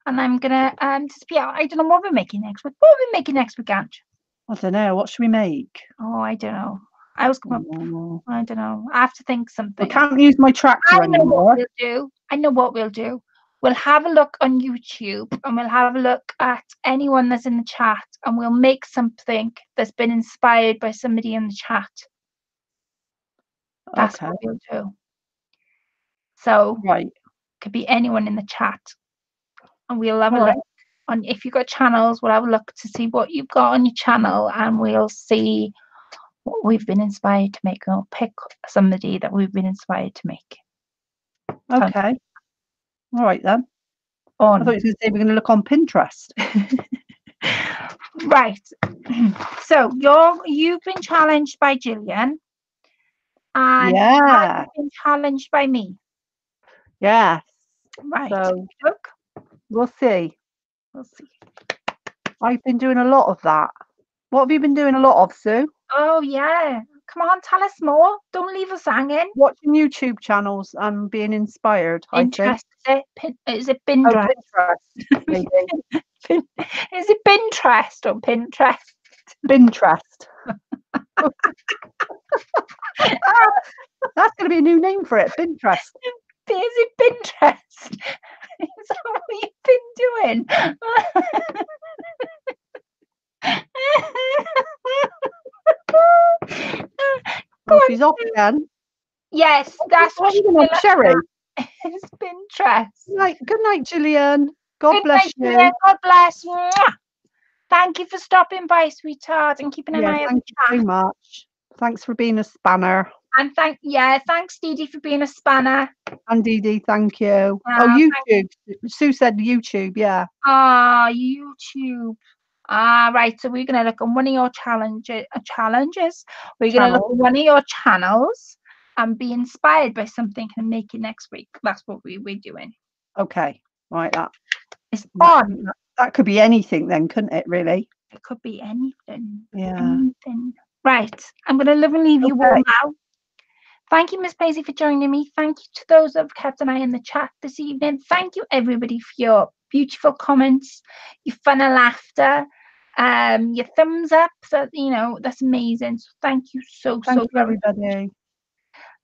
and I'm gonna disappear. I don't know what we're making next week. What are we making next week, Ange? I don't know. What should we make? Oh, I don't know. I was come up. Oh, I don't know. I have to think I something. can't use my tractor I know what anymore. we'll do. I know what we'll do. We'll have a look on YouTube and we'll have a look at anyone that's in the chat and we'll make something that's been inspired by somebody in the chat. That's Okay. what we'll do. So Right. could be anyone in the chat. And we'll have a All look right. on if you've got channels, we'll have a look to see what you've got on your channel and we'll see what we've been inspired to make. We'll pick somebody that we've been inspired to make. Okay. All right then. On. I thought you were going to say we're going to look on Pinterest. Right. So you've been challenged by Gillian, and Yeah. I've been challenged by me. Yes. Right. So Look, we'll see. we'll see. I've been doing a lot of that. What have you been doing a lot of, Sue? Oh yeah. Come on, tell us more. Don't leave us hanging. Watching YouTube channels and being inspired, I think. Pinterest. Is it Oh, Pinterest? Pinterest, maybe. Is it Pinterest or Pinterest? Pinterest. That's going to be a new name for it, Pinterest. Is it Pinterest? Is that what you've been doing? Oh, she's off again. Yes, that's what she's been Sherry. It's Pinterest. Good night, Gillian. God Good bless night, you. Julia. God bless. Mwah. Thank you for stopping by, sweetheart, and keeping an eye on the Thank you chat. so much. Thanks for being a spanner. And thanks, Dee Dee, for being a spanner. And Dee Dee, thank you. YouTube. Sue said YouTube, yeah. YouTube. Right. So we're gonna look at one of your challenges. We're gonna look at one of your channels and be inspired by something and make it next week. That's what we're doing. Okay. Right, It's on. That could be anything then, couldn't it, really? It could be anything. Yeah. Anything. Right. I'm gonna live and leave you all now. Thank you, Ms Paisey, for joining me. Thank you to those that have kept an eye in the chat this evening. Thank you, everybody, for your beautiful comments, your fun and laughter, your thumbs up. That that's amazing. So thank you so Thank you, everybody.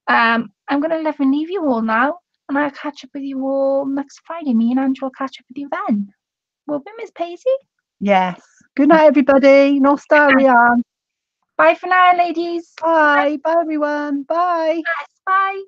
I'm gonna live and leave you all now, and I'll catch up with you all next Friday. Me and Ange will catch up with you then. Will we, Ms Paisey? Yes. Good night, everybody. Nostalgia. Bye for now, ladies. Bye. Bye, everyone. Bye. Yes, bye.